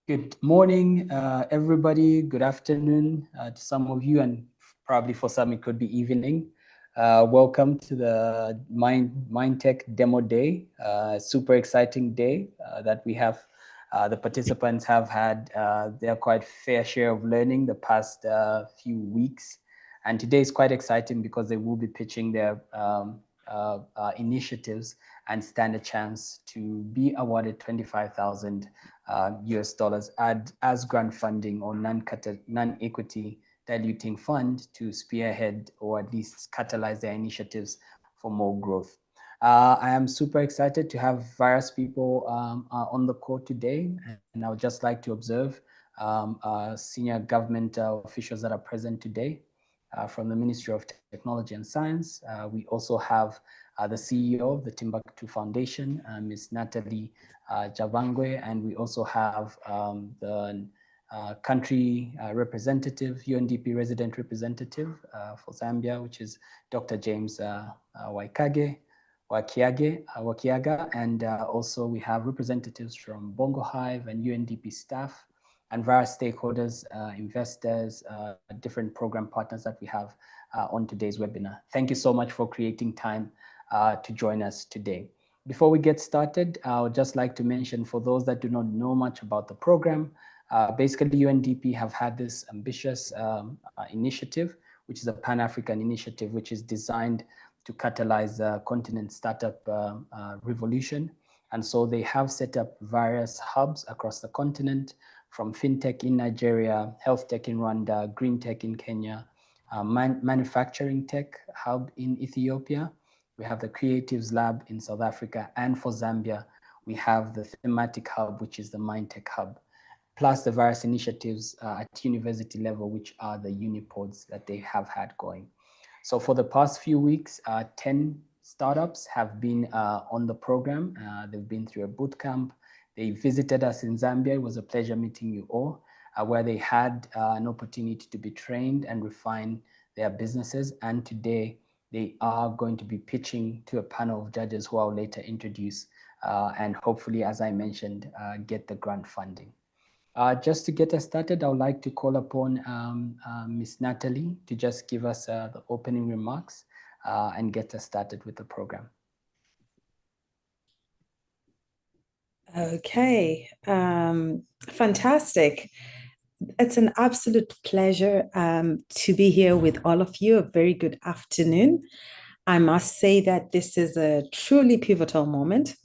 Good morning, everybody. Good afternoon to some of you, and probably for some it could be evening. Welcome to the MineTech Demo Day. Super exciting day that we have. The participants have had their quite fair share of learning the past few weeks, and today is quite exciting because they will be pitching their initiatives and stand a chance to be awarded 25,000 US dollars as grant funding or non-equity diluting fund to spearhead or at least catalyze their initiatives for more growth. I am super excited to have various people on the call today, and I would just like to observe senior government officials that are present today from the Ministry of Technology and Science. We also have the CEO of the Timbuktoo Foundation, Ms. Natalie Javangwe, and we also have the country representative, UNDP resident representative for Zambia, which is Dr. James Wakiaga, and also we have representatives from BongoHive and UNDP staff and various stakeholders, investors, different program partners that we have on today's webinar. Thank you so much for creating time to join us today. Before we get started, I would just like to mention for those that do not know much about the program, basically UNDP have had this ambitious initiative, which is a Pan-African initiative, which is designed to catalyze the continent startup revolution. And so they have set up various hubs across the continent, from fintech in Nigeria, health tech in Rwanda, green tech in Kenya, manufacturing tech hub in Ethiopia. We have the Creatives Lab in South Africa, and for Zambia, we have the thematic hub, which is the MineTech Hub, plus the various initiatives at university level, which are the unipods that they have had going. So for the past few weeks, 10 startups have been on the program. They've been through a bootcamp. They visited us in Zambia. It was a pleasure meeting you all, where they had an opportunity to be trained and refine their businesses. And today, they are going to be pitching to a panel of judges who I'll later introduce and hopefully, as I mentioned, get the grant funding. Just to get us started, I would like to call upon Ms. Natalie to just give us the opening remarks and get us started with the program. Okay, fantastic. It's an absolute pleasure to be here with all of you. A very good afternoon. I must say that this is a truly pivotal moment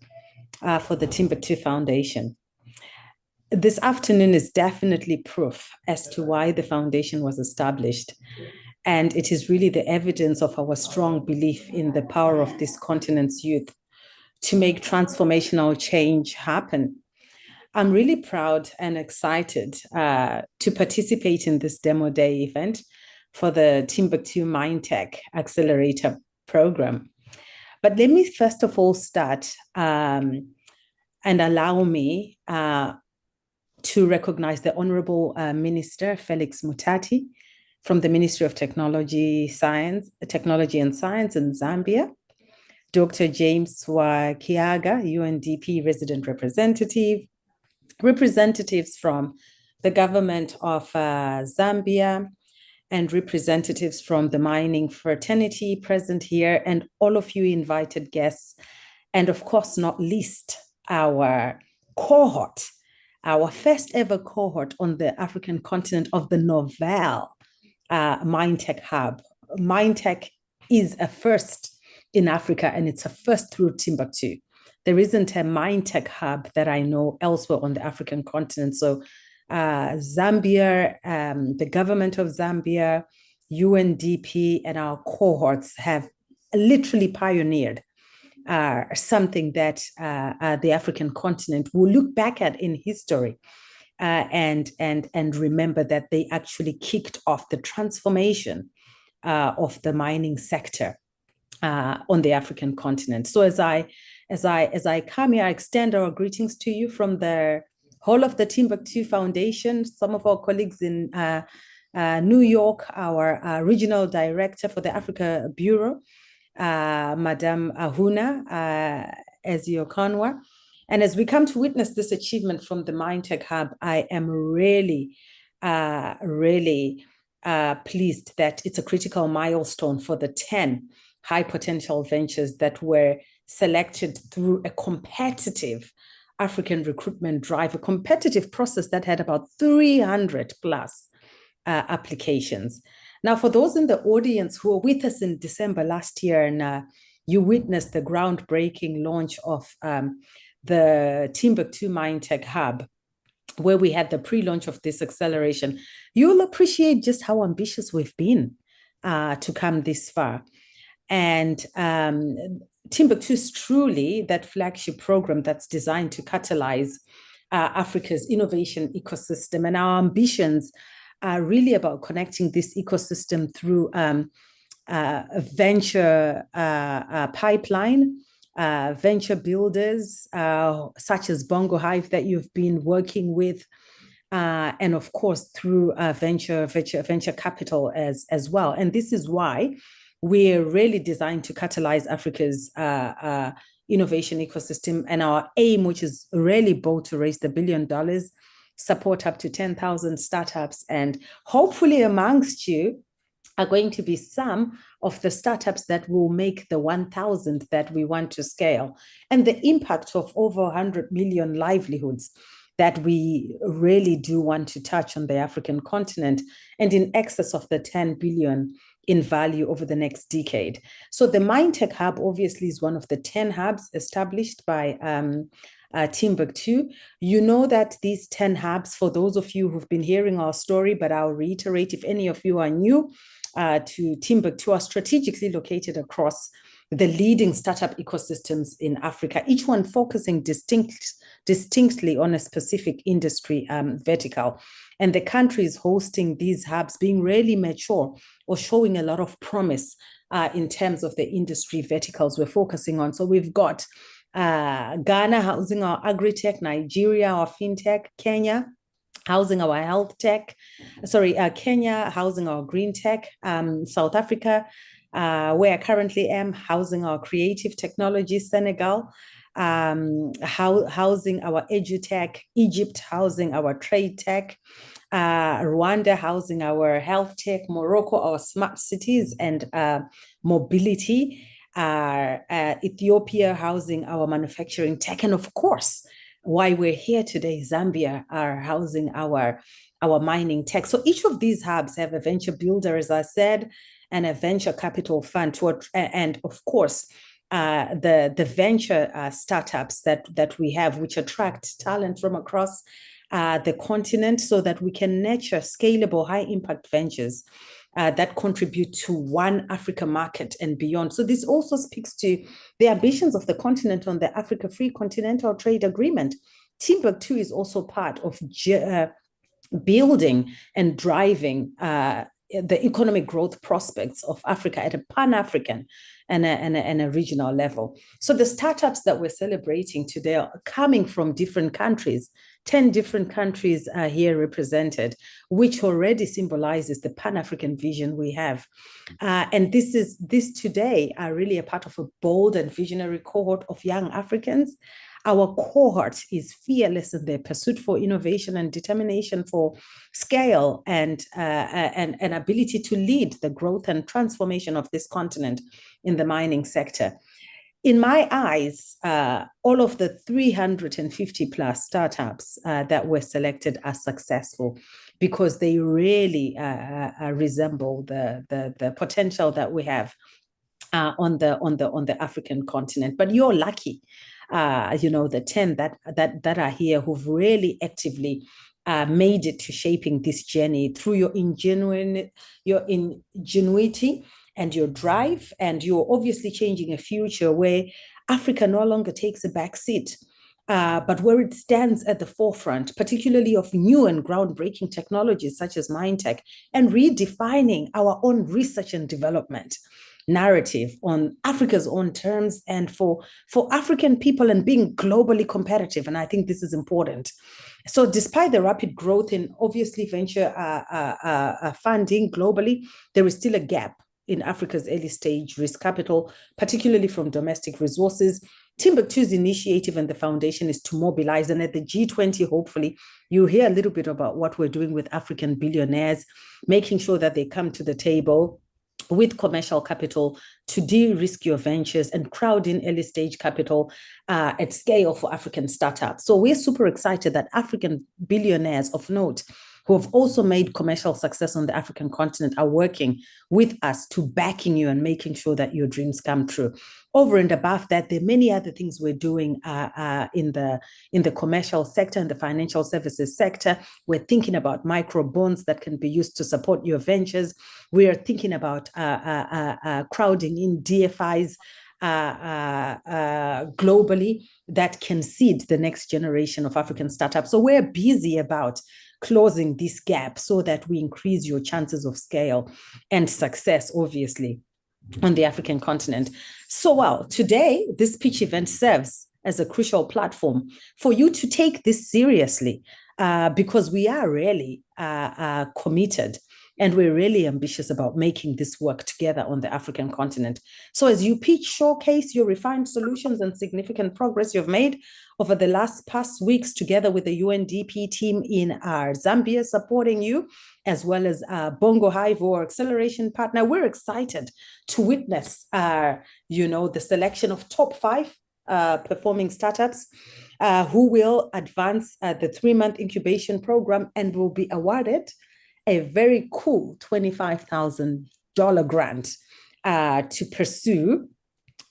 for the Timbuktoo Foundation. This afternoon is definitely proof as to why the foundation was established. And it is really the evidence of our strong belief in the power of this continent's youth to make transformational change happen. I'm really proud and excited to participate in this Demo Day event for the Timbuktoo MineTech Accelerator Programme. But let me first of all start and allow me to recognize the Honorable Minister Felix Mutati from the Ministry of Technology and Science in Zambia, Dr. James Wakiaga, UNDP resident representative, representatives from the government of Zambia, and representatives from the mining fraternity present here, and all of you invited guests, and of course, not least, our cohort, our first ever cohort on the African continent of the novel MineTech Hub. MineTech is a first in Africa, and it's a first through Timbuktu. There isn't a MineTech Hub that I know elsewhere on the African continent. So Zambia, the government of Zambia, UNDP, and our cohorts have literally pioneered something that the African continent will look back at in history and remember that they actually kicked off the transformation of the mining sector on the African continent. So as I come here, I extend our greetings to you from the whole of the Timbuktoo Foundation, some of our colleagues in New York, our regional director for the Africa Bureau, Madame Ahuna Eziokonwa, And as we come to witness this achievement from the MineTech Hub, I am really pleased that it's a critical milestone for the 10 high potential ventures that were selected through a competitive African recruitment drive, a competitive process that had about 300 plus applications. Now, for those in the audience who were with us in December last year, and you witnessed the groundbreaking launch of the Timbuktoo MineTech Hub, where we had the pre-launch of this acceleration, you'll appreciate just how ambitious we've been to come this far. And Timbuktoo is truly that flagship program that's designed to catalyze Africa's innovation ecosystem. And our ambitions are really about connecting this ecosystem through a venture pipeline, venture builders such as BongoHive that you've been working with, and of course through venture capital as well. And this is why we're really designed to catalyze Africa's innovation ecosystem. And our aim, which is really bold, to raise the $1 billion, support up to 10,000 startups, and hopefully amongst you are going to be some of the startups that will make the 1,000 that we want to scale, and the impact of over 100 million livelihoods that we really do want to touch on the African continent, and in excess of the 10 billion in value over the next decade. So the MineTech Hub obviously is one of the 10 hubs established by Timbuktoo. You know that these 10 hubs, for those of you who've been hearing our story, but I'll reiterate if any of you are new to Timbuktoo, are strategically located across the leading startup ecosystems in Africa, each one focusing distinctly on a specific industry vertical. And the countries hosting these hubs being really mature or showing a lot of promise in terms of the industry verticals we're focusing on. So we've got Ghana housing our agri-tech, Nigeria our fintech, Kenya housing our health tech, Kenya housing our green tech, South Africa, where I currently am, housing our creative technology, Senegal, housing our edutech, Egypt housing our trade tech, Rwanda housing our health tech, Morocco our smart cities and mobility, Ethiopia housing our manufacturing tech, and of course, why we're here today, Zambia are housing our mining tech. So each of these hubs have a venture builder, as I said, and a venture capital fund, and of course, the venture startups that we have, which attract talent from across the continent, so that we can nurture scalable, high impact ventures that contribute to one Africa market and beyond. So this also speaks to the ambitions of the continent on the Africa Free Continental Trade Agreement. Timbuktoo is also part of building and driving the economic growth prospects of Africa at a pan-African and a regional level. So the startups that we're celebrating today are coming from different countries. 10 different countries are here represented, which already symbolizes the Pan-African vision we have. And this today are really a part of a bold and visionary cohort of young Africans. Our cohort is fearless in their pursuit for innovation and determination for scale and an ability to lead the growth and transformation of this continent in the mining sector. In my eyes, all of the 350 plus startups that were selected are successful because they really resemble the potential that we have on the African continent. But you're lucky, the 10 that are here who've really actively made it to shaping this journey through your ingenuity and your drive, and you're obviously changing a future where Africa no longer takes a back seat, but where it stands at the forefront, particularly of new and groundbreaking technologies such as MineTech, and redefining our own research and development narrative on Africa's own terms and for African people, and being globally competitive. And I think this is important. So despite the rapid growth in obviously venture funding globally, there is still a gap in Africa's early stage risk capital, particularly from domestic resources. Timbuktoo's initiative and the foundation is to mobilize, and at the G20, hopefully, you'll hear a little bit about what we're doing with African billionaires, making sure that they come to the table with commercial capital to de-risk your ventures and crowd in early stage capital at scale for African startups. So we're super excited that African billionaires of note who have also made commercial success on the African continent are working with us to backing you and making sure that your dreams come true. Over and above that, there are many other things we're doing in the commercial sector and the financial services sector. We're thinking about micro bonds that can be used to support your ventures. We are thinking about crowding in DFIs globally that can seed the next generation of African startups. So we're busy about closing this gap so that we increase your chances of scale and success, obviously, on the African continent. So, well, today, this pitch event serves as a crucial platform for you to take this seriously because we are really committed and we're really ambitious about making this work together on the African continent. So as you pitch, showcase your refined solutions and significant progress you've made over the past weeks together with the UNDP team in Zambia supporting you, as well as BongoHive, our acceleration partner. We're excited to witness, the selection of top 5 performing startups who will advance the 3-month incubation program and will be awarded a very cool $25,000 grant to pursue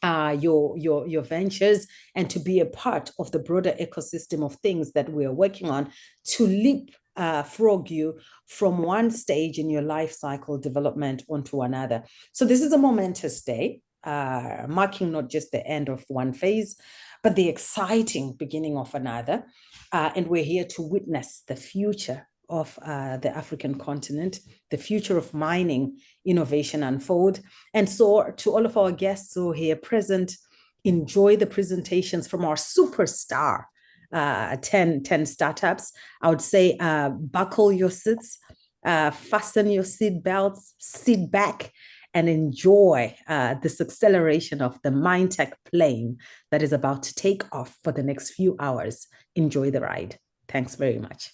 your ventures and to be a part of the broader ecosystem of things that we're working on to leapfrog you from one stage in your life cycle development onto another. So this is a momentous day, marking not just the end of one phase, but the exciting beginning of another. And we're here to witness the future of the African continent, the future of mining innovation unfold. And so to all of our guests who are here present, enjoy the presentations from our superstar 10 startups. I would say buckle your seats, fasten your seat belts, sit back and enjoy this acceleration of the MineTech plane that is about to take off for the next few hours. Enjoy the ride. Thanks very much.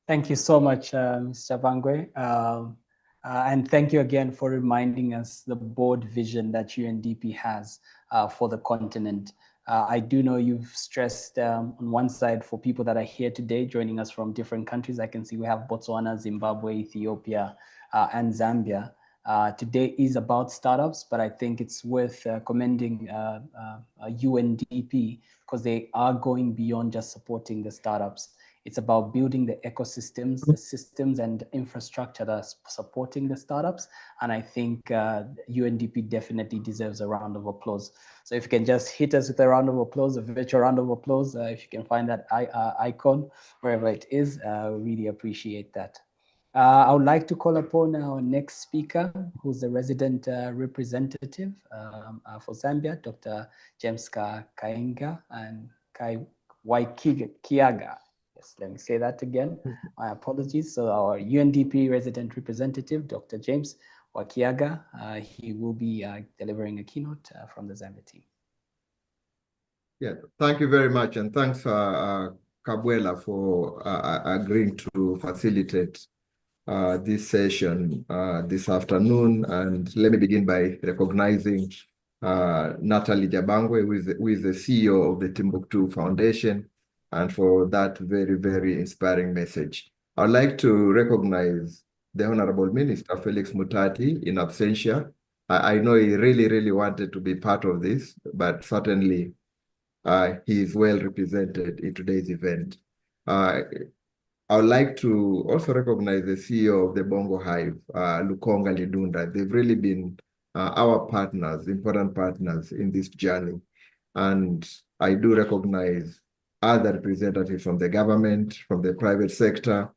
Thank you so much, Mr. Bangwe. And thank you again for reminding us the bold vision that UNDP has for the continent. I do know you've stressed on one side for people that are here today joining us from different countries. I can see we have Botswana, Zimbabwe, Ethiopia, and Zambia. Today is about startups, but I think it's worth commending UNDP because they are going beyond just supporting the startups. It's about building the ecosystems, the systems and infrastructure that's supporting the startups. And I think UNDP definitely deserves a round of applause. So if you can just hit us with a round of applause, a virtual round of applause, if you can find that icon, wherever it is, really appreciate that. I would like to call upon our next speaker, who's the resident representative for Zambia, Dr. James Kainga and Waikiaga. Yes, let me say that again. My apologies. So our UNDP resident representative, Dr. James Wakiaga, he will be delivering a keynote from the Zambia team. Yeah, thank you very much. And thanks, Kabuela, for agreeing to facilitate this session this afternoon. And let me begin by recognizing Natalie Jabangwe, who is the CEO of the Timbuktoo Foundation, and for that very, very inspiring message. I'd like to recognize the Honorable Minister, Felix Mutati, in absentia. I know he really, really wanted to be part of this, but certainly he is well represented in today's event. I would like to also recognize the CEO of the BongoHive, Lukonga Lidunda. They've really been our partners, important partners in this journey. And I do recognize other representatives from the government, from the private sector,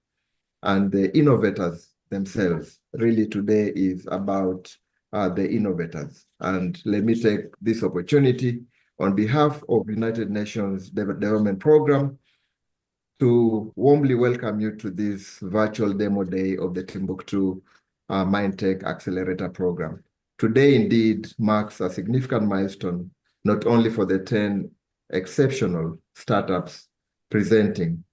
and the innovators themselves. Really today is about the innovators. And let me take this opportunity on behalf of United Nations Development Programme to warmly welcome you to this virtual demo day of the Timbuktoo MineTech Accelerator Programme. Today indeed marks a significant milestone, not only for the 10 exceptional startups presenting,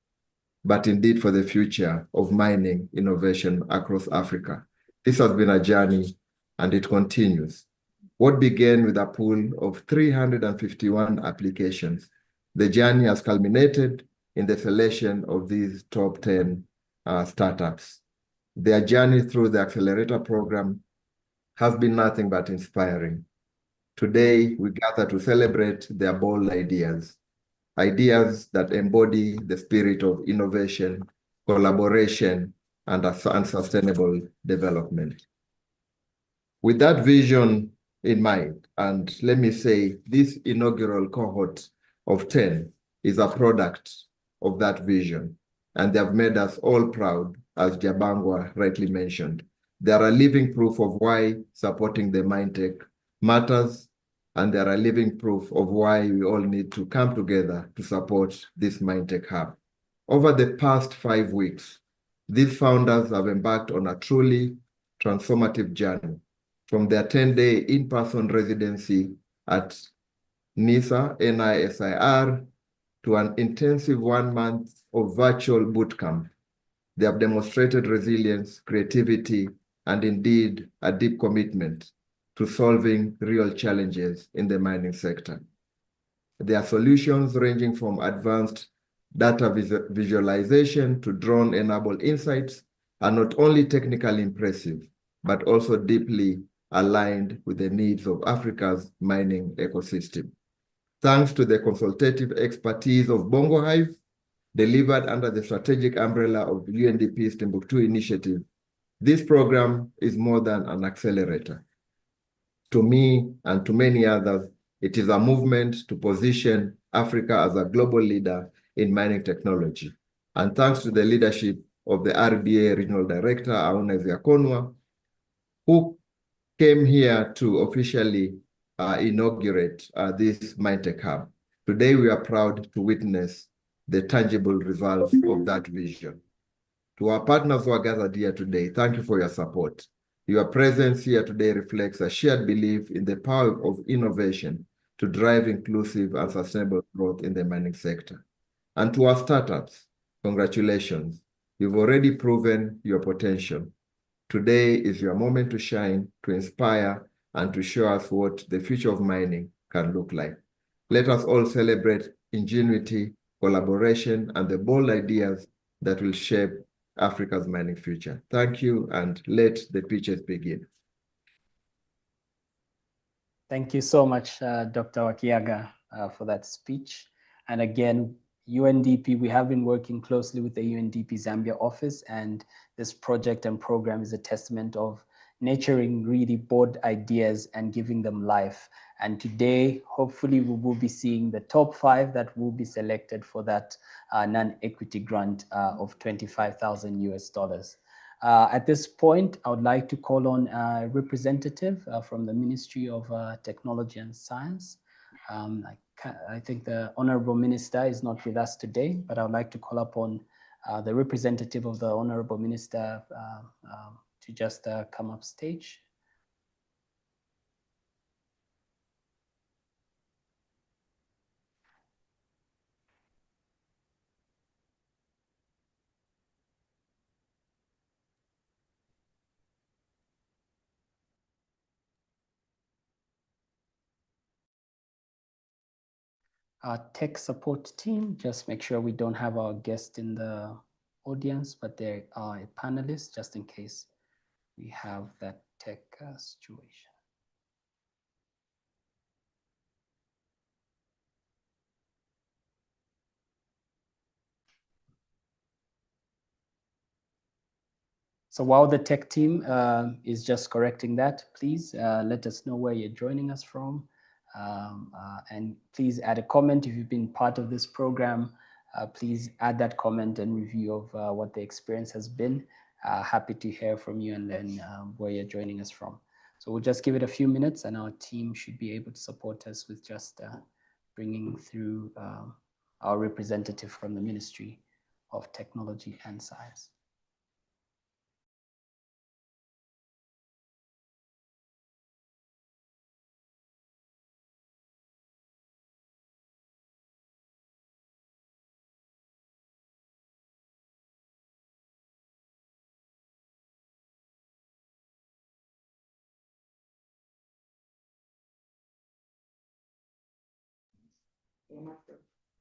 but indeed for the future of mining innovation across Africa. This has been a journey and it continues. What began with a pool of 351 applications, the journey has culminated in the selection of these top 10 startups. Their journey through the accelerator program has been nothing but inspiring. Today, we gather to celebrate their bold ideas that embody the spirit of innovation, collaboration, and sustainable development. With that vision in mind, and let me say, this inaugural cohort of 10 is a product of that vision, and they have made us all proud, as Jabangwa rightly mentioned. They are a living proof of why supporting the MineTech matters, and they are a living proof of why we all need to come together to support this MineTech Hub. Over the past 5 weeks, these founders have embarked on a truly transformative journey, from their 10-day in-person residency at NISA, NISIR, to an intensive 1 month of virtual bootcamp. They have demonstrated resilience, creativity, and indeed a deep commitment to solving real challenges in the mining sector. Their solutions, ranging from advanced data visualization to drone-enabled insights, are not only technically impressive, but also deeply aligned with the needs of Africa's mining ecosystem. Thanks to the consultative expertise of BongoHive, delivered under the strategic umbrella of UNDP's Timbuktoo initiative, this program is more than an accelerator. To me and to many others, it is a movement to position Africa as a global leader in mining technology. And thanks to the leadership of the RDA Regional Director, Auna Ziakonwa, who came here to officially inaugurate this MineTech Hub. Today, we are proud to witness the tangible results of that vision. To our partners who are gathered here today, thank you for your support. Your presence here today reflects a shared belief in the power of innovation to drive inclusive and sustainable growth in the mining sector. And to our startups, congratulations. You've already proven your potential. Today is your moment to shine, to inspire, and to show us what the future of mining can look like. Let us all celebrate ingenuity, collaboration, and the bold ideas that will shape Africa's mining future. Thank you, and let the pitches begin. Thank you so much, Dr. Wakiaga, for that speech. And again, UNDP, we have been working closely with the UNDP Zambia office, and this project and program is a testament of nurturing really bold ideas and giving them life. And today, hopefully, we will be seeing the top 5 that will be selected for that non-equity grant of $25,000 US. At this point, I would like to call on a representative from the Ministry of Technology and Science. I think the Honorable Minister is not with us today, but I would like to call upon the representative of the Honorable Minister to just come up stage. Our tech support team, just make sure we don't have our guest in the audience, but they are a panelist just in case we have that tech situation. So while the tech team is just correcting that, please let us know where you're joining us from. And please add a comment if you've been part of this program. Please add that comment and review of what the experience has been. Happy to hear from you and then where you're joining us from. So we'll just give it a few minutes and our team should be able to support us with just bringing through our representative from the Ministry of Technology and Science.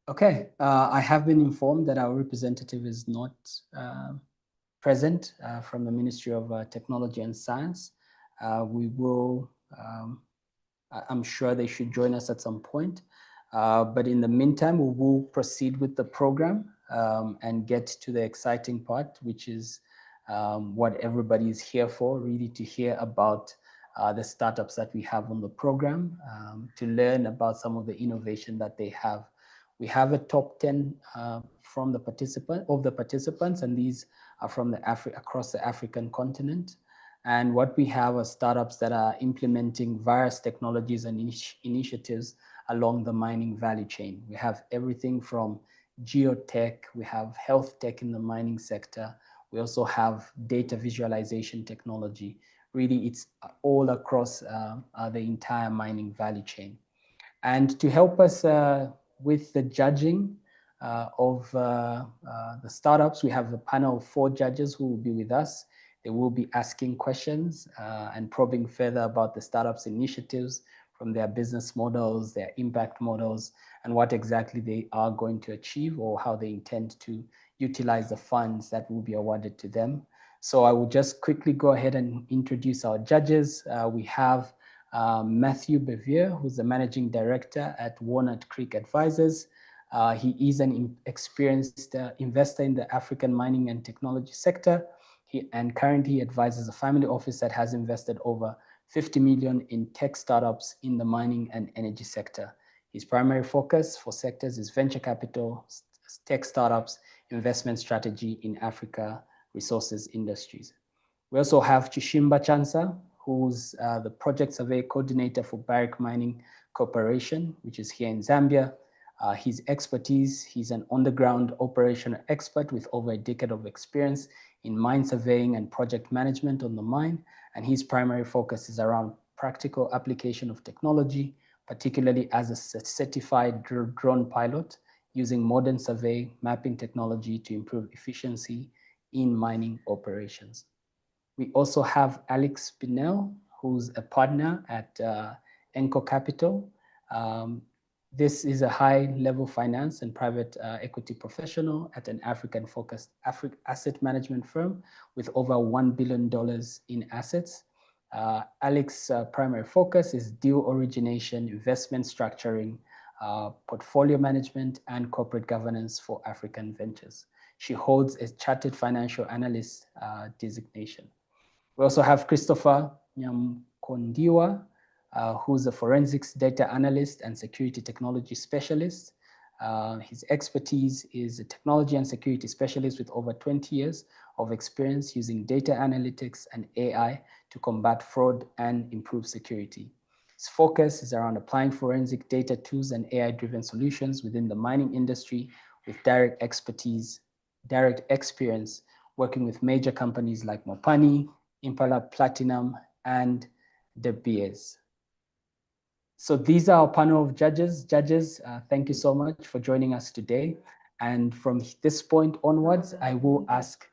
Okay, I have been informed that our representative is not present from the Ministry of Technology and Science. We will, I'm sure they should join us at some point. But in the meantime, we will proceed with the program and get to the exciting part, which is what everybody is here for, really to hear about the startups that we have on the program, to learn about some of the innovation that they have. We have a top 10 from the participants, and these are from across the African continent. And what we have are startups that are implementing various technologies and initiatives along the mining value chain. We have everything from geotech, we have health tech in the mining sector. We also have data visualization technology. Really, it's all across the entire mining value chain. And to help us with the judging of the startups, we have a panel of 4 judges who will be with us. They will be asking questions and probing further about the startups' initiatives, from their business models, their impact models, and what exactly they are going to achieve or how they intend to utilize the funds that will be awarded to them. So I will just quickly go ahead and introduce our judges. We have Matthew Bevier, who's the Managing Director at Walnut Creek Advisors. He is an experienced investor in the African mining and technology sector. And currently advises a family office that has invested over 50 million in tech startups in the mining and energy sector. His primary focus for sectors is venture capital, tech startups, investment strategy in Africa, resources industries. We also have Chishimba Chansa, who's the project survey coordinator for Barrick Mining Corporation, which is here in Zambia. His expertise, he's an on-the-ground operational expert with over a decade of experience in mine surveying and project management on the mine, and his primary focus is around practical application of technology, particularly as a certified drone pilot, using modern survey mapping technology to improve efficiency in mining operations. We also have Alex Spinell, who's a partner at Enco Capital. This is a high-level finance and private equity professional at an African-focused asset management firm with over $1 billion in assets. Alex's primary focus is deal origination, investment structuring, portfolio management, and corporate governance for African ventures. She holds a chartered financial analyst designation. We also have Christopher Nyamkondiwa, who's a forensics data analyst and security technology specialist. His expertise is a technology and security specialist with over 20 years of experience using data analytics and AI to combat fraud and improve security. His focus is around applying forensic data tools and AI-driven solutions within the mining industry with direct experience working with major companies like Mopani, Impala Platinum, and De Beers. So these are our panel of judges. Judges, thank you so much for joining us today. And from this point onwards, I will ask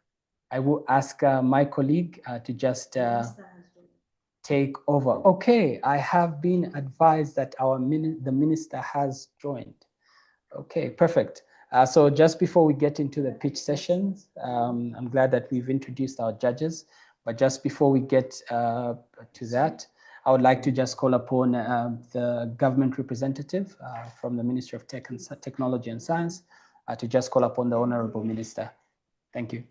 my colleague to just take over. Okay, I have been advised that the minister has joined. Okay, perfect. So just before we get into the pitch sessions, I'm glad that we've introduced our judges. But just before we get to that, I would like to just call upon the government representative from the Ministry of Technology and Science to just call upon the Honorable Minister. Thank you.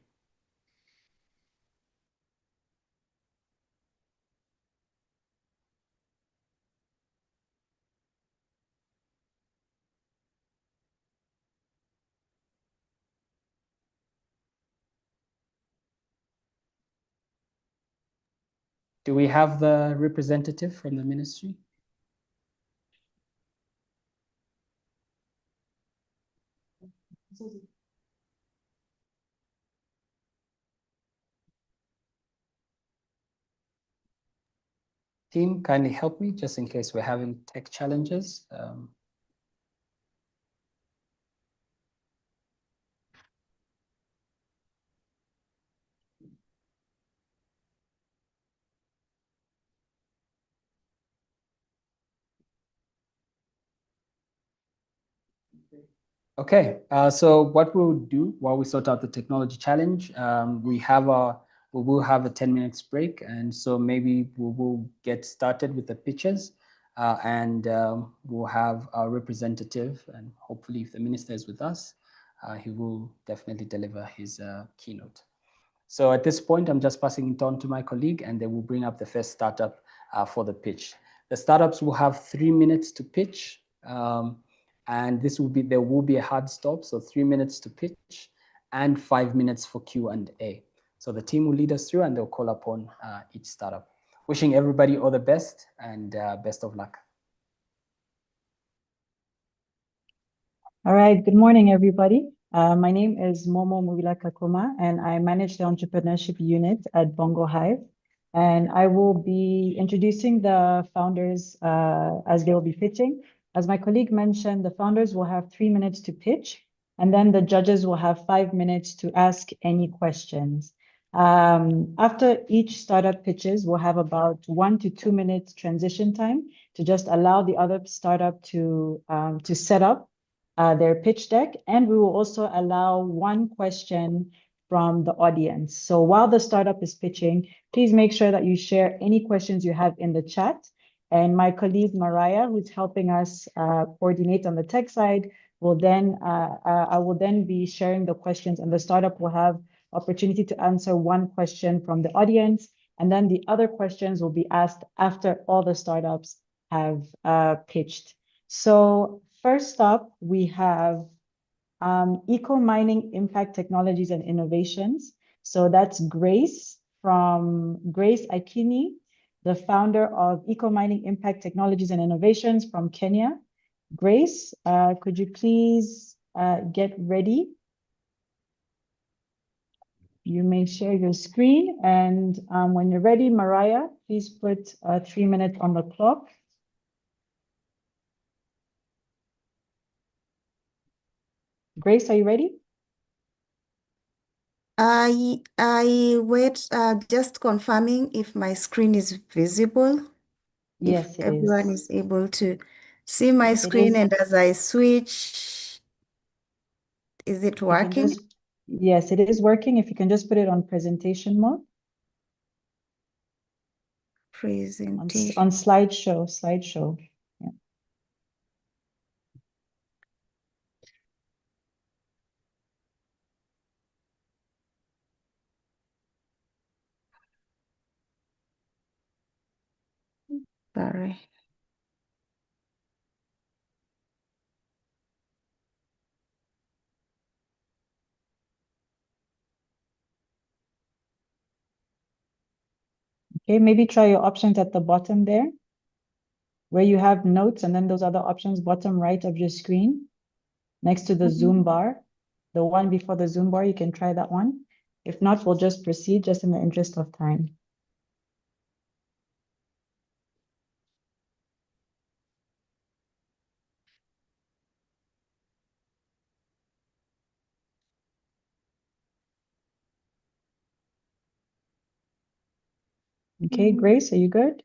Do we have the representative from the ministry? Team, kindly help me just in case we're having tech challenges. Okay, so what we'll do while we sort out the technology challenge, we will have a 10 minutes break, and so maybe we will get started with the pitches, and we'll have our representative, and hopefully if the minister is with us, he will definitely deliver his keynote. So at this point, I'm just passing it on to my colleague, and they will bring up the first startup for the pitch. The startups will have 3 minutes to pitch. And there will be a hard stop, so 3 minutes to pitch and 5 minutes for Q&A. So the team will lead us through and they'll call upon each startup. Wishing everybody all the best and best of luck. All right, good morning, everybody. My name is Momo Mubila Kakuma, and I manage the entrepreneurship unit at BongoHive. And I will be introducing the founders as they will be pitching. As my colleague mentioned, the founders will have 3 minutes to pitch, and then the judges will have 5 minutes to ask any questions. After each startup pitches, we'll have about 1 to 2 minutes transition time to just allow the other startup to set up their pitch deck, and we will also allow 1 question from the audience. So while the startup is pitching, please make sure that you share any questions you have in the chat. And my colleague Mariah, who's helping us coordinate on the tech side, will then I will then be sharing the questions, and the startup will have opportunity to answer 1 question from the audience, and then the other questions will be asked after all the startups have pitched. So first up, we have Eco Mining Impact Technologies and Innovations. So that's Grace Akini, the founder of Eco Mining Impact Technologies and Innovations from Kenya. Grace, could you please get ready? You may share your screen, and when you're ready, Mariah, please put 3 minutes on the clock. Grace, are you ready? I wait, just confirming if my screen is visible. Yes, if it everyone is. is able to see my screen, and as I switch, is it working? Yes, it is working. If you can just put it on presentation mode. Presentation. On slideshow. Yeah. Sorry. Okay, maybe try your options at the bottom there, where you have notes, and then those other options, bottom right of your screen, next to the Zoom bar, the one before the Zoom bar, you can try that one. If not, we'll just proceed just in the interest of time. Okay, Grace, are you good?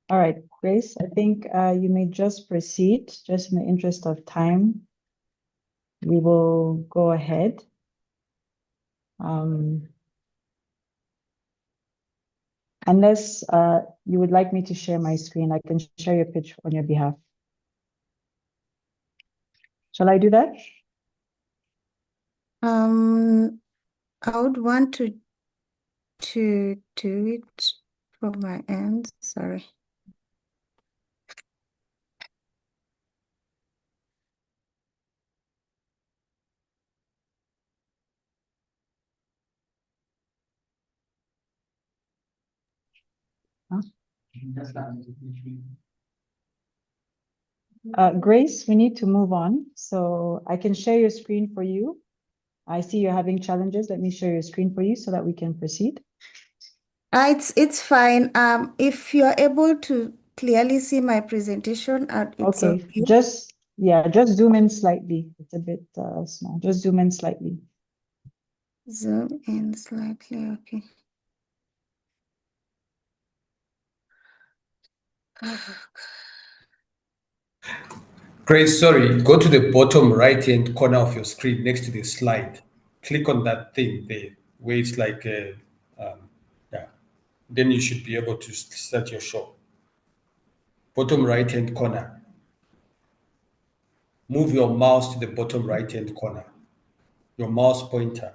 All right, Grace, I think you may just proceed, just in the interest of time. We will go ahead. Unless you would like me to share my screen, I can share your pitch on your behalf. Shall I do that? I would want to do it from my end. Sorry. Grace, we need to move on. So I can share your screen for you. I see you're having challenges. Let me share your screen for you so that we can proceed. It's fine. If you're able to clearly see my presentation, it's Okay, okay. just zoom in slightly. It's a bit small. Just zoom in slightly. Zoom in slightly, okay. Grace, sorry, go to the bottom right-hand corner of your screen next to the slide. Click on that thing there, where it's like, yeah. Then you should be able to start your show. Bottom right-hand corner. Move your mouse to the bottom right-hand corner. Your mouse pointer.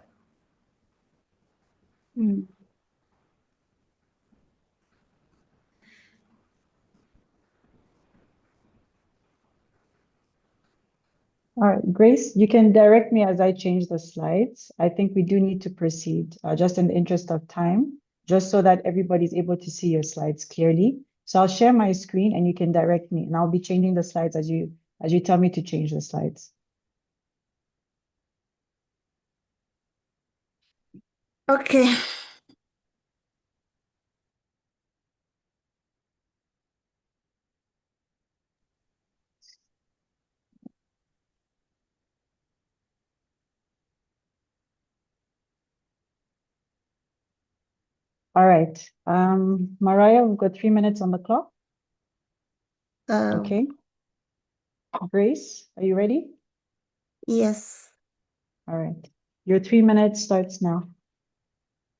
All right, Grace, you can direct me as I change the slides. I think we do need to proceed, just in the interest of time, just so that everybody's able to see your slides clearly. So I'll share my screen and you can direct me, and I'll be changing the slides as you tell me to change the slides. Okay. All right, Mariah, we've got 3 minutes on the clock. Okay. Grace, are you ready? Yes. All right, your 3 minutes starts now.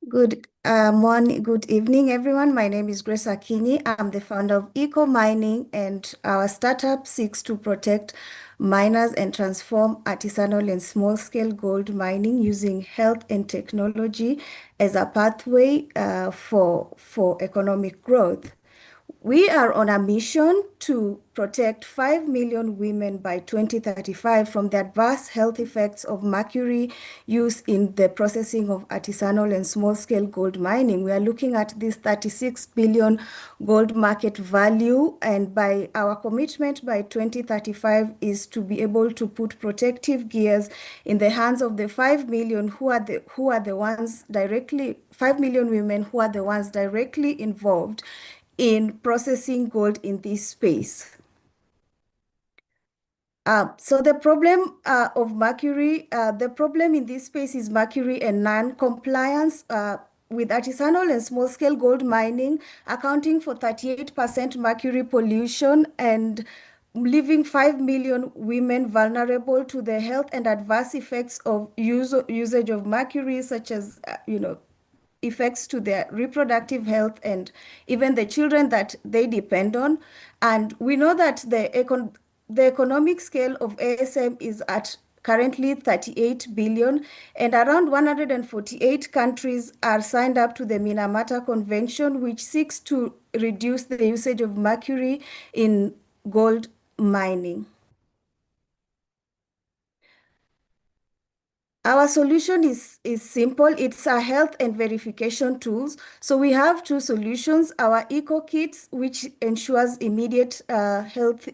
Good good evening, everyone. My name is Grace Akinyi. I'm the founder of Eco Mining, and our startup seeks to protect miners and transform artisanal and small-scale gold mining using health and technology as a pathway for economic growth. We are on a mission to protect 5 million women by 2035 from the adverse health effects of mercury use in the processing of artisanal and small-scale gold mining. We are looking at this 36 billion gold market value, and by our commitment by 2035 is to be able to put protective gears in the hands of the 5 million who are the ones directly, 5 million women who are the ones directly involved in processing gold in this space. So the problem of mercury, the problem in this space is mercury and non-compliance with artisanal and small-scale gold mining accounting for 38% mercury pollution and leaving 5 million women vulnerable to the health and adverse effects of usage of mercury, such as, effects to their reproductive health and even the children that they depend on. And we know that the economic scale of ASM is at currently 38 billion, and around 148 countries are signed up to the Minamata Convention, which seeks to reduce the usage of mercury in gold mining. Our solution is simple. It's a health and verification tools. So we have two solutions: our eco kits, which ensures immediate health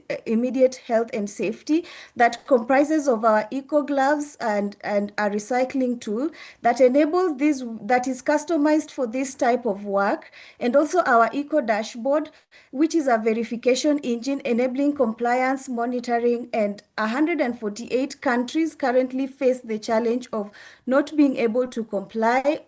and safety, that comprises of our eco gloves and a recycling tool that enables this, that is customized for this type of work, and also our eco dashboard, which is a verification engine enabling compliance monitoring. And 148 countries currently face the challenge of not being able to comply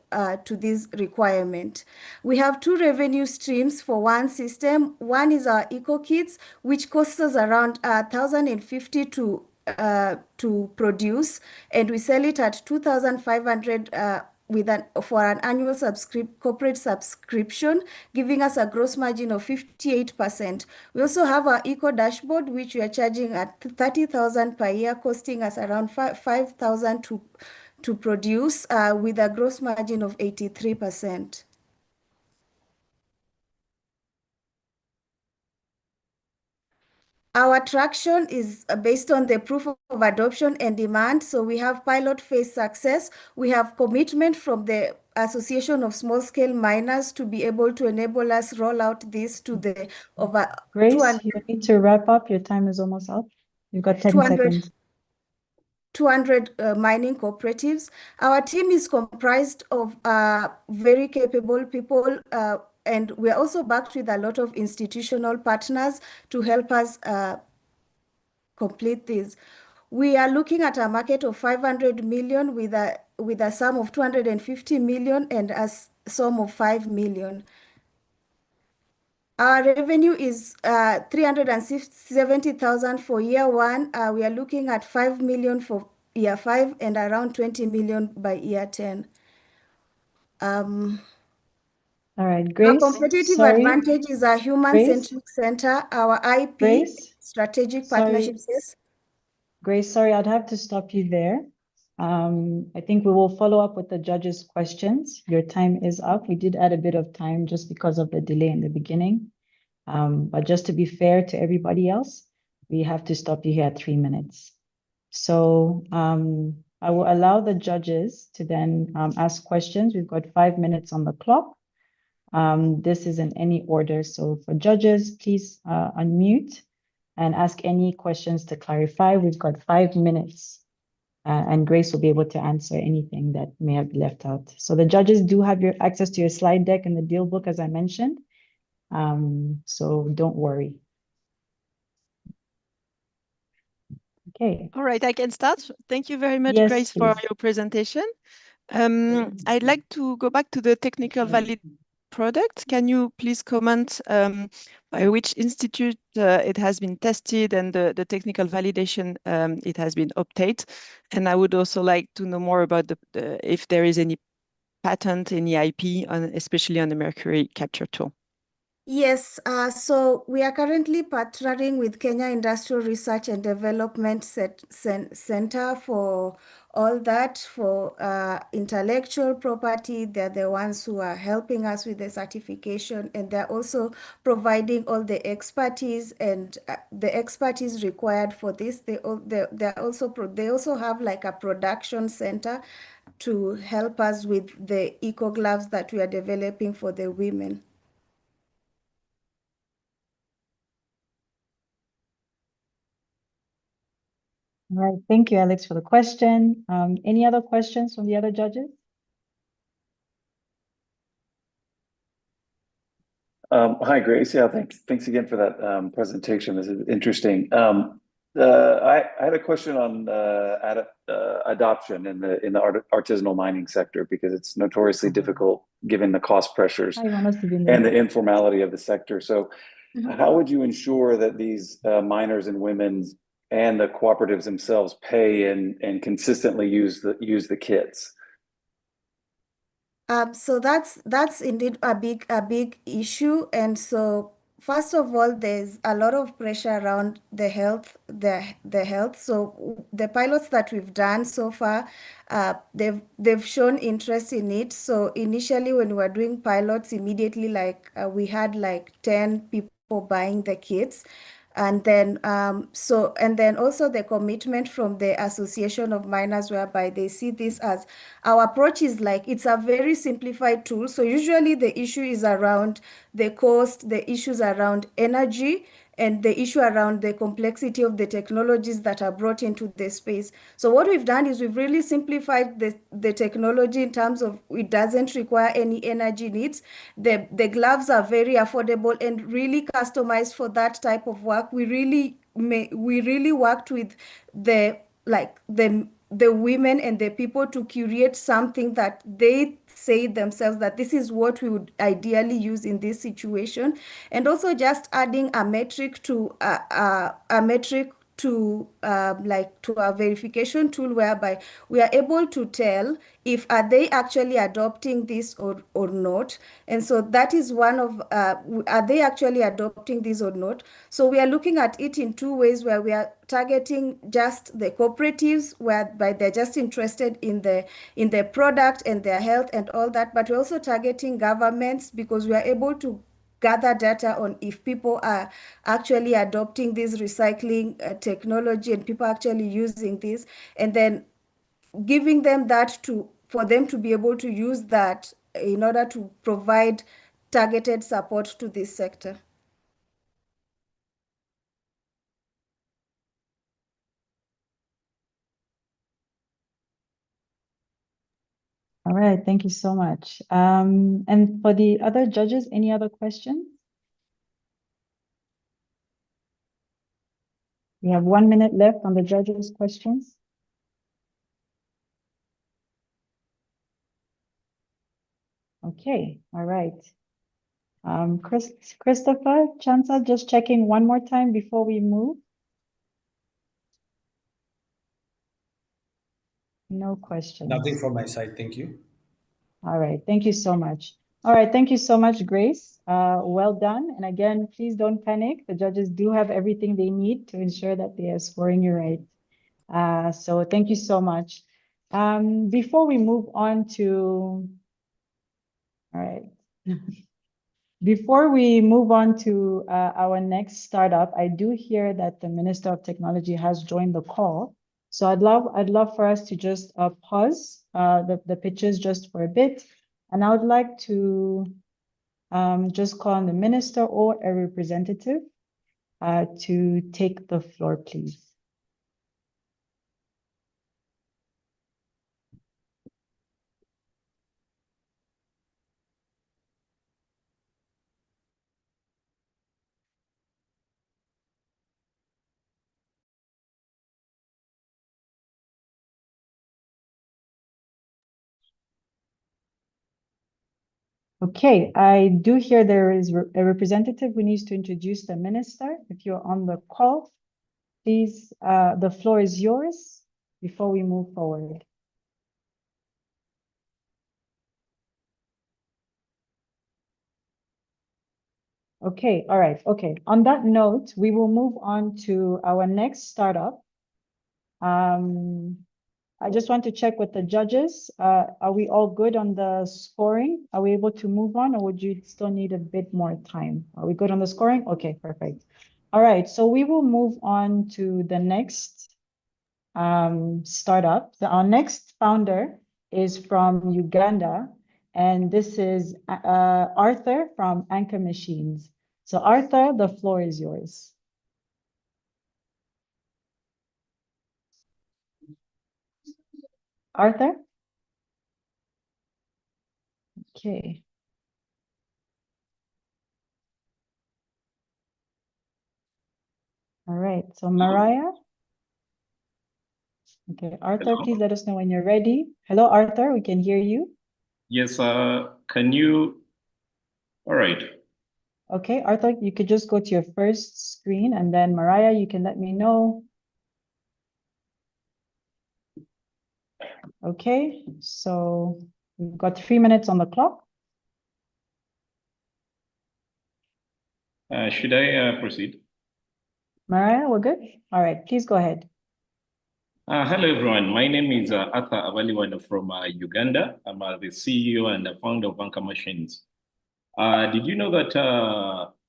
to this requirement. We have two revenue streams for one system. One is our eco kits, which costs us around 1,050 to produce, and we sell it at 2,500 for an annual corporate subscription, giving us a gross margin of 58%. We also have our eco dashboard, which we are charging at 30,000 per year, costing us around 5,000 to produce, with a gross margin of 83%. Our traction is based on the proof of adoption and demand. So we have pilot phase success. We have commitment from the Association of Small Scale Miners to be able to enable us roll out this to the over Grace, 200, you need to wrap up. Your time is almost up. You've got 10 seconds. 200 mining cooperatives. Our team is comprised of very capable people, and we're also backed with a lot of institutional partners to help us complete this. We are looking at a market of 500 million with a sum of 250 million and a sum of 5 million. Our revenue is 370,000 for year one. We are looking at 5 million for year 5 and around 20 million by year 10. All right, Our Grace. competitive Sorry, advantage is our human-centric center, our IP, Grace. strategic Sorry. partnerships. Yes. Grace, sorry, I'd have to stop you there. I think we will follow up with the judges' questions. Your time is up. We did add a bit of time just because of the delay in the beginning. But just to be fair to everybody else, we have to stop you here at 3 minutes. So I will allow the judges to then ask questions. We've got 5 minutes on the clock. This is in any order. So for judges, please unmute and ask any questions to clarify. We've got 5 minutes. And Grace will be able to answer anything that may have been left out. So the judges do have your access to your slide deck and the deal book, as I mentioned. So don't worry. Okay. All right, I can start. Thank you very much, Yes, Grace, for please. your presentation. I'd like to go back to the technical valid product. Can you please comment by which institute it has been tested and the technical validation it has been obtained? And I would also like to know more about if there is any patent, any IP, especially on the mercury capture tool. Yes, so we are currently partnering with Kenya Industrial Research and Development Center for all that, for intellectual property. They're the ones who are helping us with the certification, and they're also providing all the expertise and the expertise required for this. They also have like a production center to help us with the eco gloves that we are developing for the women. All right. Thank you, Alex, for the question. Any other questions from the other judges? Hi, Grace. Yeah, thanks again for that presentation. This is interesting. I had a question on adoption in the artisanal mining sector, because it's notoriously difficult given the cost pressures and the informality of the sector. So how would you ensure that these miners and women and the cooperatives themselves pay and consistently use the kits? So that's indeed a big issue. And so first of all, there's a lot of pressure around the health. So the pilots that we've done so far, they've shown interest in it. So initially, when we were doing pilots, immediately we had like 10 people buying the kits. And then also the commitment from the Association of Miners, whereby they see this as our approach is like it's a very simplified tool. So usually the issue is around the cost, the issues around energy, and the issue around the complexity of the technologies that are brought into the space. So what we've done is we've really simplified the technology in terms of it doesn't require any energy needs. The gloves are very affordable and really customized for that type of work. We really worked with the women and the people to curate something that they say themselves that this is what we would ideally use in this situation, and also just adding a metric to our verification tool, whereby we are able to tell if are they actually adopting this or not. And so that is one of are they actually adopting this or not. So we are looking at it in two ways, where we are targeting just the cooperatives, whereby they're just interested in the product and their health and all that, but we're also targeting governments, because we are able to gather data on if people are actually adopting this recycling technology and people actually using this, and then giving them that for them to be able to use that in order to provide targeted support to this sector. All right, thank you so much. And for the other judges, any other questions? We have 1 minute left on the judges' questions. Okay, all right. Christopher, Chansa, just checking one more time before we move. No questions. Nothing from my side, thank you. All right, thank you so much. All right, thank you so much, Grace. Well done. And again, please don't panic. The judges do have everything they need to ensure that they are scoring you right. So thank you so much. Before we move on to, all right. Before we move on to our next startup, I do hear that the Minister of Technology has joined the call. So I'd love for us to just pause the pitches just for a bit. And I would like to just call on the minister or a representative to take the floor, please. Okay, I do hear there is a representative who needs to introduce the minister. If you're on the call, please, the floor is yours before we move forward. Okay, all right, okay. On that note, we will move on to our next startup. I just want to check with the judges. Are we all good on the scoring? Are we able to move on, or would you still need a bit more time? Are we good on the scoring? Okay, perfect. All right, so we will move on to the next startup. Our next founder is from Uganda, and this is Arthur from Anchor Machines. So Arthur, the floor is yours. Arthur? Okay. All right, so Mariah? Okay, Arthur, Hello. please let us know when you're ready. Hello, Arthur, we can hear you. Yes, can you? All right. Okay, Arthur, you could just go to your first screen, and then Mariah, you can let me know. Okay, so we've got 3 minutes on the clock. Should I proceed? Mariah, we're good? All right, please go ahead. Hello, everyone. My name is Arthur Abaliwano from Uganda. I'm the CEO and the founder of Anchor Machines. Did you know that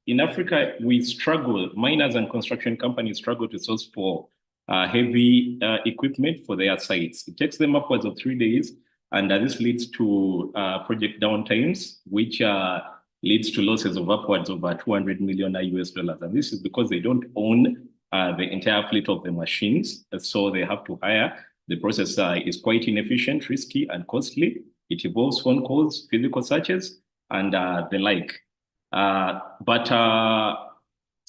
in Africa, we struggle, miners and construction companies struggle to source for heavy equipment for their sites. It takes them upwards of 3 days, and this leads to project downtimes, which leads to losses of upwards of 200 million US dollars. And this is because they don't own the entire fleet of the machines, so they have to hire. The process is quite inefficient, risky, and costly. It involves phone calls, physical searches, and the like.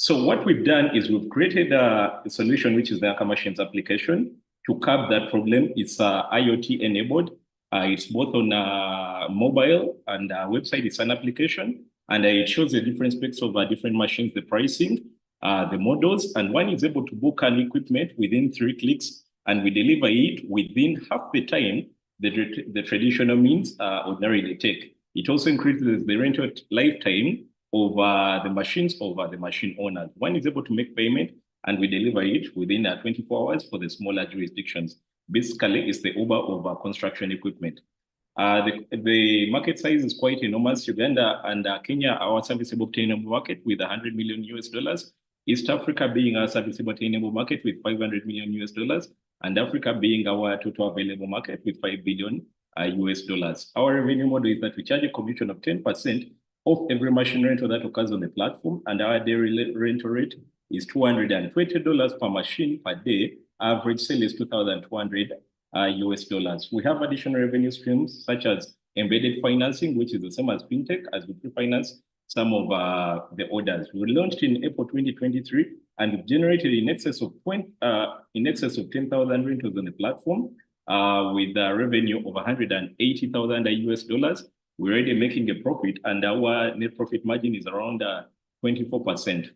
So what we've done is we've created a solution, which is the Anchor Machines application, to curb that problem. It's IoT enabled. It's both on mobile and website. It's an application, and it shows the different specs of different machines, the pricing, the models, and one is able to book an equipment within 3 clicks, and we deliver it within half the time the traditional means ordinarily take. It also increases the rental lifetime of the machines over the machine owners. One is able to make payment, and we deliver it within 24 hours for the smaller jurisdictions. Basically, it's the Uber of construction equipment. The market size is quite enormous. Uganda and Kenya are our serviceable obtainable market with 100 million US dollars. East Africa being our serviceable obtainable market with 500 million US dollars, and Africa being our total available market with 5 billion US dollars. Our revenue model is that we charge a commission of 10% of every machine rental that occurs on the platform, and our daily rental rate is $220 per machine per day. Average sale is 2,200 US dollars. We have additional revenue streams such as embedded financing, which is the same as fintech, as we pre-finance some of the orders. We launched in April 2023, and we've generated in excess of 10,000 rentals on the platform with a revenue of 180,000 US dollars. we're already making a profit, and our net profit margin is around 24%.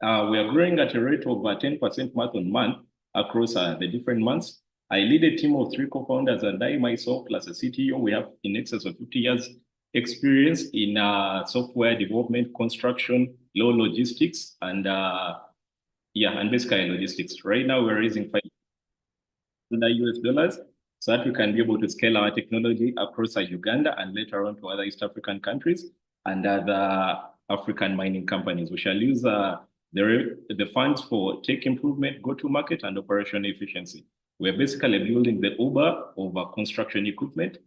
We are growing at a rate of 10% month on month across the different months. I lead a team of 3 co-founders, and I myself, plus a CTO, we have in excess of 50 years experience in software development, construction, low logistics, and and basically logistics. Right now, we're raising $5 million so that we can be able to scale our technology across Uganda and later on to other East African countries and other African mining companies. We shall use the funds for tech improvement, go-to-market, and operational efficiency. We're basically building the Uber of construction equipment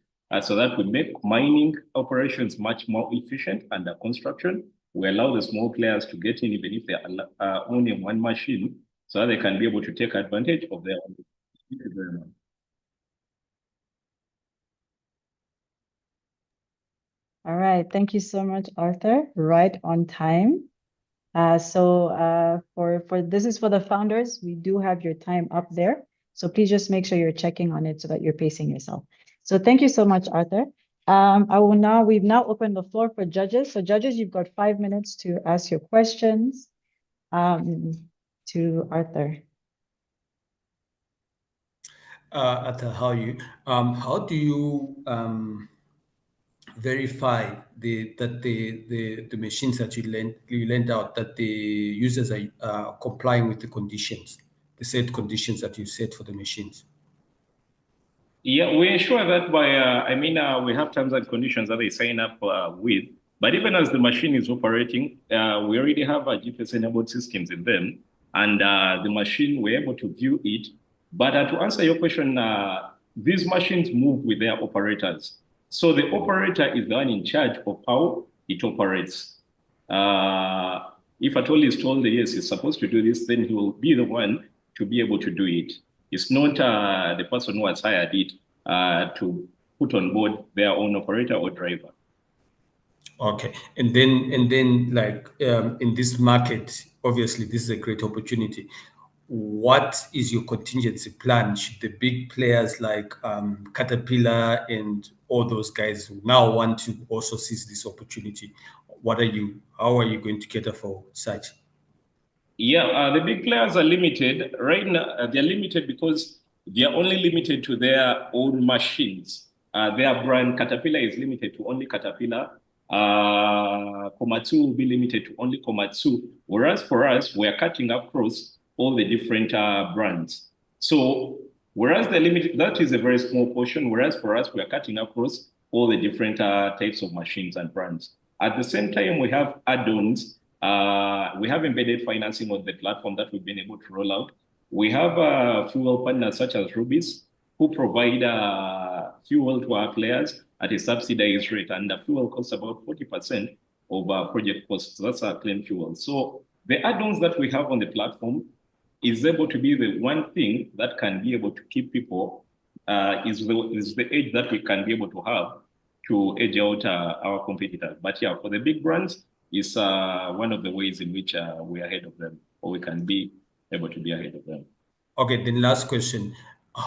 so that we make mining operations much more efficient under construction. We allow the small players to get in even if they are owning one machine so that they can be able to take advantage of their own. Thank you very much. All right, thank you so much, Arthur. Right on time. For this is for the founders. We do have your time up there. So please just make sure you're checking on it so that you're pacing yourself. So thank you so much, Arthur. We've now opened the floor for judges. So judges, you've got 5 minutes to ask your questions to Arthur. Arthur, how are you? How do you verify that the machines that you lend out, that the users are complying with the conditions, the set conditions that you set for the machines? Yeah, we ensure that by, we have terms and conditions that they sign up with, but even as the machine is operating, we already have GPS-enabled systems in them, and the machine, we're able to view it. But to answer your question, these machines move with their operators. So the operator is the one in charge of how it operates. If at all he's told yes, he's supposed to do this, then he will be the one to be able to do it. It's not the person who has hired it to put on board their own operator or driver. Okay, and then like in this market, obviously this is a great opportunity. What is your contingency plan? Should the big players like Caterpillar and all those guys who now want to also seize this opportunity, how are you going to cater for such? Yeah, the big players are limited. Right now, they're limited because they're only limited to their own machines. Their brand, Caterpillar, is limited to only Caterpillar. Komatsu will be limited to only Komatsu. Whereas for us, we're cutting across all the different brands. So whereas they're limited, that is a very small portion. Whereas for us, we're cutting across all the different types of machines and brands. At the same time, we have add-ons. We have embedded financing on the platform that we've been able to roll out. We have fuel partners such as Rubis, who provide fuel to our players at a subsidized rate, and the fuel costs about 40% of our project costs. So that's our clean fuel. So the add-ons that we have on the platform is able to be the one thing that can be able to keep people, is the edge that we can be able to have to edge out our competitors. But yeah, for the big brands, it's one of the ways in which we are ahead of them, or we can be able to be ahead of them. Okay, then last question.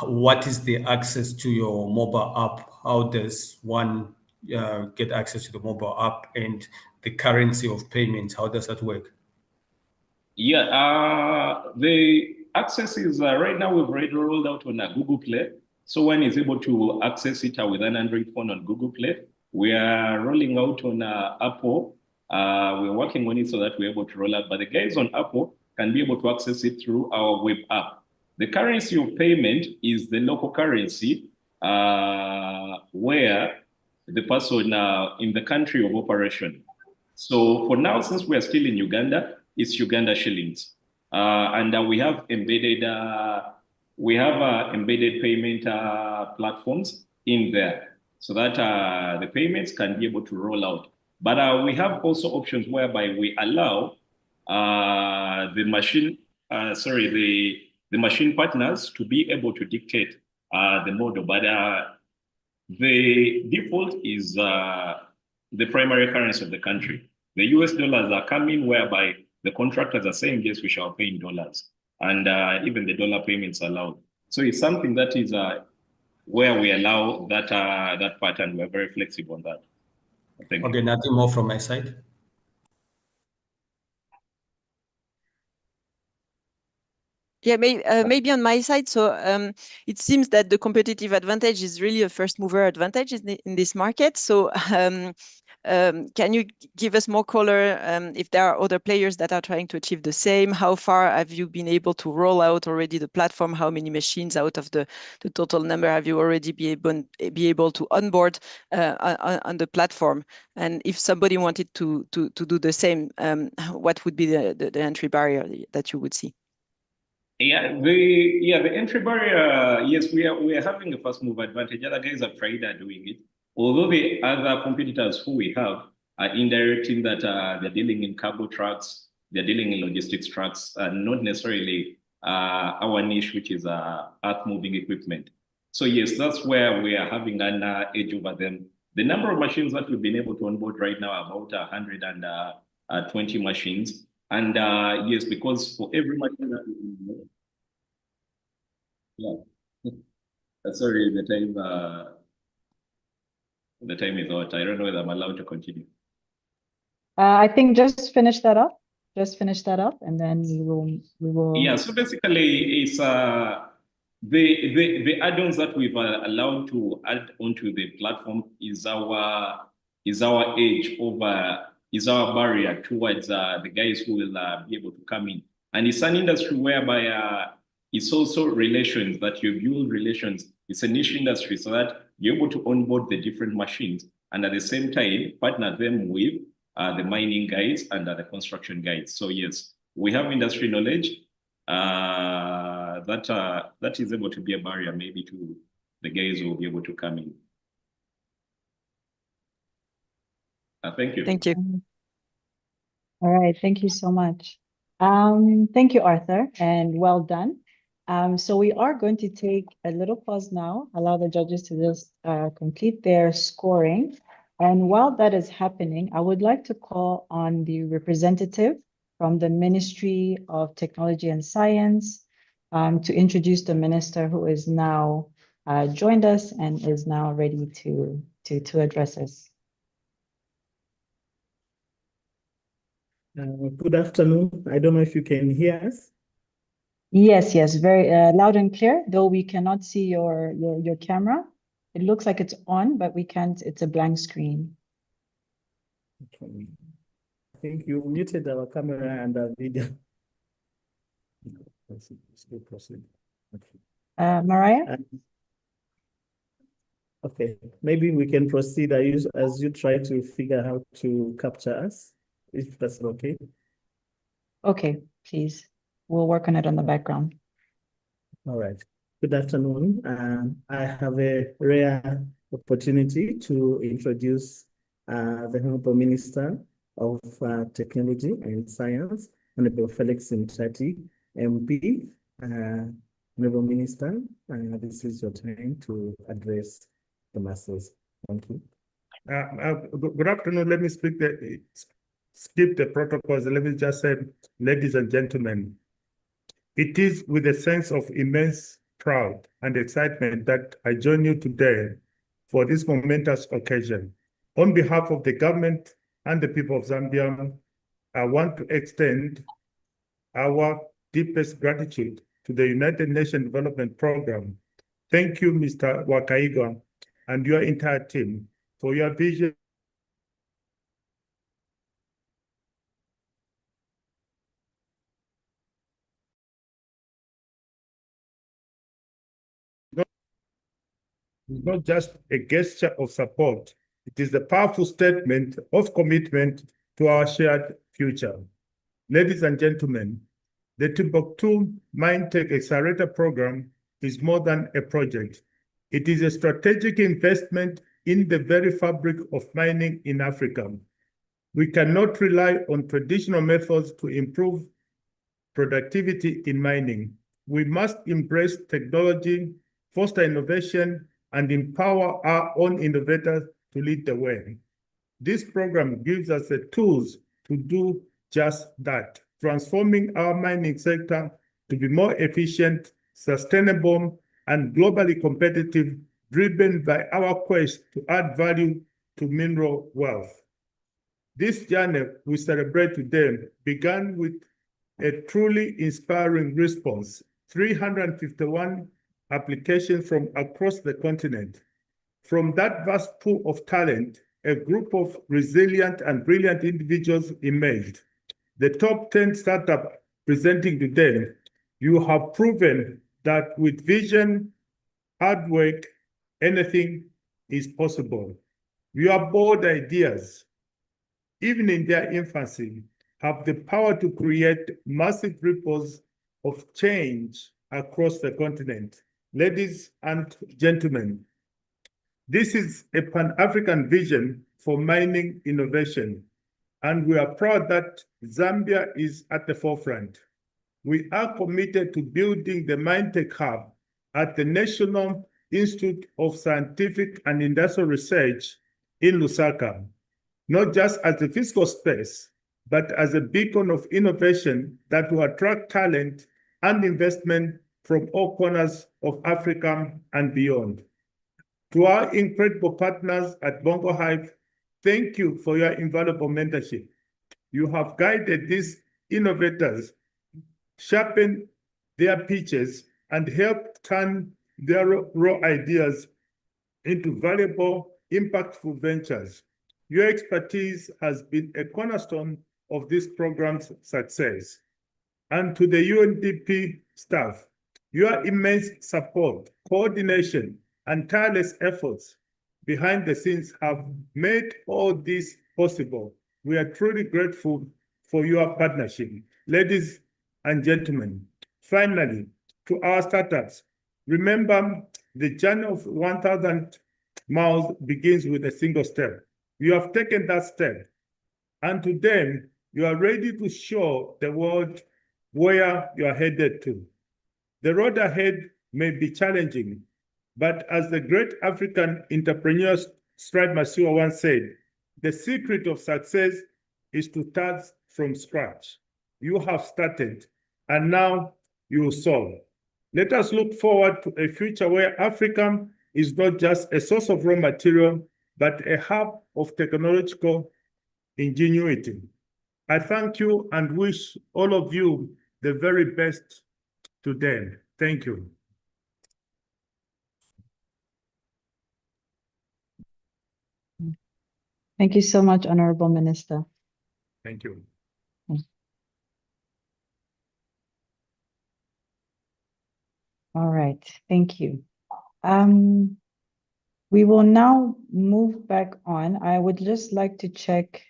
What is the access to your mobile app? How does one get access to the mobile app, and the currency of payments? How does that work? Yeah, the access is right now we've already rolled out on Google Play. So one is able to access it with an Android phone on Google Play. We are rolling out on Apple. We're working on it so that we're able to roll out. But the guys on Apple can be able to access it through our web app. The currency of payment is the local currency where the person in the country of operation. So for now, since we are still in Uganda, it's Uganda shillings. And we have embedded embedded payment platforms in there so that the payments can be able to roll out. But we have also options whereby we allow the machine partners to be able to dictate the model. But the default is the primary currency of the country. The US dollars are coming whereby the contractors are saying, yes, we shall pay in dollars. And even the dollar payments are allowed. So it's something that is where we allow that pattern. We're very flexible on that. Thank you. Okay, nothing more from my side. Yeah, maybe on my side. So it seems that the competitive advantage is really a first mover advantage in this market. So can you give us more color if there are other players that are trying to achieve the same? How far have you been able to roll out already the platform? How many machines out of the total number have you already be able to onboard on the platform? And if somebody wanted to do the same, what would be the entry barrier that you would see? Yeah, the entry barrier, yes, we are having a first move advantage. Other guys have tried doing it. Although the other competitors who we have are indirect in that they're dealing in cargo trucks, they're dealing in logistics trucks, not necessarily our niche, which is earth moving equipment. So yes, that's where we are having an edge over them. The number of machines that we've been able to onboard right now are about 120 machines. And yes, because for every machine that we sorry, the time is out. I don't know whether I'm allowed to continue. I think just finish that up. Just finish that up, and then we will. Yeah. So basically, it's the add-ons that we've allowed to add onto the platform is our edge over. Is our barrier towards the guys who will be able to come in. And it's an industry whereby it's also relations, that you build relations. It's a niche industry so that you're able to onboard the different machines and at the same time partner them with the mining guys and the construction guys. So yes, we have industry knowledge that is able to be a barrier maybe to the guys who will be able to come in. Thank you. Thank you. All right, thank you so much. Thank you, Arthur, and well done. So we are going to take a little pause now, allow the judges to just complete their scoring. And while that is happening, I would like to call on the representative from the Ministry of Technology and Science to introduce the minister who is now joined us and is now ready to address us. Good afternoon. I don't know if you can hear us. Yes, very loud and clear, though we cannot see your camera. It looks like it's on, but we can't, it's a blank screen. Okay. I think you muted our camera and our video. Let's still proceed. Okay. Mariah? Okay, maybe we can proceed as you try to figure out how to capture us, if that's okay. Okay, please. We'll work on it on the background. All right. Good afternoon. I have a rare opportunity to introduce the Honorable Minister of Technology and Science, Honorable Felix Mtati, MP. Honorable Minister, this is your time to address the masses. Thank you. Good afternoon. Let me skip the protocols. Let me just say, ladies and gentlemen, it is with a sense of immense pride and excitement that I join you today for this momentous occasion. On behalf of the government and the people of Zambia, I want to extend our deepest gratitude to the United Nations Development Programme. Thank you, Mr. Wakaiga, and your entire team for your vision is not just a gesture of support, it is a powerful statement of commitment to our shared future. Ladies and gentlemen, the Timbuktoo MineTech Accelerator Programme is more than a project. It is a strategic investment in the very fabric of mining in Africa. We cannot rely on traditional methods to improve productivity in mining. We must embrace technology, foster innovation, and empower our own innovators to lead the way. This program gives us the tools to do just that, transforming our mining sector to be more efficient, sustainable, and globally competitive, driven by our quest to add value to mineral wealth. This journey we celebrate today began with a truly inspiring response, 351 applications from across the continent. From that vast pool of talent, a group of resilient and brilliant individuals emerged. The top 10 startups presenting today, you have proven that with vision, hard work, anything is possible. Your bold ideas, even in their infancy, have the power to create massive ripples of change across the continent. Ladies and gentlemen, this is a Pan-African vision for mining innovation, and we are proud that Zambia is at the forefront. We are committed to building the MineTech Hub at the National Institute of Scientific and Industrial Research in Lusaka, not just as a physical space, but as a beacon of innovation that will attract talent and investment from all corners of Africa and beyond. To our incredible partners at BongoHive, thank you for your invaluable mentorship. You have guided these innovators, sharpened their pitches, and helped turn their raw ideas into valuable, impactful ventures. Your expertise has been a cornerstone of this program's success. And to the UNDP staff, your immense support, coordination, and tireless efforts behind the scenes have made all this possible. We are truly grateful for your partnership. Ladies and gentlemen, finally, to our startups, remember the journey of 1,000 miles begins with a single step. You have taken that step, and today you are ready to show the world where you are headed to. The road ahead may be challenging, but as the great African entrepreneur Stride Masiwa once said, the secret of success is to start from scratch. You have started, and now you will solve. Let us look forward to a future where Africa is not just a source of raw material, but a hub of technological ingenuity. I thank you and wish all of you the very best today. Thank you. Thank you so much, Honorable Minister. Thank you. All right, thank you. We will now move back on. I would just like to check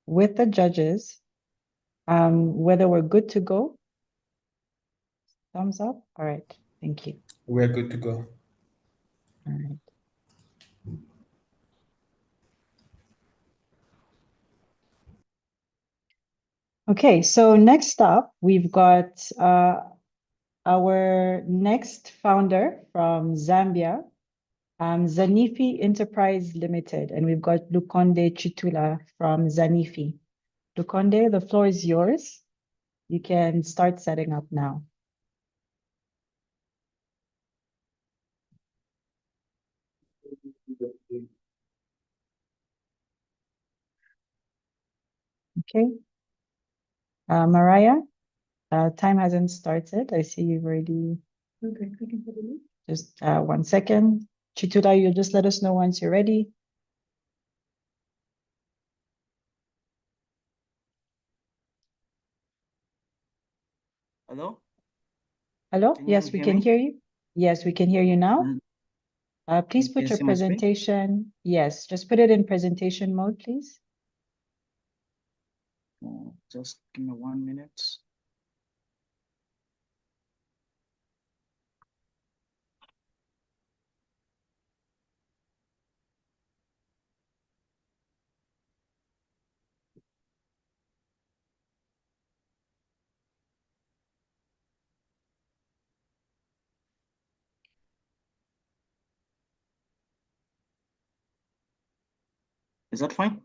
with the judges whether we're good to go. Thumbs up. All right, thank you. We're good to go. All right. Okay, so next up, we've got our next founder from Zambia, Zanifi Enterprise Limited, and we've got Lukonde Chitula from Zanifi. Lukonde, the floor is yours. You can start setting up now. Okay. Mariah, time hasn't started. I see you've already. Okay, we can put it in. Just 1 second. Chitula, you'll just let us know once you're ready. Hello? Hello? Yes, we can hear you. Yes, we can hear you now. Please put your presentation. Yes, just put it in presentation mode, please. Just give me 1 minute. Is that fine?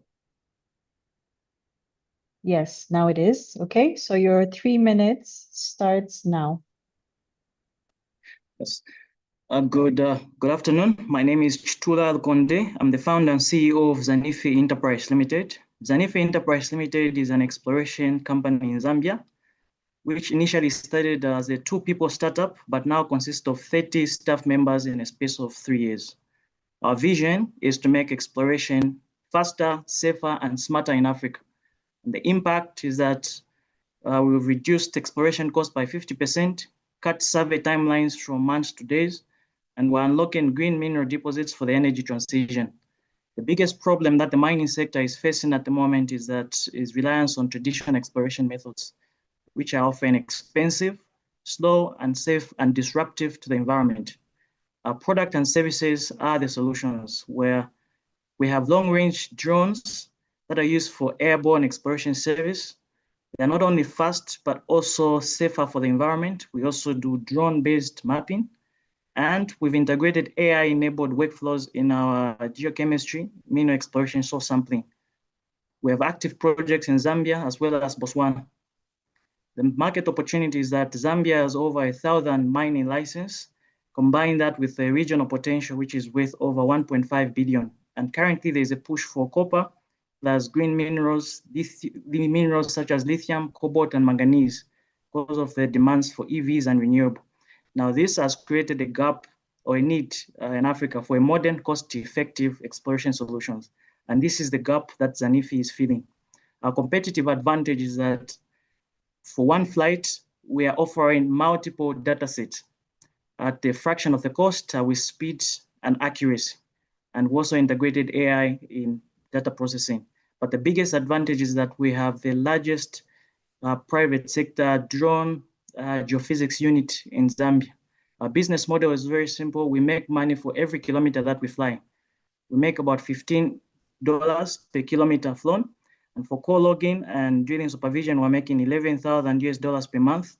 Yes, now it is. Okay, so your 3 minutes starts now. Yes. Good afternoon. My name is Chitula Konde. I'm the founder and CEO of Zanifi Enterprise Limited. Zanifi Enterprise Limited is an exploration company in Zambia, which initially started as a 2-people startup, but now consists of 30 staff members in a space of 3 years. Our vision is to make exploration faster, safer, and smarter in Africa. And the impact is that we've reduced exploration costs by 50%, cut survey timelines from months to days, and we're unlocking green mineral deposits for the energy transition. The biggest problem that the mining sector is facing at the moment is reliance on traditional exploration methods, which are often expensive, slow, unsafe, and disruptive to the environment. Our product and services are the solutions, where we have long-range drones that are used for airborne exploration service. They're not only fast, but also safer for the environment. We also do drone-based mapping, and we've integrated AI-enabled workflows in our geochemistry, mineral exploration source sampling. We have active projects in Zambia as well as Botswana. The market opportunity is that Zambia has over 1,000 mining licenses. Combine that with the regional potential, which is worth over 1.5 billion. And currently there's a push for copper, plus green minerals, minerals such as lithium, cobalt, and manganese, because of the demands for EVs and renewable. Now, this has created a gap or a need in Africa for a modern, cost-effective exploration solutions. And this is the gap that Zanifi is filling. Our competitive advantage is that for one flight, we are offering multiple data sets at a fraction of the cost with speed and accuracy. And we also integrated AI in data processing. But the biggest advantage is that we have the largest private sector drone geophysics unit in Zambia. Our business model is very simple. We make money for every kilometer that we fly. We make about $15 per kilometer flown. And for core logging and drilling supervision, we're making $11,000 per month.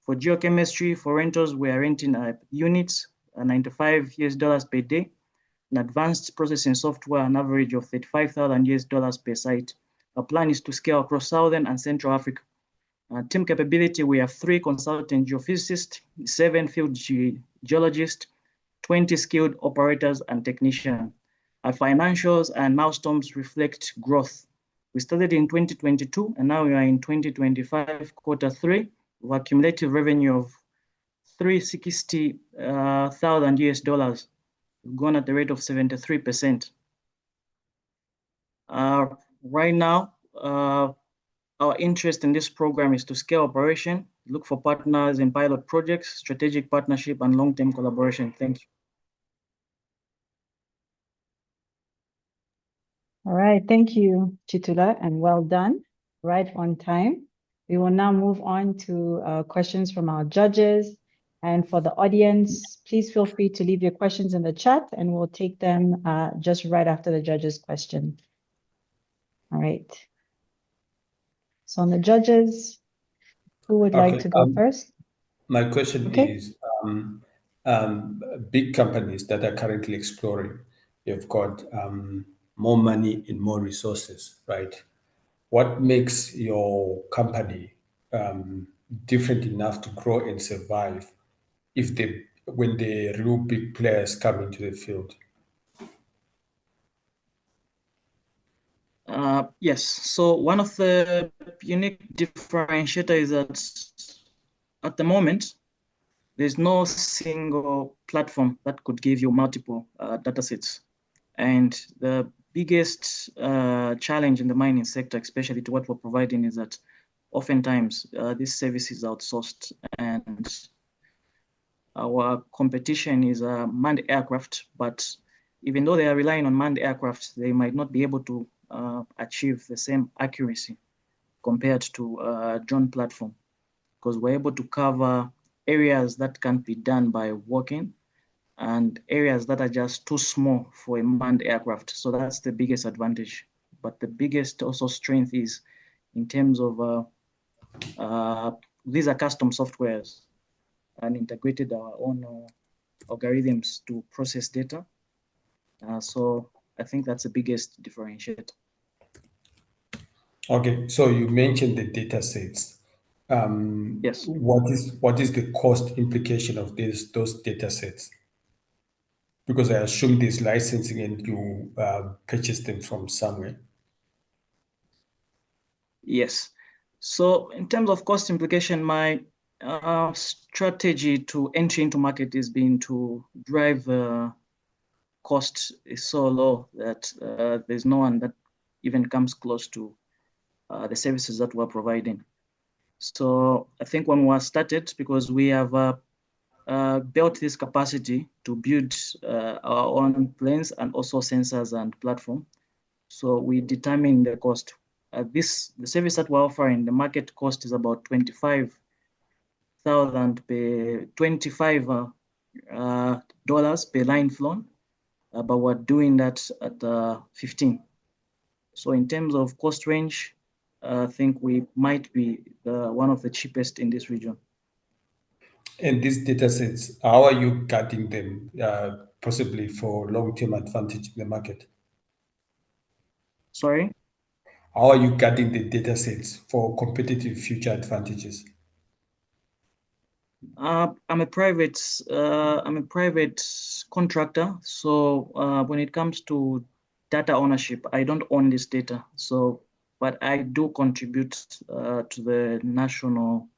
For geochemistry, for rentals, we are renting units, $95 per day. And advanced processing software, an average of $35,000 per site. Our plan is to scale across Southern and Central Africa. Team capability, we have 3 consultant geophysicists, 7 field geologists, 20 skilled operators and technicians. Our financials and milestones reflect growth. We started in 2022, and now we are in 2025, Q3, with a cumulative revenue of $360,000. We've grown at the rate of 73%. Right now, our interest in this program is to scale operation, look for partners in pilot projects, strategic partnership, and long-term collaboration. Thank you. All right, thank you, Chitula, and well done, right on time. We will now move on to questions from our judges. And for the audience, please feel free to leave your questions in the chat, and we'll take them just right after the judges' question. All right. So on the judges, who would like to go first? My question is, big companies that are currently exploring, you've got more money and more resources, right? What makes your company different enough to grow and survive when the real big players come into the field? Yes, so one of the unique differentiators is that at the moment, there's no single platform that could give you multiple data sets. And the biggest challenge in the mining sector, especially to what we're providing, is that oftentimes this service is outsourced, and our competition is manned aircraft. But even though they are relying on manned aircraft, they might not be able to achieve the same accuracy compared to a drone platform, because we're able to cover areas that can't be done by walking and areas that are just too small for a manned aircraft. So that's the biggest advantage. But the biggest also strength is in terms of these are custom softwares and integrated our own algorithms to process data. So I think that's the biggest differentiator. Okay, so you mentioned the data sets. Yes. What is the cost implication of those data sets? Because I assume there's licensing and you purchase them from somewhere. Yes. So in terms of cost implication, my strategy to entry into market has been to drive cost is so low that there's no one that even comes close to the services that we're providing. So I think when we started, because we have built this capacity to build our own planes and also sensors and platform. So we determine the cost. The service that we're offering, the market cost is about $25,000 per $25 per line flown, but we're doing that at 15. So in terms of cost range, I think we might be one of the cheapest in this region. And these data sets, how are you guarding them possibly for long-term advantage in the market? Sorry? How are you guarding the data sets for competitive future advantages? I'm a private contractor. So when it comes to data ownership, I don't own this data. So, but I do contribute to the national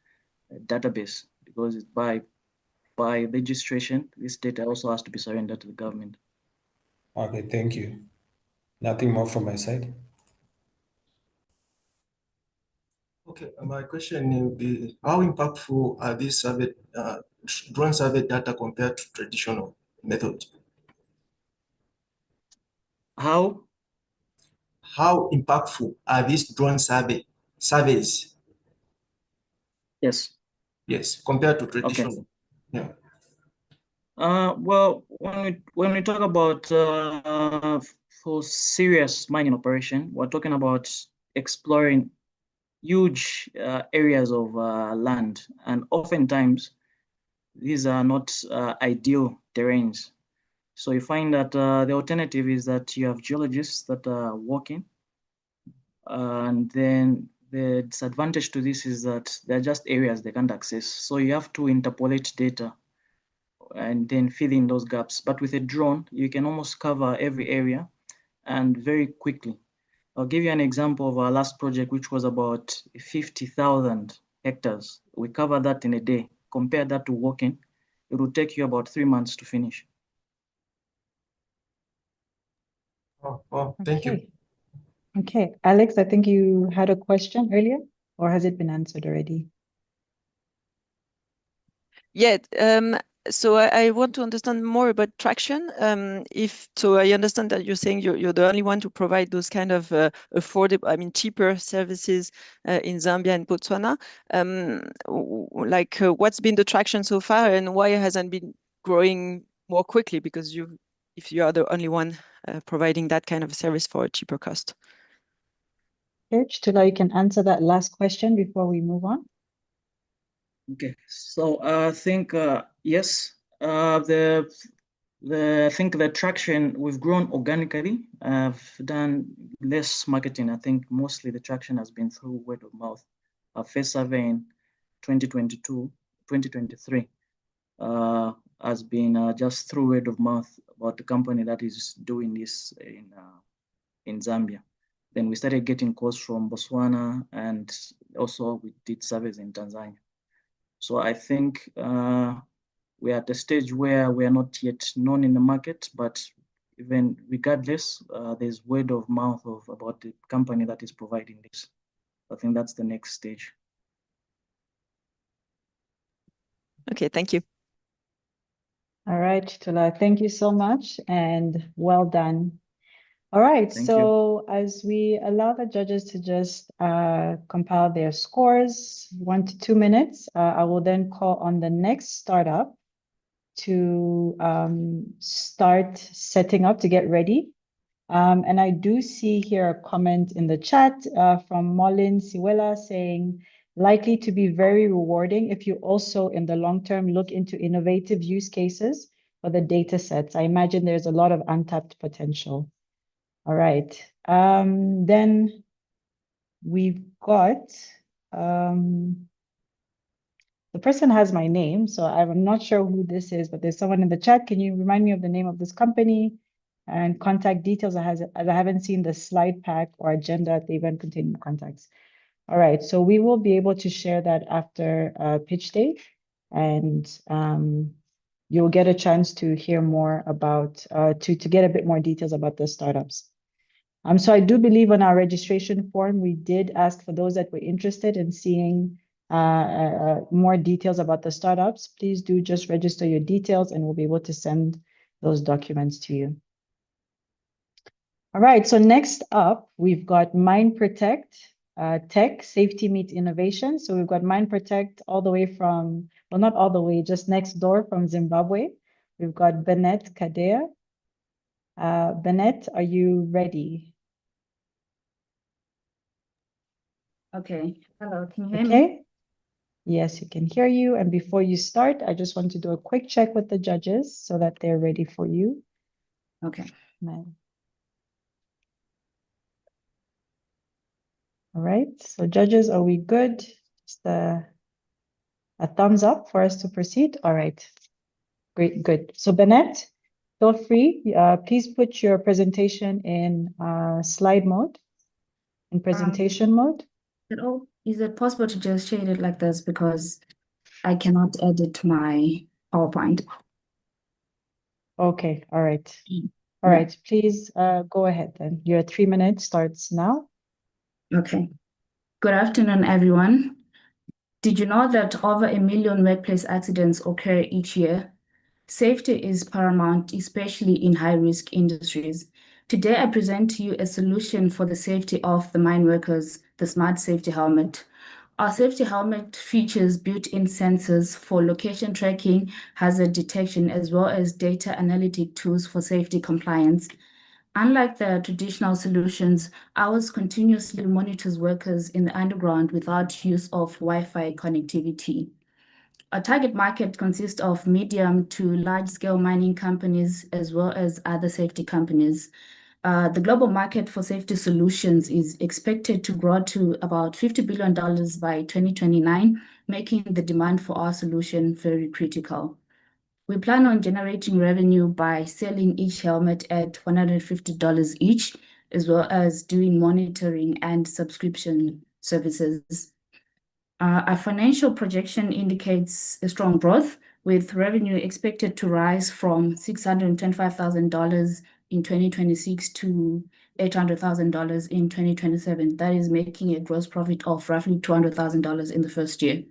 database because it's by registration. This data also has to be surrendered to the government. Okay, thank you. Nothing more from my side. Okay, my question will be, how impactful are these drone survey data compared to traditional methods? How impactful are these drone surveys? Yes. Yes, compared to traditional. Okay. Yeah. Well, when we talk about for serious mining operation, we're talking about exploring huge areas of land, and oftentimes these are not ideal terrains. So you find that the alternative is that you have geologists that are working, and then the disadvantage to this is that they're just areas they can't access. So you have to interpolate data and then fill in those gaps. But with a drone, you can almost cover every area and very quickly. I'll give you an example of our last project, which was about 50,000 hectares. We covered that in a day. Compare that to walking, it will take you about 3 months to finish. Oh, thank you. Okay, Alex, I think you had a question earlier, or has it been answered already? Yeah, so I want to understand more about traction. So I understand that you're saying you're the only one to provide those kind of affordable, cheaper services in Zambia and Botswana. What's been the traction so far, and why it hasn't been growing more quickly? Because if you are the only one providing that kind of service for a cheaper cost. Okay, Chitula, you can answer that last question before we move on. Okay, so I think yes, I think the traction, we've grown organically. I've done less marketing. I think mostly the traction has been through word of mouth. Our first survey in 2023 has been just through word of mouth about the company that is doing this in Zambia. Then we started getting calls from Botswana, and also we did surveys in Tanzania. So I think we're at the stage where we are not yet known in the market, but even regardless, there's word of mouth about the company that is providing this. I think that's the next stage. Okay, thank you. All right, Chitula, thank you so much and well done. All right, so as we allow the judges to just compile their scores, 1 to 2 minutes, I will then call on the next startup to start setting up to get ready. And I do see here a comment in the chat from Molin Siwela saying, likely to be very rewarding if you also in the long term look into innovative use cases for the data sets. I imagine there's a lot of untapped potential. All right, then we've got The person has my name, so I'm not sure who this is, but there's someone in the chat. Can you remind me of the name of this company and contact details? As I haven't seen the slide pack or agenda at the event containing contacts. All right, so we will be able to share that after pitch day, and you'll get a chance to hear more about, to get a bit more details about the startups. So I do believe on our registration form, we did ask for those that were interested in seeing more details about the startups. Please do just register your details and we'll be able to send those documents to you. All right, so next up, we've got MineProtect, Tech, Safety Meets Innovation. So we've got MineProtect all the way from, well, not all the way, just next door from Zimbabwe. We've got Bennett Kadea. Bennett, are you ready? Okay, hello, can you hear me? Yes, you can hear you. And before you start, I just want to do a quick check with the judges so that they're ready for you. Okay. All right, so judges, are we good? Just a thumbs up for us to proceed. All right, great, good. So Bennett, feel free, please put your presentation in slide mode, in presentation mode. Is it possible to just shade it like this because I cannot edit my PowerPoint? Okay, all right. All right, please go ahead then. Your 3 minutes starts now. Okay. Good afternoon, everyone. Did you know that over 1 million workplace accidents occur each year? Safety is paramount, especially in high-risk industries. Today, I present to you a solution for the safety of the mine workers, the Smart Safety Helmet. Our safety helmet features built-in sensors for location tracking, hazard detection, as well as data analytic tools for safety compliance. Unlike the traditional solutions, ours continuously monitors workers in the underground without use of Wi-Fi connectivity. Our target market consists of medium to large-scale mining companies as well as other safety companies. The global market for safety solutions is expected to grow to about $50 billion by 2029, making the demand for our solution very critical. We plan on generating revenue by selling each helmet at $150 each, as well as doing monitoring and subscription services. Our financial projection indicates a strong growth, with revenue expected to rise from $625,000 in 2026 to $800,000 in 2027. That is making a gross profit of roughly $200,000 in the first year.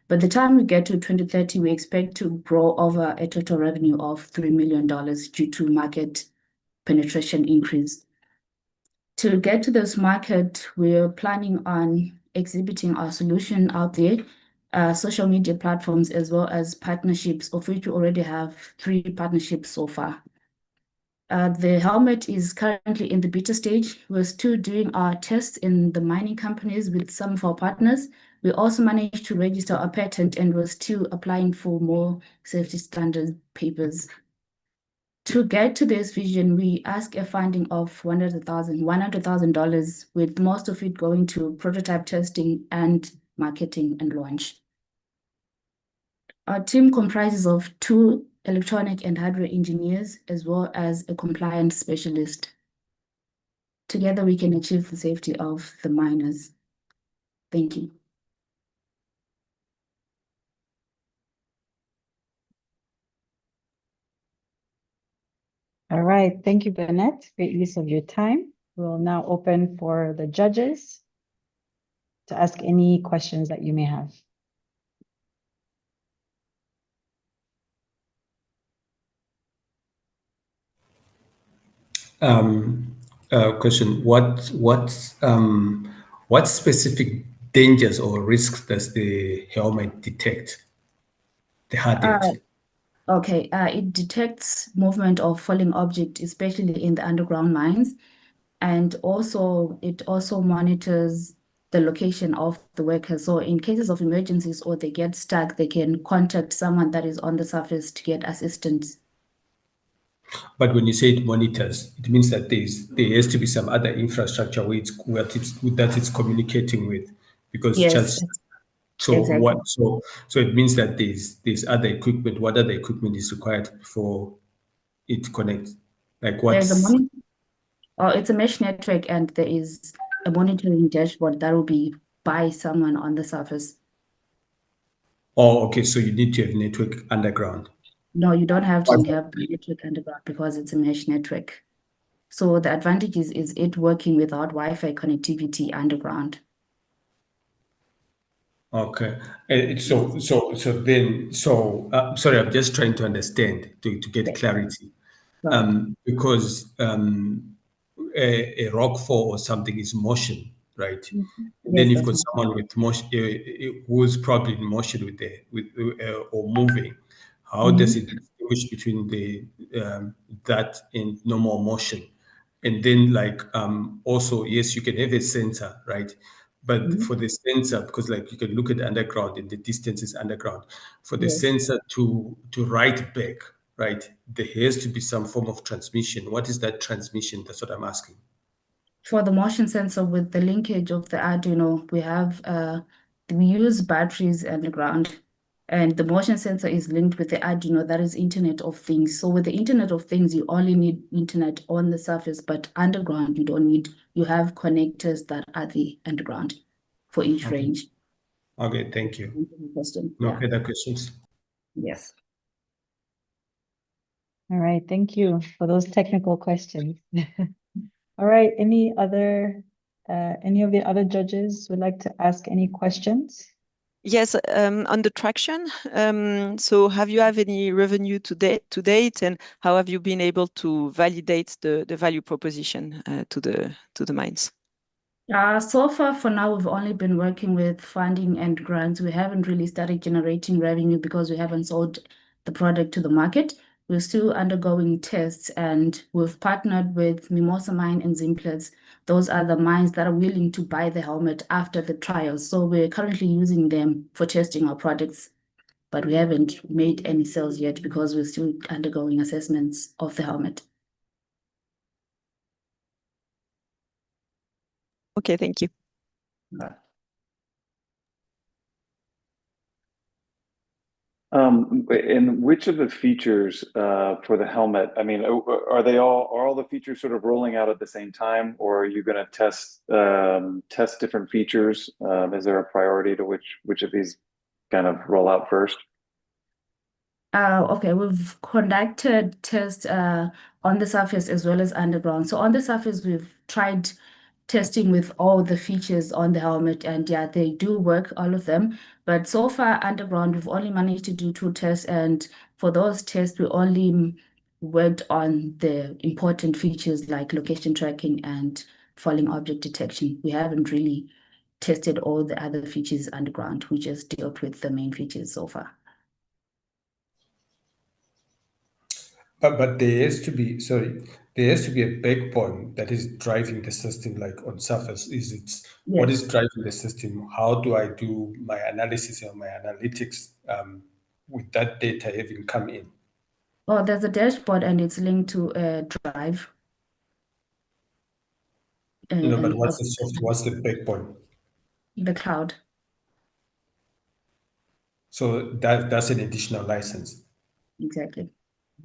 By the time we get to 2030, we expect to grow over a total revenue of $3 million due to market penetration increase. To get to this market, we're planning on exhibiting our solution out there, social media platforms, as well as partnerships, of which we already have 3 partnerships so far. The helmet is currently in the beta stage. We're still doing our tests in the mining companies with some of our partners. We also managed to register a patent and we're still applying for more safety standard papers. To get to this vision, we ask a funding of $100,000, with most of it going to prototype testing and marketing and launch. Our team comprises of 2 electronic and hardware engineers, as well as a compliance specialist. Together, we can achieve the safety of the miners. Thank you. All right, thank you, Bennett. Great use of your time. We'll now open for the judges to ask any questions that you may have. Question: what specific dangers or risks does the helmet detect? The HUD. Okay, it detects movement of falling objects, especially in the underground mines, and it also monitors the location of the workers. So in cases of emergencies or they get stuck, they can contact someone that is on the surface to get assistance. But when you say it monitors, it means that there has to be some other infrastructure that it's communicating with, because yes, So Exactly. what? So it means that there's other equipment. What other equipment is required before it connects? Like There's what's? it's a mesh network, and there is a monitoring dashboard that will be by someone on the surface. Oh, okay. So you need to have network underground. No, you don't have to have the network underground because it's a mesh network. So the advantage is it working without Wi-Fi connectivity underground. Okay. Sorry, I'm just trying to understand to get clarity. Because a rock fall or something is motion, right? And then you've got someone with motion who's probably in motion or moving. How does it distinguish between that and normal motion? And then also, yes, you can have a sensor, right? But for the sensor, because like you can look at the underground and the distance is underground, for the sensor to write back, right? There has to be some form of transmission. What is that transmission? That's what I'm asking. For the motion sensor, with the linkage of the Arduino, we use batteries underground, and the motion sensor is linked with the Arduino. That is Internet of Things. So with the Internet of Things, you only need internet on the surface, but underground you don't need. You have connectors that are the underground for each range. Okay, thank you. No further questions. Yes. All right, thank you for those technical questions. All right, any of the other judges would like to ask any questions? Yes, on the traction. So have you any revenue to date, and how have you been able to validate the value proposition to the mines? So far, for now, we've only been working with funding and grants. We haven't really started generating revenue because we haven't sold the product to the market. We're still undergoing tests, and we've partnered with Mimosa Mine and Zimplats. Those are the mines that are willing to buy the helmet after the trials. So we're currently using them for testing our products, but we haven't made any sales yet because we're still undergoing assessments of the helmet. Okay, thank you. And which of the features for the helmet, I mean, are all the features sort of rolling out at the same time, or are you going to test different features? Is there a priority to which of these kind of roll out first? Okay, we've conducted tests on the surface as well as underground. So on the surface, we've tried testing with all the features on the helmet, and yeah, they do work, all of them. But so far, underground, we've only managed to do 2 tests, and for those tests, we only worked on the important features like location tracking and falling object detection. We haven't really tested all the other features underground. We just dealt with the main features so far. But there has to be a backbone that is driving the system, like on surface. What is driving the system? How do I do my analysis and my analytics with that data having come in? Well, there's a dashboard and it's linked to a drive. No, but what's the backbone? The cloud. So that's an additional license. Exactly.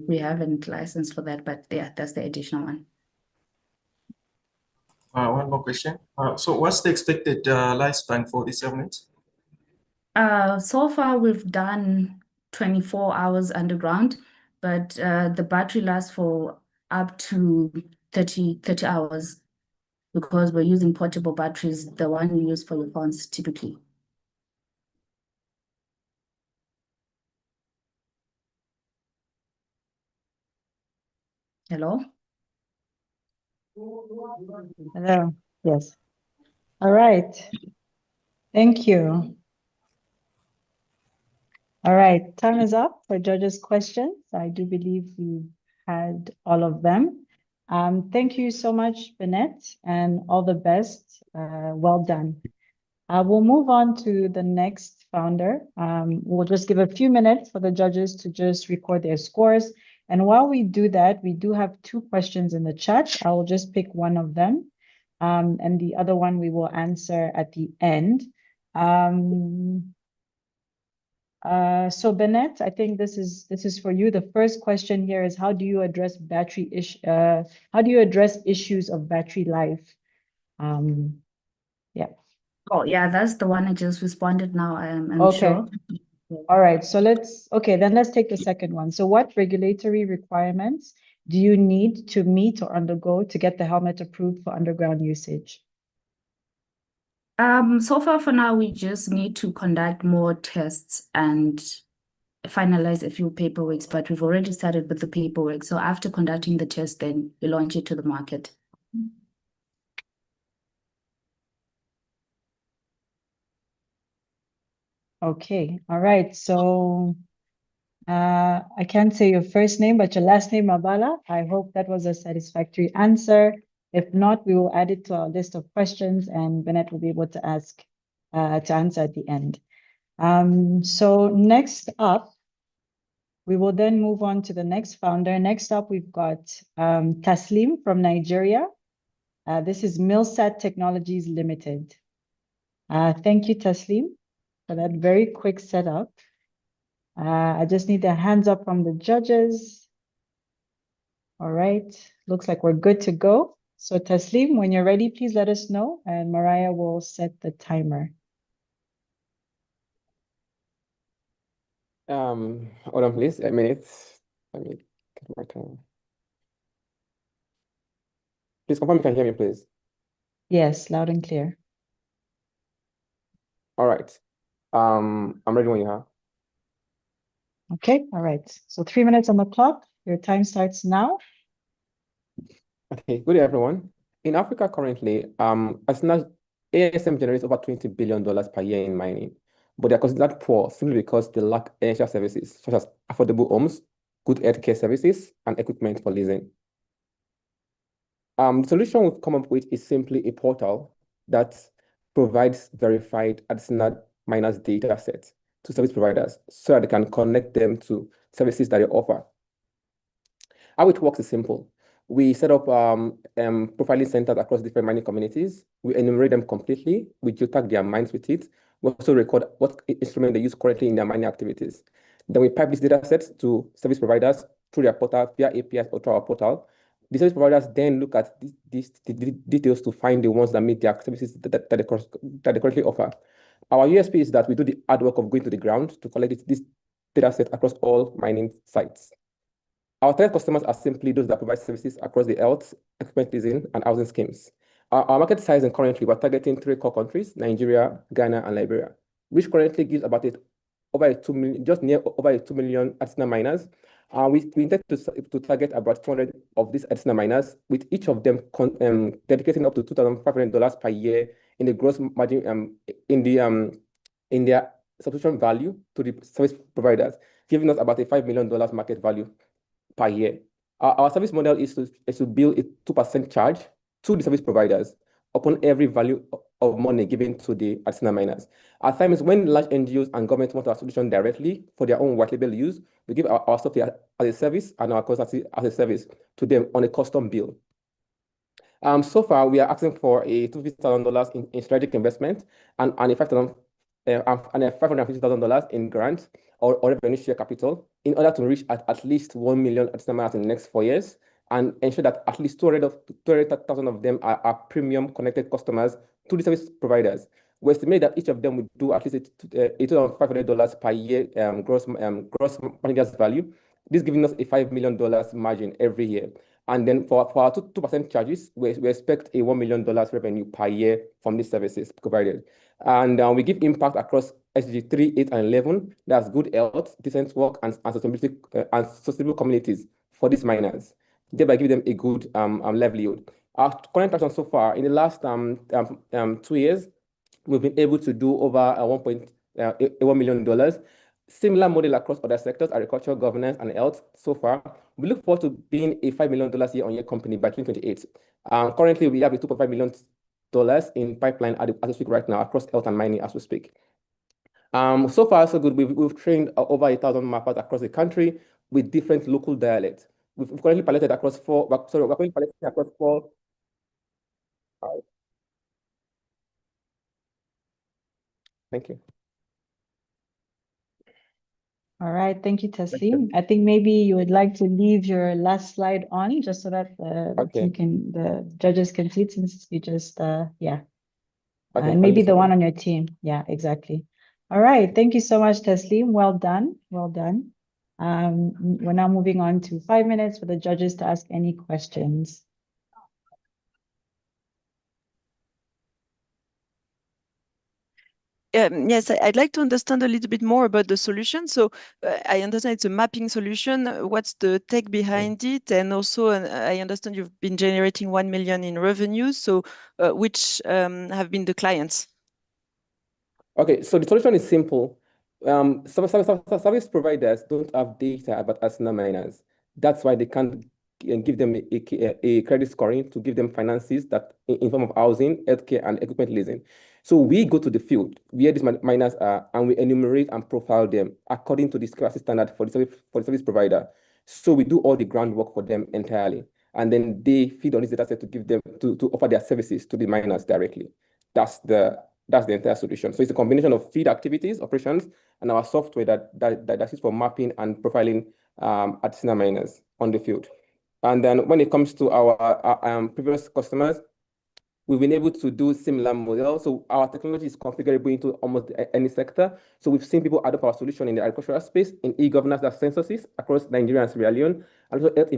We haven't licensed for that, but yeah, that's the additional one. One more question. So what's the expected lifespan for this helmet? So far we've done 24 hours underground, but the battery lasts for up to 30 hours because we're using portable batteries, the one you use for your phones typically. Hello? Hello. Yes. All right. Thank you. All right. Time is up for judges' questions. I do believe we had all of them. Thank you so much, Bennett, and all the best. Well done. We'll move on to the next founder. We'll just give a few minutes for the judges to just record their scores. And while we do that, we do have 2 questions in the chat. I will just pick one of them. And the other one we will answer at the end. So Bennett, I think this is for you. The first question here is how do you address issues of battery life? Yeah. Oh, yeah, that's the one I just responded now, I'm Okay. sure. All right, so let's take the second one. So what regulatory requirements do you need to meet or undergo to get the helmet approved for underground usage? So far for now, we just need to conduct more tests and finalize a few paperwork, but we've already started with the paperwork. So after conducting the test, then we launch it to the market. Okay, all right. So I can't say your first name, but your last name, Mabala. I hope that was a satisfactory answer. If not, we will add it to our list of questions and Bennett will be able to answer at the end. So next up, we will then move on to the next founder. Next up, we've got Taslim from Nigeria. This is Milsat Technologies Limited. Thank you, Taslim, for that very quick setup. I just need a hands up from the judges. All right, looks like we're good to go. So Taslim, when you're ready, please let us know and Mariah will set the timer. Hold on, please. A minute. Let me get my time. Please confirm you can hear me, please. Yes, loud and clear. All right. I'm ready when you are. Okay, all right. So 3 minutes on the clock. Your time starts now. Okay, good day, everyone. In Africa currently, ASM generates over $20 billion per year in mining, but they are considered poor simply because they lack essential services such as affordable homes, good healthcare services, and equipment for leasing. The solution we've come up with is simply a portal that provides verified artisanal miners data sets to service providers so that they can connect them to services that they offer. How it works is simple. We set up profiling centers across different mining communities. We enumerate them completely. We geotag their mines with it. We also record what instrument they use currently in their mining activities. Then we pipe these data sets to service providers through their portal, via APIs or through our portal. The service providers then look at these details to find the ones that meet their services that they currently offer. Our USP is that we do the hard work of going to the ground to collect this data set across all mining sites. Our target customers are simply those that provide services across the health, equipment leasing, and housing schemes. Our market size and currently we're targeting 3 core countries, Nigeria, Ghana, and Liberia, which currently gives about over 2 million, just near over 2 million artisanal miners. We intend to target about 200 of these artisanal miners, with each of them dedicating up to $2,500 per year in the gross margin in their subscription value to the service providers, giving us about a $5 million market value per year. Our service model is to bill a 2% charge to the service providers upon every value of money given to the artisanal miners. At times, when large NGOs and governments want our solution directly for their own white label use, we give our software as a service and our consultancy as a service to them on a custom bill. So far, we are asking for a $250,000 in strategic investment and a $550,000 in grant or revenue share capital in order to reach at least 1 million artisanal miners in the next 4 years and ensure that at least 200,000 of them are premium connected customers to the service providers. We estimate that each of them would do at least $8,500 per year gross managers value. This giving us a $5 million margin every year. And then for our 2% charges, we expect a $1 million revenue per year from these services provided. And we give impact across SDG 3, 8, and 11. That's good health, decent work, and sustainability and sustainable communities for these miners, thereby giving them a good livelihood. Our current traction so far, in the last 2 years, we've been able to do over $1 million. Similar model across other sectors, agriculture, governance, and health so far. We look forward to being a $5 million year-on-year company by 2028. Currently, we have a $2.5 million in pipeline as we speak right now across health and mining as we speak. So far, so good. We've trained over 1,000 mappers across the country with different local dialects. We've currently piloted across four. Sorry, we're currently piloting across 4. Thank you. All right, thank you, Taslim. I think maybe you would like to leave your last slide on just so that the judges can see it, since you just yeah. Okay, And maybe the one on your team. Yeah, exactly. All right, thank you so much, Taslim. Well done, well done. We're now moving on to 5 minutes for the judges to ask any questions. Yes, I'd like to understand a little bit more about the solution. So I understand it's a mapping solution. What's the tech behind it? And also, I understand you've been generating 1 million in revenues. So which have been the clients? Okay, so the solution is simple. Service providers don't have data about artisanal miners. That's why they can't give them a credit scoring to give them finances that in form of housing, healthcare, and equipment leasing. So we go to the field where these miners are, and we enumerate and profile them according to the security standard for the service provider. So we do all the groundwork for them entirely, and then they feed on this data set to give them to offer their services to the miners directly. That's the entire solution. So it's a combination of field activities, operations, and our software that is for mapping and profiling artisanal miners on the field. And then when it comes to our previous customers, we've been able to do similar models. So our technology is configurable into almost any sector. So we've seen people adopt our solution in the agricultural space, in e-governance, that's censuses across Nigeria and Sierra Leone, and also health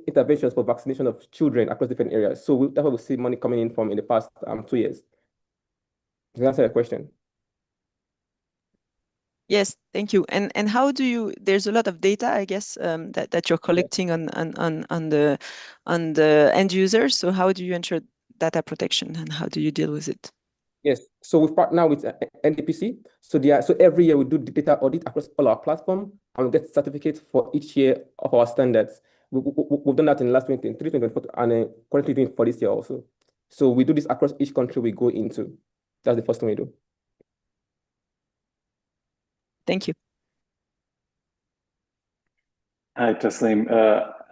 interventions for vaccination of children across different areas. So that's what we see money coming in from in the past 2 years. Does that answer your question? Yes, thank you. And how do you? There's a lot of data, I guess, that you're collecting on the end users. So how do you ensure data protection, and how do you deal with it? Yes, so we've partnered with NDPC. So every year we do the data audit across all our platform, and we get certificates for each year of our standards. We've done that in the last 2023, 2024, and currently doing for this year also. So we do this across each country we go into. That's the first thing we do. Thank you. Hi, Taslim.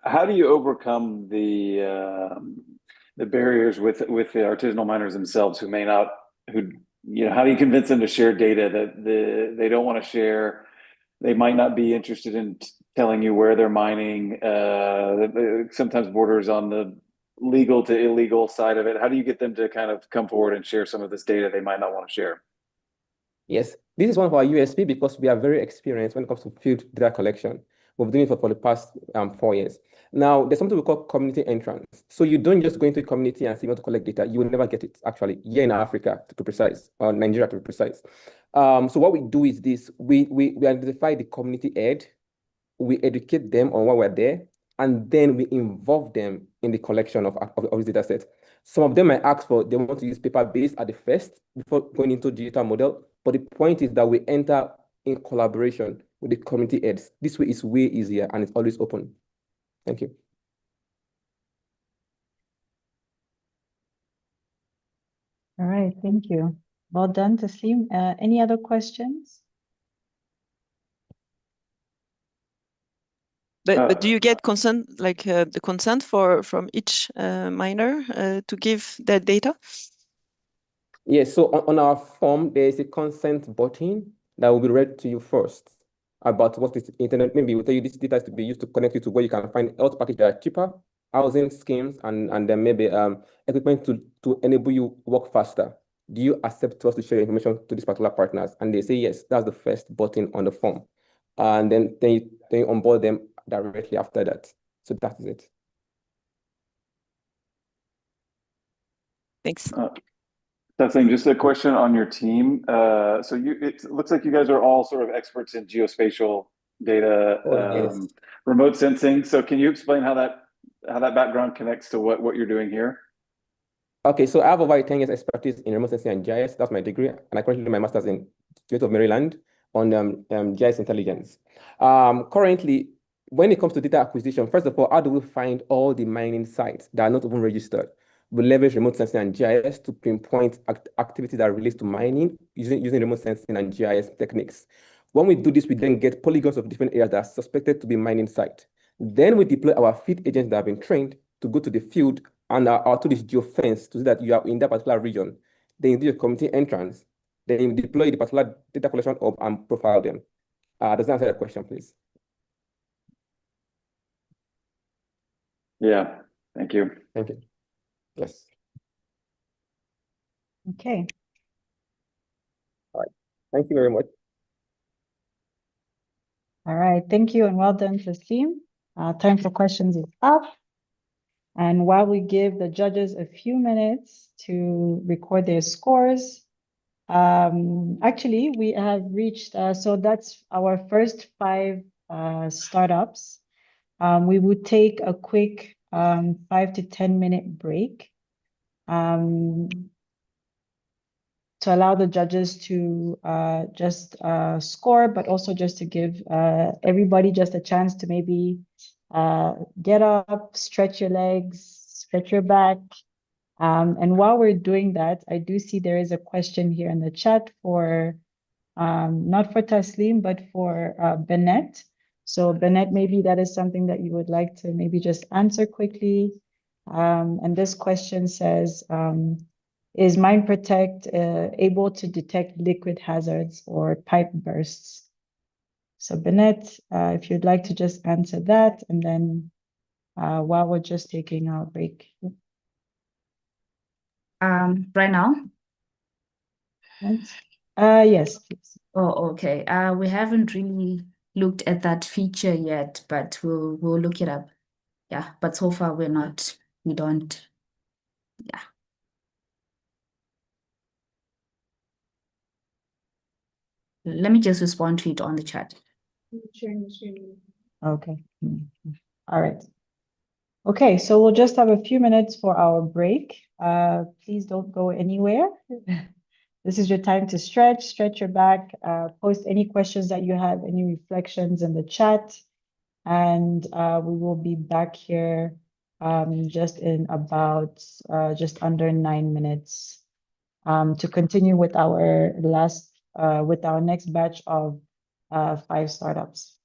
How do you overcome the barriers with the artisanal miners themselves who may not, how do you convince them to share data that they don't want to share? They might not be interested in telling you where they're mining. Sometimes borders on the legal to illegal side of it. How do you get them to kind of come forward and share some of this data they might not want to share? Yes, this is one of our USP because we are very experienced when it comes to field data collection. We've been doing it for the past 4 years. Now, there's something we call community entrance. So you don't just go into a community and say you want to collect data. You will never get it, actually, here in Africa, to be precise, or Nigeria, to be precise. So what we do is this. We identify the community head, we educate them on why we're there, and then we involve them in the collection of these data sets. Some of them might ask they want to use paper-based at the first before going into digital model. But the point is that we enter in collaboration with the community heads. This way is way easier and it's always open. Thank you. All right, thank you. Well done, Taslim. Any other questions? But do you get consent, like the consent from each miner to give that data? Yes, so on our form, there is a consent button that will be read to you first about what is internet. Maybe we'll tell you this data is to be used to connect you to where you can find health packages that are cheaper, housing schemes, and then maybe equipment to enable you work faster. Do you accept us to share information to these particular partners? And they say yes. That's the first button on the form, and then you onboard them directly after that. So that is it. Thanks. Taslim, just a question on your team. So it looks like you guys are all sort of experts in geospatial data, yes. remote sensing. So can you explain how that background connects to what you're doing here? Okay, so I have over 10 years expertise in remote sensing and GIS. That's my degree, and I currently do my master's in the State of Maryland on GIS intelligence. Currently, when it comes to data acquisition, first of all, how do we find all the mining sites that are not even registered? We leverage remote sensing and GIS to pinpoint activities that relate to mining using remote sensing and GIS techniques. When we do this, we then get polygons of different areas that are suspected to be mining sites. Then we deploy our field agents that have been trained to go to the field and to this geofence to see that you are in that particular region. Then you do your community entrance. Then you deploy the particular data collection hub and profile them. Does that answer the question, please? Yeah, thank you. Thank you. Yes. Okay. All right. Thank you very much. All right. Thank you and well done, Taslim. Time for questions is up. And while we give the judges a few minutes to record their scores, actually, we have reached, so that's our first 5 startups. We would take a quick 5 to 10 minute break to allow the judges to just score, but also just to give everybody just a chance to maybe get up, stretch your legs, stretch your back. And while we're doing that, I do see there is a question here in the chat for, not for Taslim, but for Bennett. So Bennett, maybe that is something that you would like to maybe just answer quickly. And this question says, is MineProtect able to detect liquid hazards or pipe bursts? So Bennett, if you'd like to just answer that, and then while we're just taking our break. Right now? Yes, please. Oh, okay. We haven't really looked at that feature yet, but we'll look it up. Yeah, but so far we don't. Yeah. Let me just respond to it on the chat. Okay. All right. Okay, so we'll just have a few minutes for our break. Please don't go anywhere. This is your time to stretch your back, post any questions that you have, any reflections in the chat. And we will be back here just in about just under 9 minutes to continue with our with our next batch of 5 startups.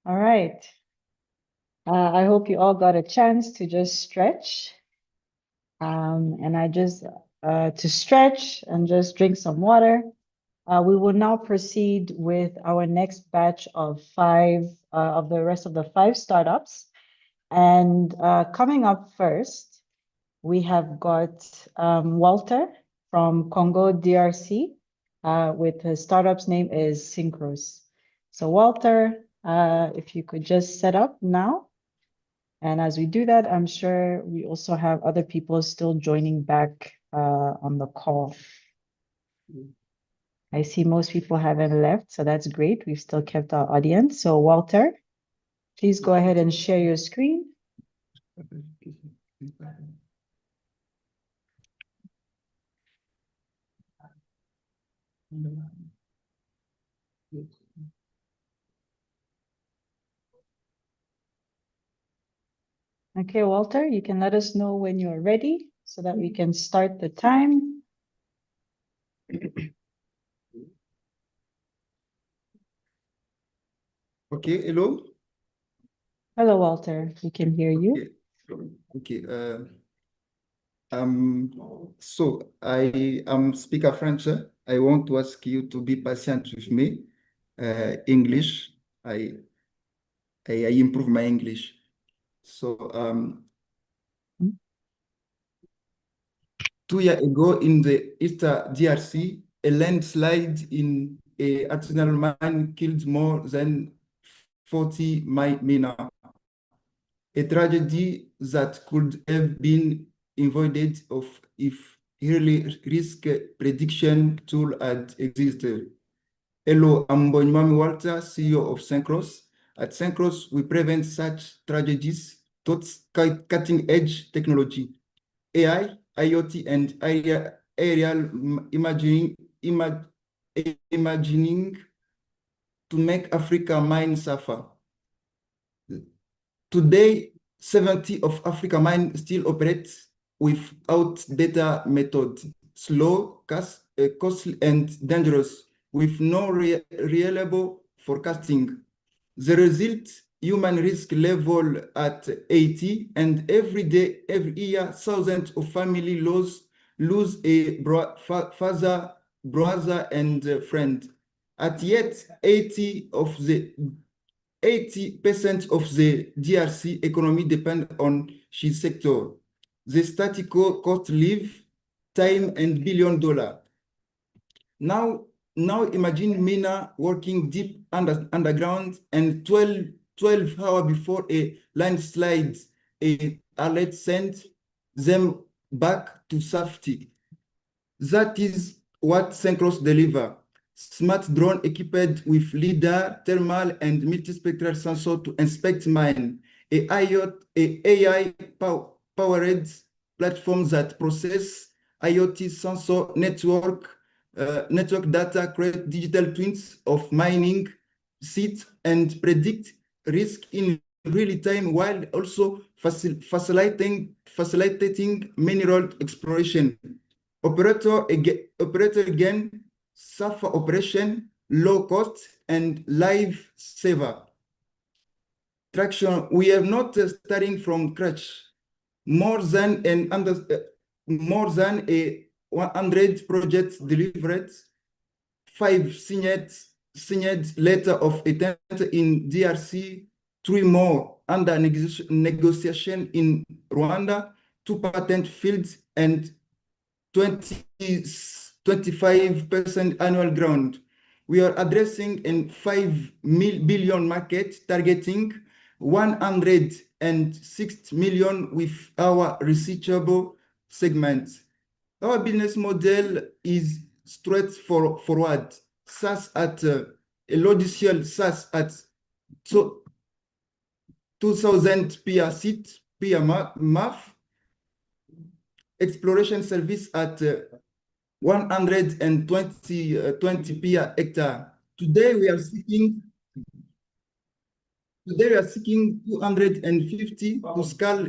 All right. I hope you all got a chance to just stretch. And I just, to stretch and just drink some water. We will now proceed with our next batch of of the rest of the 5 startups. And coming up first, we have got Walter from Congo DRC, with his startup's name is Synchros. So Walter, if you could just set up now. And as we do that, I'm sure we also have other people still joining back on the call. I see most people haven't left, so that's great. We've still kept our audience. So Walter, please go ahead and share your screen. Okay, Walter, you can let us know when you're ready so that we can start the time. Okay, hello. Hello, Walter. We can hear you. Okay. So I am speaker French. I want to ask you to be patient with me. English. I improve my English. So 2 years ago in the East DRC, a landslide in a artisanal mine killed more than 40 miners. A tragedy that could have been avoided if early risk prediction tool had existed. Hello, I'm Bonimami Walter, CEO of Synchros. At Synchros, we prevent such tragedies towards cutting-edge technology, AI, IoT, and aerial imagining to make Africa mine safer. Today, 70 of Africa mines still operate without better methods, slow, costly, and dangerous, with no reliable forecasting. The result, human risk level at 80, and every year, thousands of families lose a father, brother, and friend. At yet, 80% of the DRC economy depend on this sector. The static cost live, time, and $1 billion. Now imagine Mina working deep underground and 12 hours before a landslide, a alert sent them back to safety. That is what Synchros deliver. Smart drone equipped with LiDAR, thermal, and multispectral sensor to inspect mine. A AI-powered platform that process IoT sensor network data, create digital twins of mining sites, and predict risk in real time, while also facilitating mineral exploration. Operator again, SAFA operation, low cost, and life saver. Traction, we are not starting from scratch. More than 100 projects delivered, 5 signed letter of intent in DRC, 3 more under negotiation in Rwanda, 2 patent fields, and 25% annual growth. We are addressing a 5 billion market, targeting 106 million with our researchable segments. Our business model is straightforward. SaaS at a logiciel SaaS at 2,000 per seat per month. Exploration service at 120 per hectare. Today we are seeking 250 to scale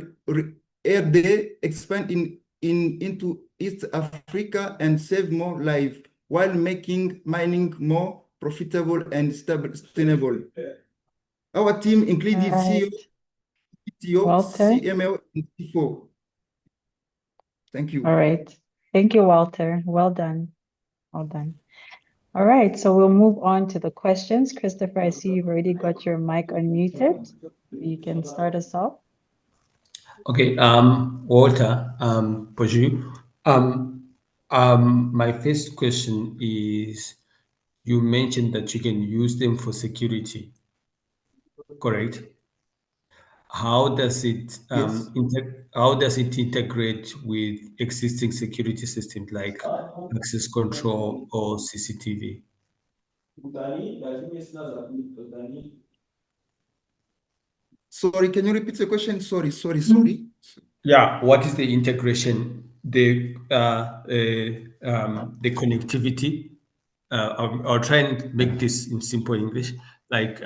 RD, expand into East Africa and save more lives while making mining more profitable and sustainable. Our team included CEO, CTO, CMO, and CFO. Thank you. All right. Thank you, Walter. Well done. Well done. All right, so we'll move on to the questions. Christopher, I see you've already got your mic unmuted. You can start us off. Okay, Walter, Bonjour. My first question is, you mentioned that you can use them for security, correct? How does it integrate with existing security systems like access control or CCTV? Sorry, can you repeat the question? Sorry. Yeah, what is the integration, the connectivity? I'll try and make this in simple English, like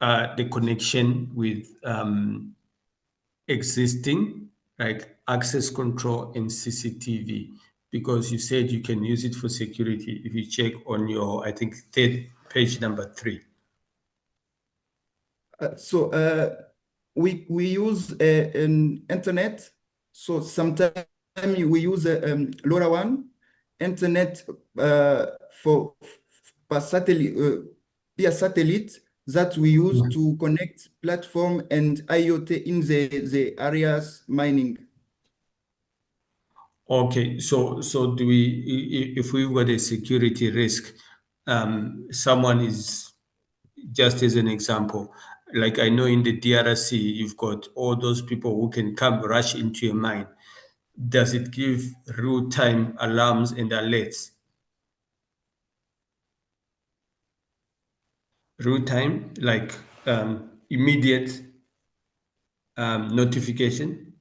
the connection with existing, like access control and CCTV, because you said you can use it for security. If you check on your, I think, page number 3. We use an internet. So sometimes we use LoRaWAN internet for satellite via satellite that we use to connect platform and IoT in the areas mining. Okay, so do we, if we got a security risk, someone is, just as an example, like I know in the DRC, you've got all those people who can come rush into a mine. Does it give real-time alarms and alerts? Real-time, like immediate notification?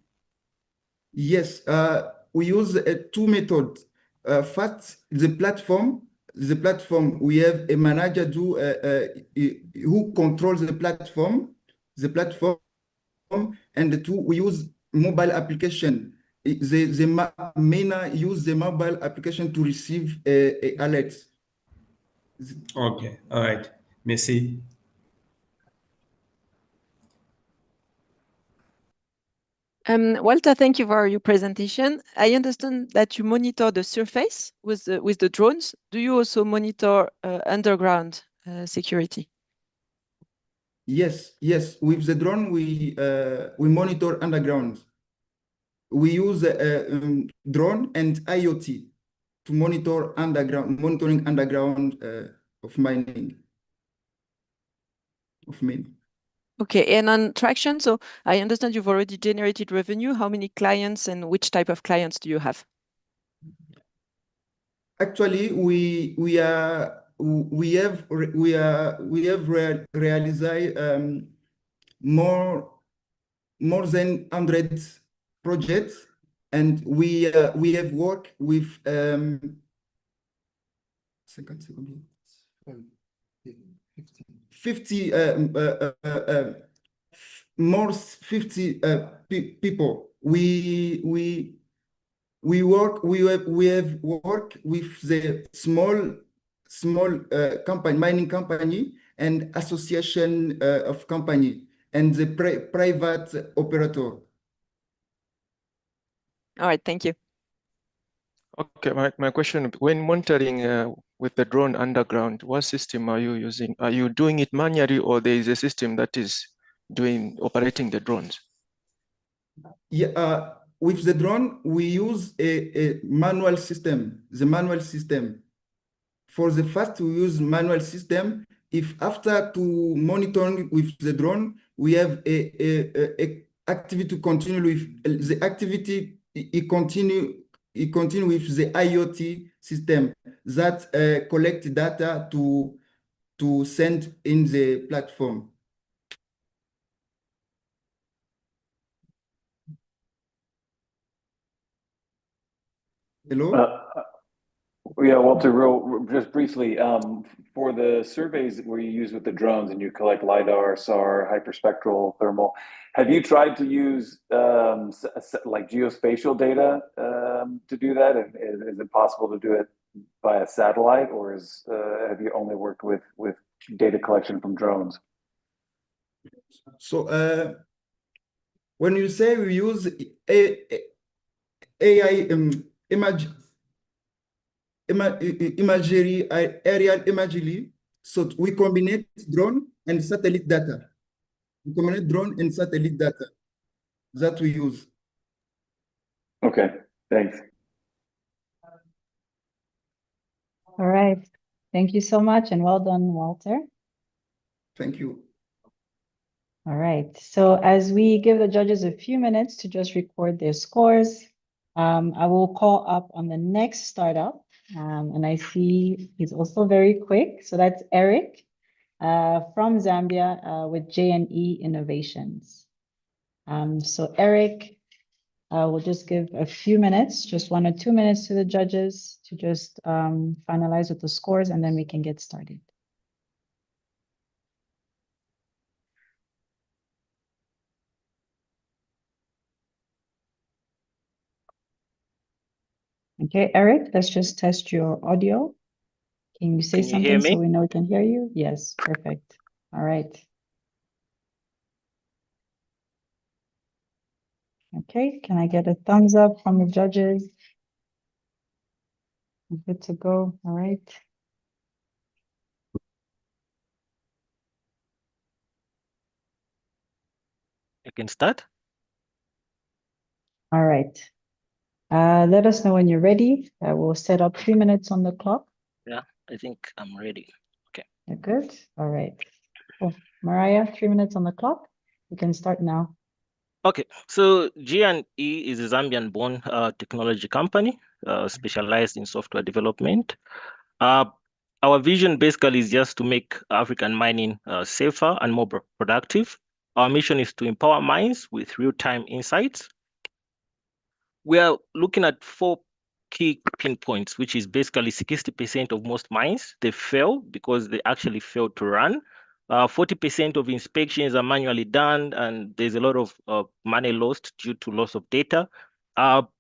Yes, we use 2 methods. First, the platform, we have a manager who controls the platform, and the 2, we use mobile application. The miner use the mobile application to receive alerts. Okay, all right. Merci. Walter, thank you for your presentation. I understand that you monitor the surface with the drones. Do you also monitor underground security? Yes. With the drone, we monitor underground. We use drone and IoT to monitor monitoring underground of mining. Okay, and on traction, so I understand you've already generated revenue. How many clients and which type of clients do you have? Actually, we have realized more than 100 projects, and we have worked with 50 people. We we have worked with the small company, mining company, and association of company, and the private operator. All right, thank you. Okay, my question, when monitoring with the drone underground, what system are you using? Are you doing it manually, or there is a system that is operating the drones? Yeah, with the drone, we use a manual system, the manual system. For the first, we use manual system. If after to monitoring with the drone, we have a activity to continue with the activity, it continue with the IoT system that collect data to send in the platform. Hello? Yeah, Walter, just briefly, for the surveys where you use with the drones and you collect LiDAR, SAR, hyperspectral, thermal, have you tried to use like geospatial data to do that? And is it possible to do it via satellite, or have you only worked with data collection from drones? So when you say we use AI imagery, aerial imagery, so we combine drone and satellite data. We combine drone and satellite data that we use. Okay, thanks. All right. Thank you so much, and well done, Walter. Thank you. All right. So as we give the judges a few minutes to just record their scores, I will call up on the next startup. And I see he's also very quick. So that's Eric from Zambia with J&E Innovations. So Eric, we'll just give a few minutes, just 1 or 2 minutes to the judges to just finalize with the scores, and then we can get started. Okay, Eric, let's just test your audio. Can you say something so we know we can hear you? Yes, perfect. All right. Okay, can I get a thumbs up from the judges? Good to go. All right. You can start. All right. Let us know when you're ready. We'll set up 3 minutes on the clock. Yeah, I think I'm ready. Okay. You're good? All right. Oh, Mariah, 3 minutes on the clock. You can start now. Okay, so G&E is a Zambian-born technology company specialized in software development. Our vision basically is just to make African mining safer and more productive. Our mission is to empower mines with real-time insights. We are looking at 4 key pinpoints, which is basically 60% of most mines, they fail because they actually fail to run. 40% of inspections are manually done, and there's a lot of money lost due to loss of data.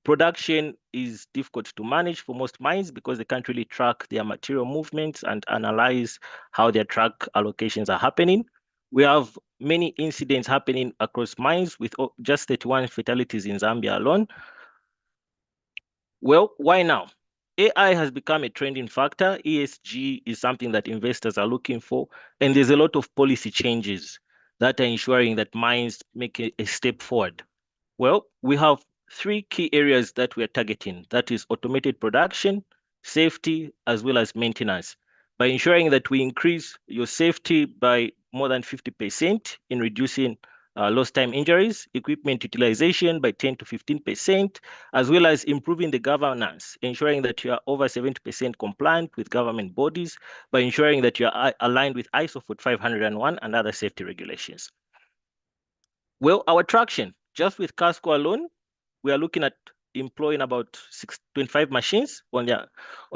Production is difficult to manage for most mines because they can't really track their material movements and analyze how their truck allocations are happening. We have many incidents happening across mines with just 31 fatalities in Zambia alone. Well, why now? AI has become a trending factor. ESG is something that investors are looking for, and there's a lot of policy changes that are ensuring that mines make a step forward. Well, we have 3 key areas that we are targeting. That is automated production, safety, as well as maintenance. By ensuring that we increase your safety by more than 50% in reducing lost time injuries, equipment utilization by 10 to 15%, as well as improving the governance, ensuring that you are over 70% compliant with government bodies, by ensuring that you are aligned with ISO 4501 and other safety regulations. Well, our traction, just with Casco alone, we are looking at employing about 25 machines on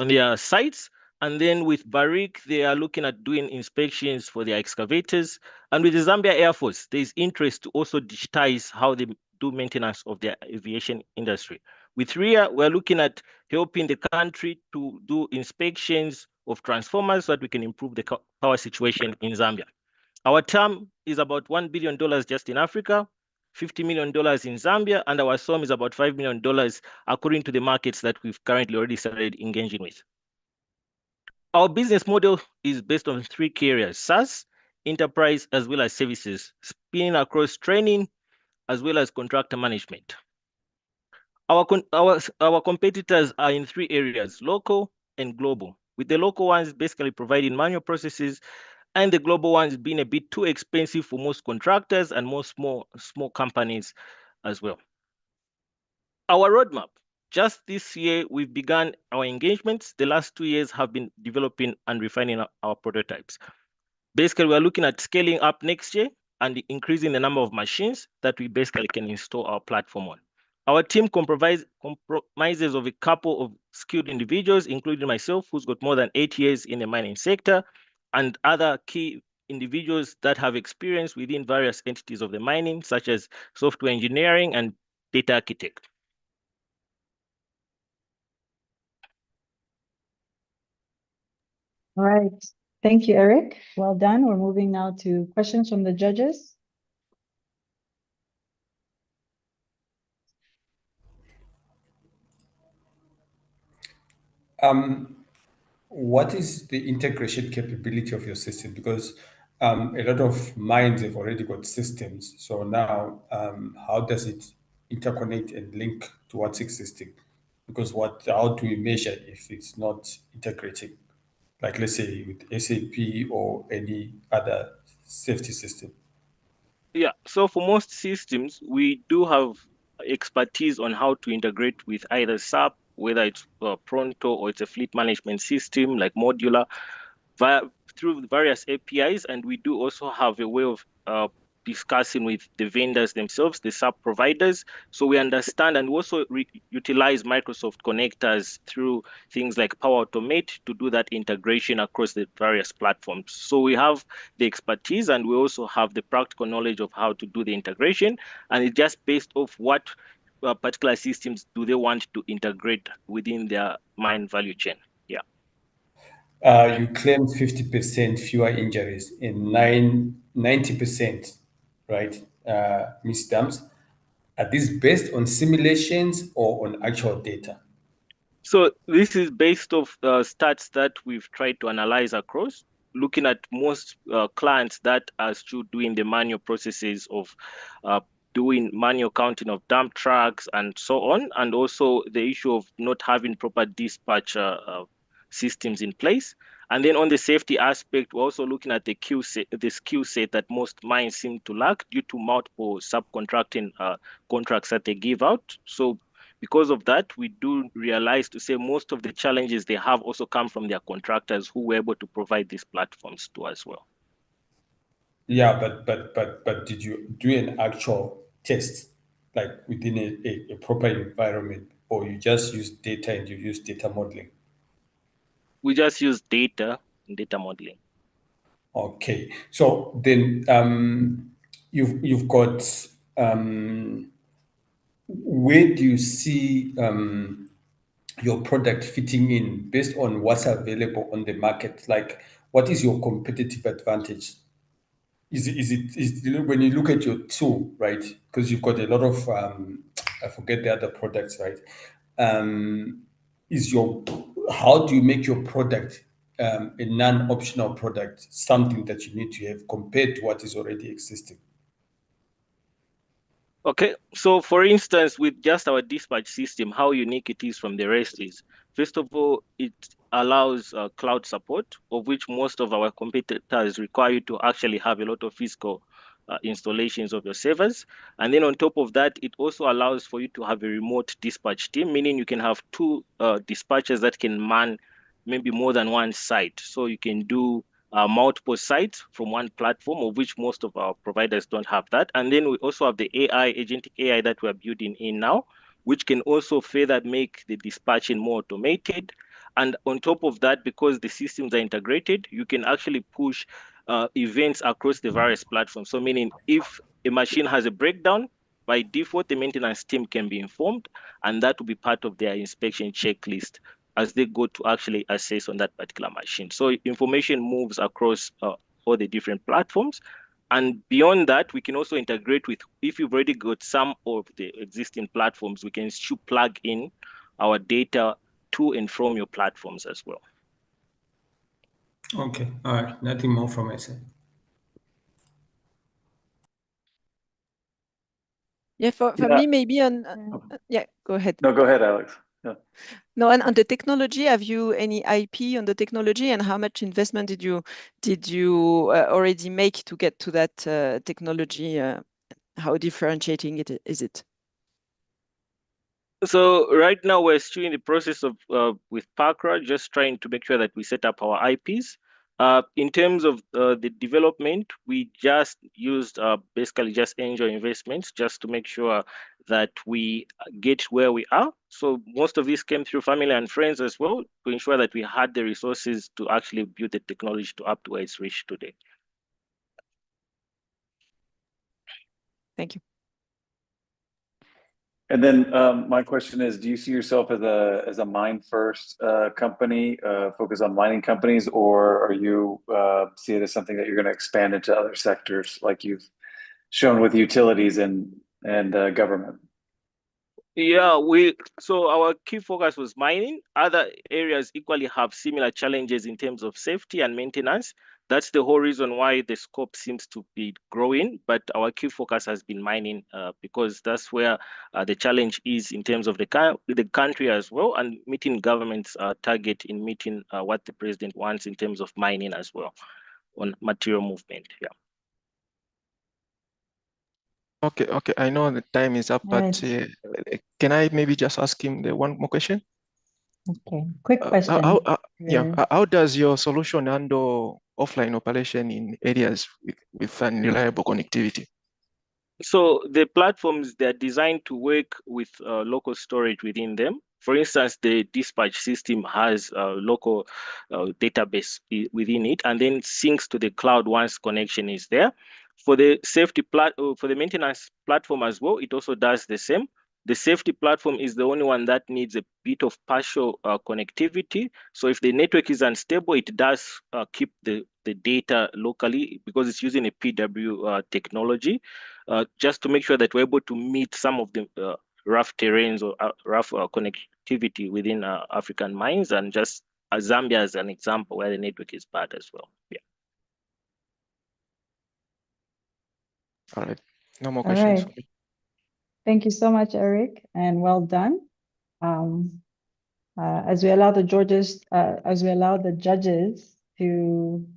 their sites. And then with Barrick, they are looking at doing inspections for their excavators. And with the Zambia Air Force, there is interest to also digitize how they do maintenance of their aviation industry. With RIA, we're looking at helping the country to do inspections of transformers so that we can improve the power situation in Zambia. Our TAM is about $1 billion just in Africa, $50 million in Zambia, and our SOM is about $5 million according to the markets that we've currently already started engaging with. Our business model is based on 3 key areas: SaaS, enterprise, as well as services, spinning across training, as well as contractor management. Our competitors are in 3 areas: local and global, with the local ones basically providing manual processes and the global ones being a bit too expensive for most contractors and most small companies as well. Our roadmap: just this year, we've begun our engagements. The last 2 years have been developing and refining our prototypes. Basically, we're looking at scaling up next year and increasing the number of machines that we basically can install our platform on. Our team comprises of a couple of skilled individuals, including myself, who's got more than 8 years in the mining sector, and other key individuals that have experience within various entities of the mining, such as software engineering and data architect. All right. Thank you, Eric. Well done. We're moving now to questions from the judges. What is the integration capability of your system? Because a lot of mines have already got systems. So now, how does it interconnect and link to what's existing? Because how do we measure if it's not integrating? Like, let's say with SAP or any other safety system. Yeah, so for most systems, we do have expertise on how to integrate with either SAP, whether it's Pronto or it's a fleet management system like Modular, through various APIs. And we do also have a way of discussing with the vendors themselves, the SAP providers. So we understand and also utilize Microsoft connectors through things like Power Automate to do that integration across the various platforms. So we have the expertise and we also have the practical knowledge of how to do the integration. And it's just based off what particular systems do they want to integrate within their mine value chain. Yeah. You claimed 50% fewer injuries and 90%, right? Missed dumps. Are these based on simulations or on actual data? So this is based off stats that we've tried to analyze across, looking at most clients that are still doing the manual processes of doing manual counting of dump trucks and so on, and also the issue of not having proper dispatch systems in place. And then on the safety aspect, we're also looking at the skill set that most mines seem to lack due to multiple subcontracting contracts that they give out. So because of that, we do realize to say most of the challenges they have also come from their contractors who were able to provide these platforms to as well. Yeah, but did you do an actual test, like within a proper environment, or you just use data and you use data modeling? We just use data and data modeling. Okay, so then you've got where do you see your product fitting in based on what's available on the market? Like, what is your competitive advantage? Is it when you look at your tool, right? Because you've got a lot of I forget the other products, right? How do you make your product a non-optional product, something that you need to have compared to what is already existing? Okay, so for instance, with just our dispatch system, how unique it is from the rest is, first of all, it allows cloud support, of which most of our competitors require you to actually have a lot of physical installations of your servers. And then on top of that, it also allows for you to have a remote dispatch team, meaning you can have 2 dispatchers that can man maybe more than one site. So you can do multiple sites from one platform, of which most of our providers don't have that. And then we also have the AI, agentic AI that we're building in now, which can also further make the dispatching more automated. And on top of that, because the systems are integrated, you can actually push events across the various platforms. So meaning if a machine has a breakdown, by default, the maintenance team can be informed, and that will be part of their inspection checklist as they go to actually assess on that particular machine. So information moves across all the different platforms. And beyond that, we can also integrate with, if you've already got some of the existing platforms, we can still plug in our data to and from your platforms as well. Okay, all right, nothing more from my side. Yeah, for me, maybe on, yeah, go ahead. No, go ahead, Alex. Yeah. No, and on the technology, have you any IP on the technology, and how much investment did you already make to get to that technology? How differentiating is it? So right now we're still in the process of with Pakra, just trying to make sure that we set up our IPs. In terms of the development, we just used basically just angel investments just to make sure that we get where we are. So most of this came through family and friends as well, to ensure that we had the resources to actually build the technology to up to where it's reached today. Thank you. And then my question is, do you see yourself as a mine first company, focus on mining companies, or are you see it as something that you're going to expand into other sectors like you've shown with utilities and government? Yeah, so our key focus was mining. Other areas equally have similar challenges in terms of safety and maintenance. That's the whole reason why the scope seems to be growing, but our key focus has been mining because that's where the challenge is in terms of the country as well, and meeting government's target in meeting what the president wants in terms of mining as well on material movement. Yeah. Okay, I know the time is up, but can I maybe just ask him the one more question? Okay, quick question. How does your solution handle offline operation in areas with unreliable connectivity? So the platforms, they're designed to work with local storage within them. For instance, the dispatch system has a local database within it, and then syncs to the cloud once connection is there. For the for the maintenance platform as well, it also does the same. The safety platform is the only one that needs a bit of partial connectivity. So if the network is unstable, it does keep the data locally because it's using a PW technology, just to make sure that we're able to meet some of the rough terrains or rough connectivity within African mines, and just Zambia as an example where the network is bad as well. Yeah. All right, no more questions. All right. Thank you so much, Eric, and well done. As we allow the judges to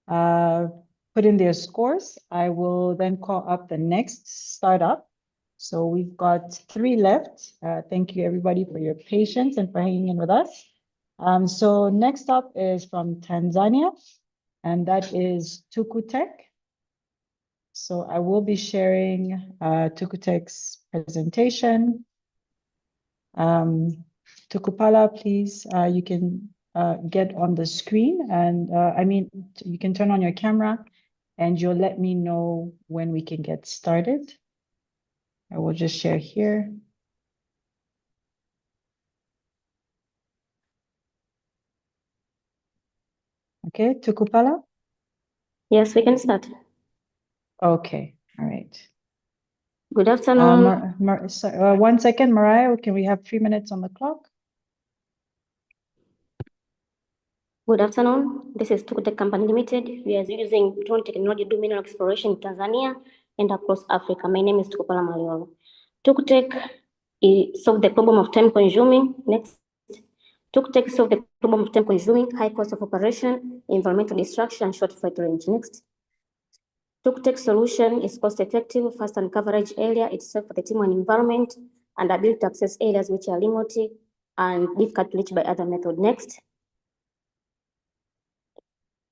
put in their scores, I will then call up the next startup. So we've got 3 left. Thank you everybody for your patience and for hanging in with us. So next up is from Tanzania, and that is Tukutech. So I will be sharing Tukutech's presentation. Tukupala, please, you can get on the screen, and you can turn on your camera and you'll let me know when we can get started. I will just share here. Okay, Tukupala? Yes, we can start. Okay, all right. Good afternoon. 1 second, Mariah, can we have 3 minutes on the clock? Good afternoon. This is Tukutech Company Limited. We are using drone technology to do mineral exploration in Tanzania and across Africa. My name is Tukupala Maliolo. Tukutech solved the problem of time-consuming. Next. Tukutech solved the problem of time-consuming, high cost of operation, environmental destruction, and short flight range. Next. Tukutech solution is cost-effective, fast and coverage area. It's safe for the team and environment, and ability to access areas which are remote and difficult to reach by other methods. Next.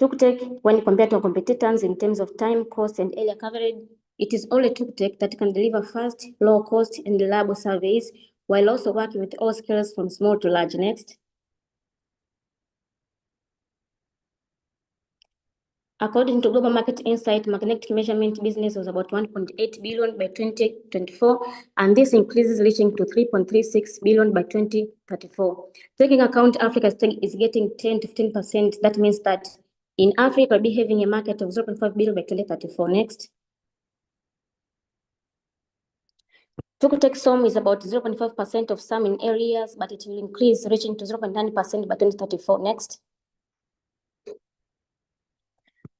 Tukutech, when compared to our competitors in terms of time, cost, and area coverage, it is only Tukutech that can deliver fast, low cost, and reliable surveys, while also working with all scales from small to large. Next. According to Global Market Insight, magnetic measurement business was about 1.8 billion by 2024, and this increases reaching to 3.36 billion by 2034. Taking account Africa is getting 10 to 15%, that means that in Africa, we'll be having a market of 0.5 billion by 2034. Next. Tukutech SOM is about 0.5% of some in areas, but it will increase, reaching to 0.9% by 2034. Next.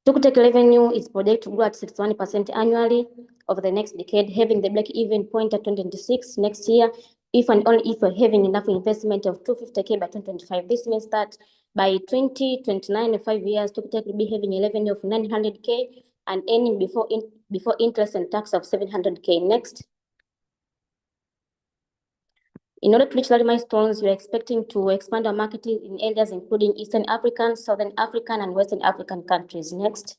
Tukutech revenue is projected to grow at 61% annually over the next decade, having the break-even point at 2026 next year, if and only if we're having enough investment of 250K by 2025. This means that by 2029, in 5 years, Tukutech will be having a revenue of 900K and earning before interest and tax of 700K. Next. In order to reach that milestones, we are expecting to expand our marketing in areas including Eastern African, Southern African, and Western African countries. Next.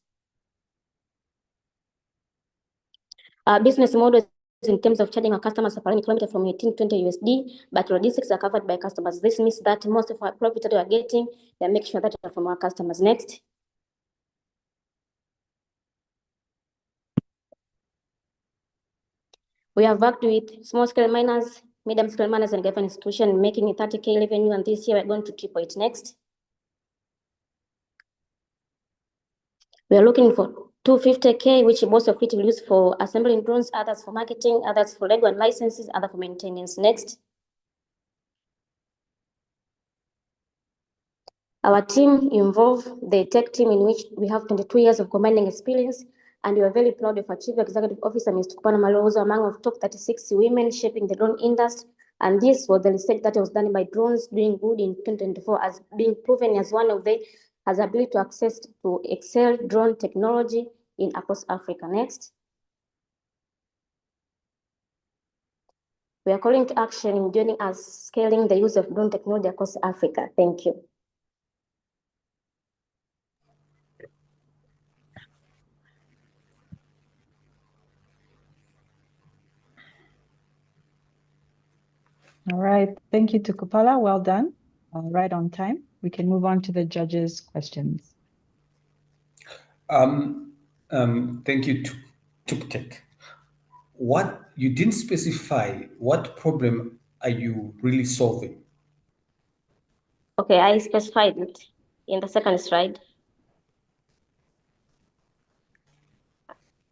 Our business model is in terms of charging our customers per kilometer from 18 to 20 USD, but logistics are covered by customers. This means that most of our profit that we are getting, we are making sure that from our customers. Next. We have worked with small-scale miners, medium-scale miners, and government institutions, making a 30K revenue, and this year we're going to triple it. Next. We are looking for 250K, which most of it will use for assembling drones, others for marketing, others for legal and licenses, others for maintenance. Next. Our team involves the tech team, in which we have 22 years of commanding experience, and we are very proud of our Chief Executive Officer, Ms. Tukupala Malolo, among of top 36 women shaping the drone industry. And this was the research that was done by Drones Doing Good in 2024, as being proven as one of the has ability to access to excel drone technology across Africa. Next. We are calling to action in joining us scaling the use of drone technology across Africa. Thank you. All right, thank you, Tukupala. Well done. Right on time. We can move on to the judges' questions. Thank you, Tukutech. What you didn't specify, what problem are you really solving? Okay, I specified it in the second slide.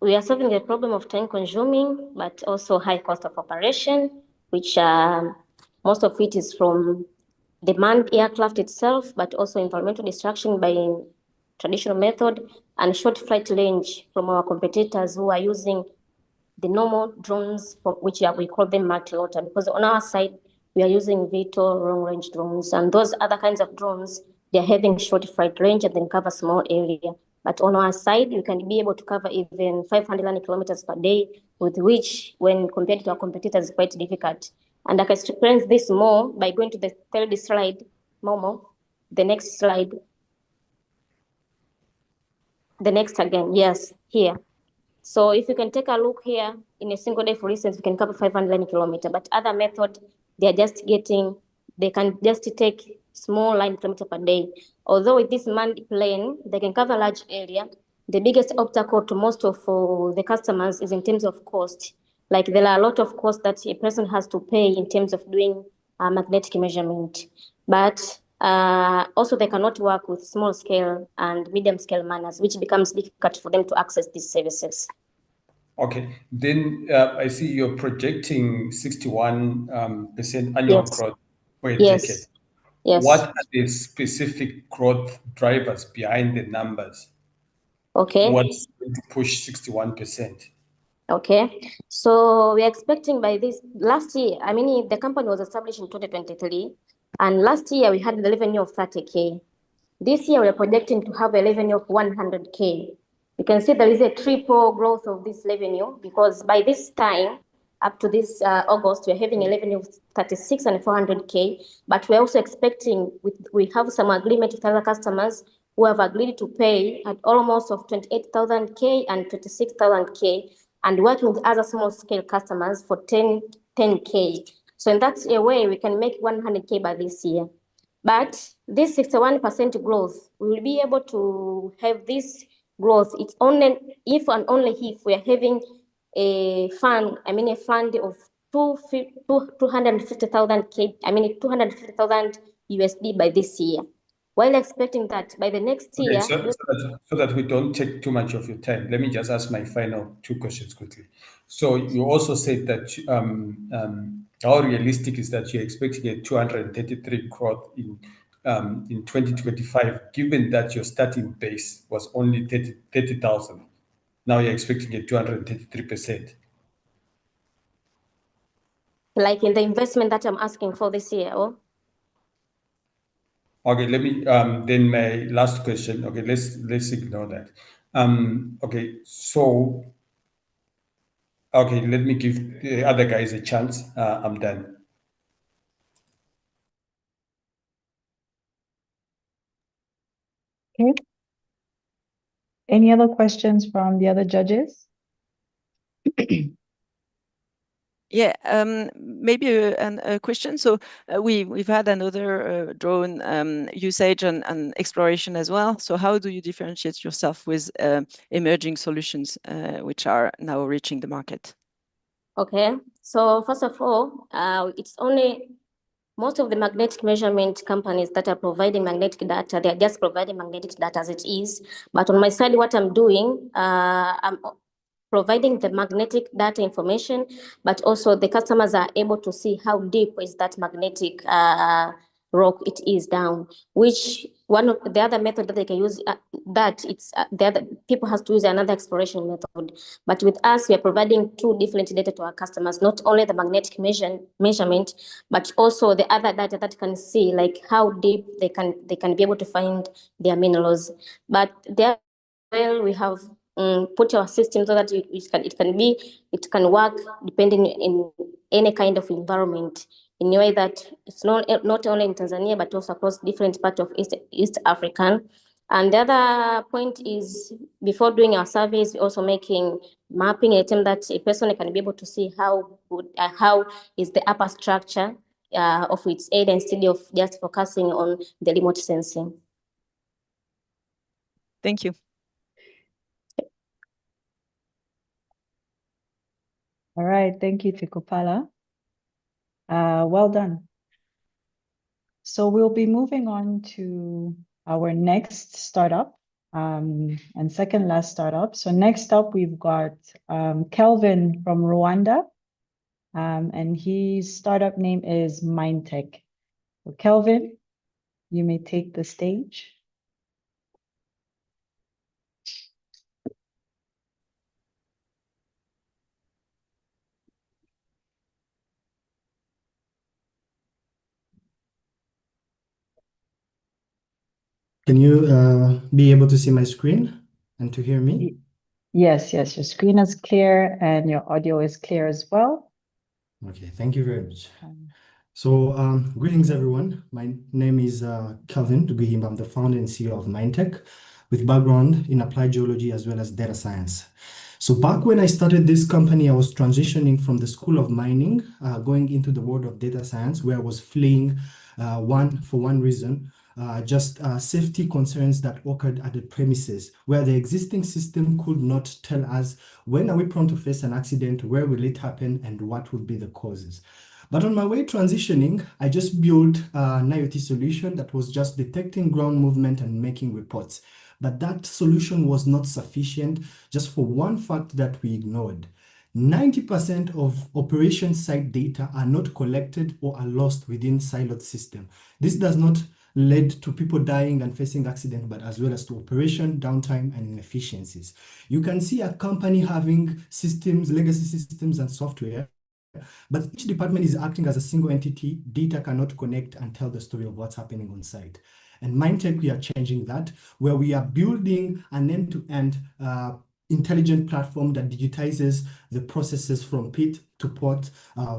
We are solving the problem of time consuming, but also high cost of operation, which most of it is from the manned aircraft itself, but also environmental destruction by traditional method, and short flight range from our competitors who are using the normal drones, which we call them multi-rotor, because on our side, we are using VTOL long-range drones, and those other kinds of drones, they're having short flight range and then cover small area. But on our side, you can be able to cover even 500 kilometers per day, with which, when compared to our competitors, is quite difficult. And I can explain this more by going to the third slide, Momo, the next slide. The next again, yes, here. So if you can take a look here, in a single day, for instance, we can cover 500 kilometers, but other method, they can just take small line kilometer per day. Although with this manned plane, they can cover large area. The biggest obstacle to most of the customers is in terms of cost. Like there are a lot of costs that a person has to pay in terms of doing magnetic measurement. But also they cannot work with small scale and medium scale miners, which becomes difficult for them to access these services. Okay, then I see you're projecting 61% annual growth for a decade. Yes. What are the specific growth drivers behind the numbers? Okay. What's going to push 61%? Okay, so we're expecting by this last year, I mean, the company was established in 2023, and last year we had the revenue of 30K. This year we're projecting to have a revenue of 100K. You can see there is a triple growth of this revenue, because by this time, up to this August, we're having a revenue of 36 and 400K, but we're also expecting, we have some agreement with other customers who have agreed to pay at almost of 28,000K and 26,000K, and working with other small scale customers for 10K. So in that way, we can make 100K by this year. But this 61% growth, we will be able to have this growth, it's only if and only if we are having a fund, a fund of 250,000 USD by this year. While expecting that by the next year. So that we don't take too much of your time, let me just ask my final two questions quickly. So you also said that how realistic is that you're expecting a 233 crore in 2025, given that your starting base was only 30,000. Now you're expecting a 233%. Like in the investment that I'm asking for this year, or? Okay, let me then my last question. Okay, let's ignore that. Okay, so okay, let me give the other guys a chance. I'm done. Okay. Any other questions from the other judges? Yeah, maybe a question. So we've had another drone usage and exploration as well. So how do you differentiate yourself with emerging solutions which are now reaching the market? Okay, so first of all, it's only most of the magnetic measurement companies that are providing magnetic data, they're just providing magnetic data as it is. But on my side, what I'm doing, I'm providing the magnetic data information, but also the customers are able to see how deep is that magnetic rock it is down, which one of the other method that they can use that it's the other people has to use another exploration method. But with us, we are providing two different data to our customers, not only the magnetic measurement, but also the other data that can see like how deep they can be able to find their minerals. But there, well, we have put our system so that it can work depending in any kind of environment, in a way that it's not only in Tanzania but also across different parts of East African. And the other point is, before doing our surveys, we're also making mapping, a term that a person can be able to see how is the upper structure of its aid, instead of just focusing on the remote sensing. Thank you. All right, thank you, Tikopala. Well done. So we'll be moving on to our next startup and second last startup. So next up, we've got Kelvin from Rwanda, and his startup name is MineTech. So Kelvin, you may take the stage. Can you be able to see my screen and to hear me? Yes, your screen is clear and your audio is clear as well. Okay, thank you very much. So greetings, everyone. My name is Kelvin Dugihimba. I'm the founder and CEO of MineTech, with background in applied geology as well as data science. So back when I started this company, I was transitioning from the school of mining, going into the world of data science, where I was fleeing for one reason, just safety concerns that occurred at the premises, where the existing system could not tell us when are we prone to face an accident, where will it happen, and what would be the causes. But on my way transitioning, I just built an IoT solution that was just detecting ground movement and making reports. But that solution was not sufficient, just for one fact that we ignored. 90% of operation site data are not collected or are lost within siloed system. This does not lead to people dying and facing accidents, but as well as to operation, downtime, and inefficiencies. You can see a company having systems, legacy systems, and software, but each department is acting as a single entity. Data cannot connect and tell the story of what's happening on site. And MineTech, we are changing that, where we are building an end-to-end intelligent platform that digitizes the processes from pit to port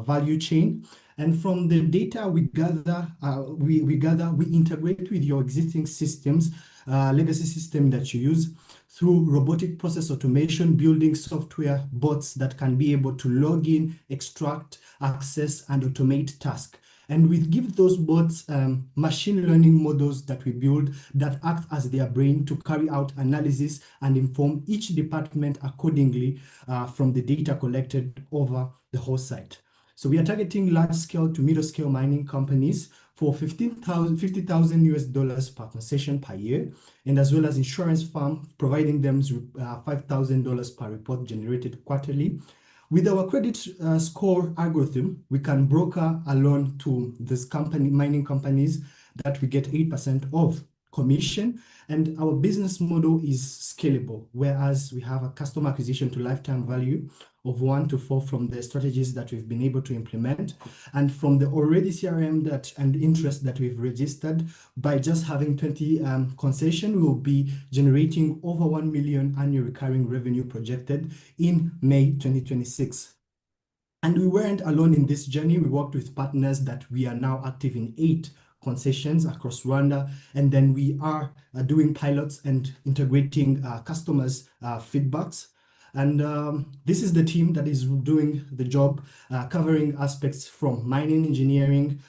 value chain. And from the data we gather, we integrate with your existing systems, legacy system that you use, through robotic process automation, building software bots that can be able to log in, extract, access, and automate tasks. And we give those bots machine learning models that we build that act as their brain to carry out analysis and inform each department accordingly from the data collected over the whole site. So we are targeting large scale to middle scale mining companies for $50,000 US per concession per year, and as well as insurance firm providing them $5,000 per report generated quarterly. With our credit score algorithm, we can broker a loan to this company, mining companies, that we get 8% of commission, and our business model is scalable, whereas we have a customer acquisition to lifetime value of 1 to 4 from the strategies that we've been able to implement, and from the already CRM and interest that we've registered. By just having 20 concession, we will be generating over 1 million annual recurring revenue projected in May 2026. And we weren't alone in this journey. We worked with partners that we are now active in 8 concessions across Rwanda, and then we are doing pilots and integrating customers' feedbacks. And this is the team that is doing the job, covering aspects from mining engineering,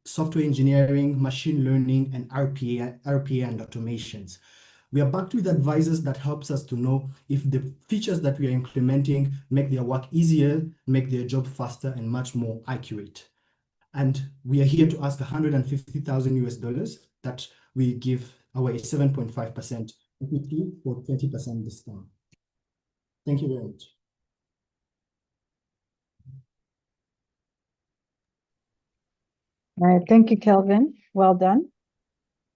software engineering, machine learning, and RPA and automations. We are backed with advisors that helps us to know if the features that we are implementing make their work easier, make their job faster, and much more accurate. And we are here to ask $150,000 US that we give our 7.5% equity for 20% discount. Thank you very much. All right, thank you, Kelvin. Well done.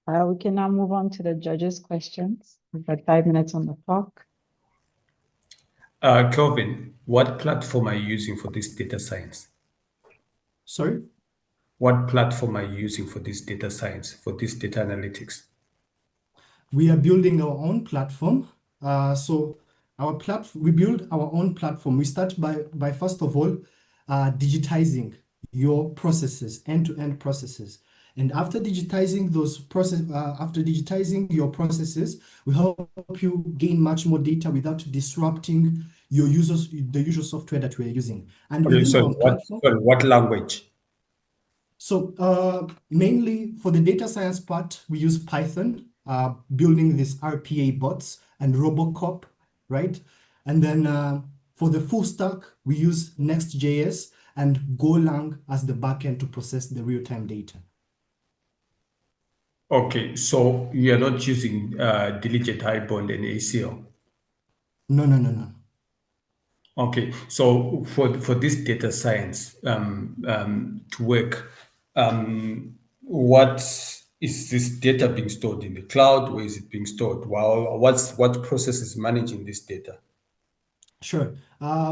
We can now move on to the judges' questions. We've got 5 minutes on the clock. Kelvin, what platform are you using for this data science? Sorry? What platform are you using for this data science, for this data analytics? We are building our own platform. We build our own platform. We start by first of all, digitizing your processes, end-to-end processes. And after digitizing your processes, we help you gain much more data without disrupting your users, the usual software that we are using. And okay, so what language? So mainly for the data science part, we use Python, building these RPA bots and Robocop, right? And then for the full stack, we use Next.js and Golang as the backend to process the real-time data. Okay, so you're not using diligent Highbond and ACL? No. Okay, so for this data science to work, what is this data being stored in the cloud? Where is it being stored? Well, what process is managing this data? Sure.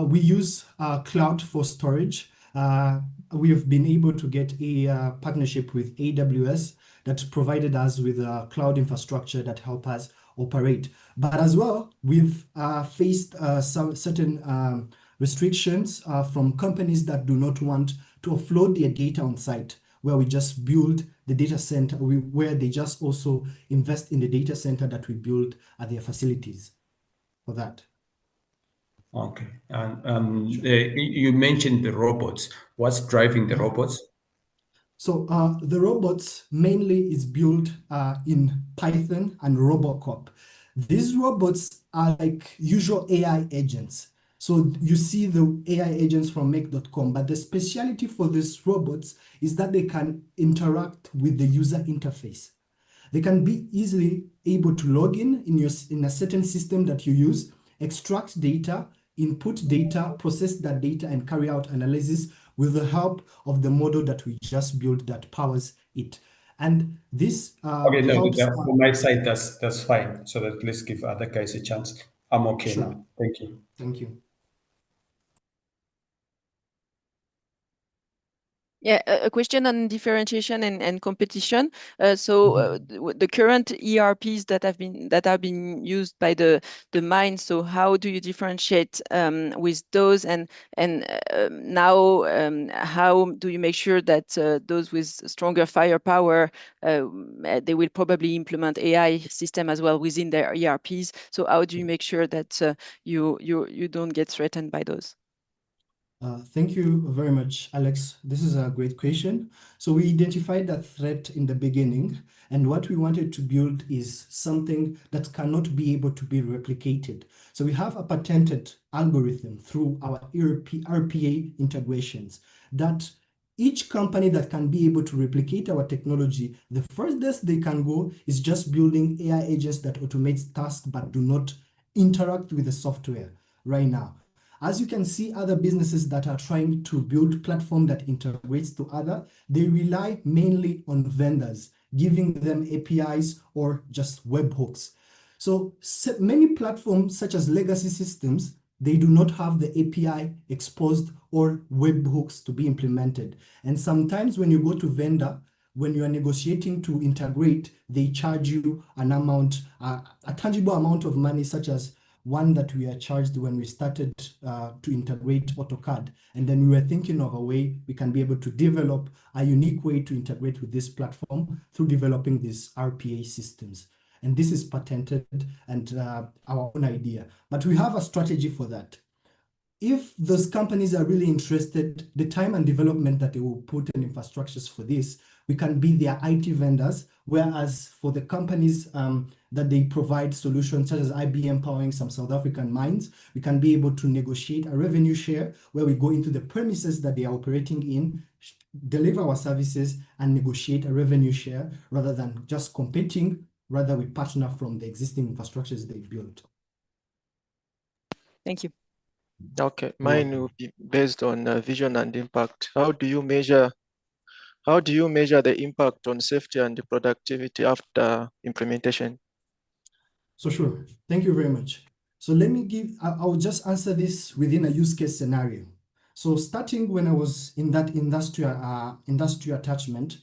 We use cloud for storage. We have been able to get a partnership with AWS that provided us with a cloud infrastructure that help us operate. But as well, we've faced some certain restrictions from companies that do not want to offload their data on site, where we just build the data center, where they just also invest in the data center that we build at their facilities for that. Okay, and you mentioned the robots. What's driving the robots? So the robots mainly is built in Python and Robocop. These robots are like usual AI agents. So you see the AI agents from make.com, but the specialty for these robots is that they can interact with the user interface. They can be easily able to log in a certain system that you use, extract data, input data, process that data, and carry out analysis with the help of the model that we just built that powers it. And this okay, helps. On my side, that's fine. So that let's give other guys a chance. I'm okay Sure. now. Thank you. Thank you. Yeah, a question on differentiation and competition. The current ERPs that are being used by the mine. So how do you differentiate with those, and now how do you make sure that those with stronger firepower they will probably implement AI system as well within their ERPs? So how do you make sure that you don't get threatened by those? Thank you very much, Alex. This is a great question. So we identified that threat in the beginning, and what we wanted to build is something that cannot be able to be replicated. So we have a patented algorithm through our RPA integrations that each company that can be able to replicate our technology, the furthest they can go is just building AI agents that automates tasks but do not interact with the software right now. As you can see, other businesses that are trying to build platform that integrates to other, they rely mainly on vendors, giving them APIs or just webhooks. So many platforms such as legacy systems, they do not have the API exposed or webhooks to be implemented. And sometimes when you go to vendor, when you are negotiating to integrate, they charge you an amount, a tangible amount of money, such as one that we are charged when we started to integrate AutoCAD. And then we were thinking of a way we can be able to develop a unique way to integrate with this platform through developing these RPA systems. And this is patented and our own idea. But we have a strategy for that. If those companies are really interested, the time and development that they will put in infrastructures for this, we can be their IT vendors, whereas for the companies that they provide solutions, such as IBM powering some South African mines, we can be able to negotiate a revenue share where we go into the premises that they are operating in, deliver our services, and negotiate a revenue share rather than just competing. Rather, we partner from the existing infrastructures they built. Thank you. Okay, mine will be based on vision and impact. How do you measure the impact on safety and the productivity after implementation? So sure, thank you very much. So let me I'll just answer this within a use case scenario. So starting when I was in that industry attachment,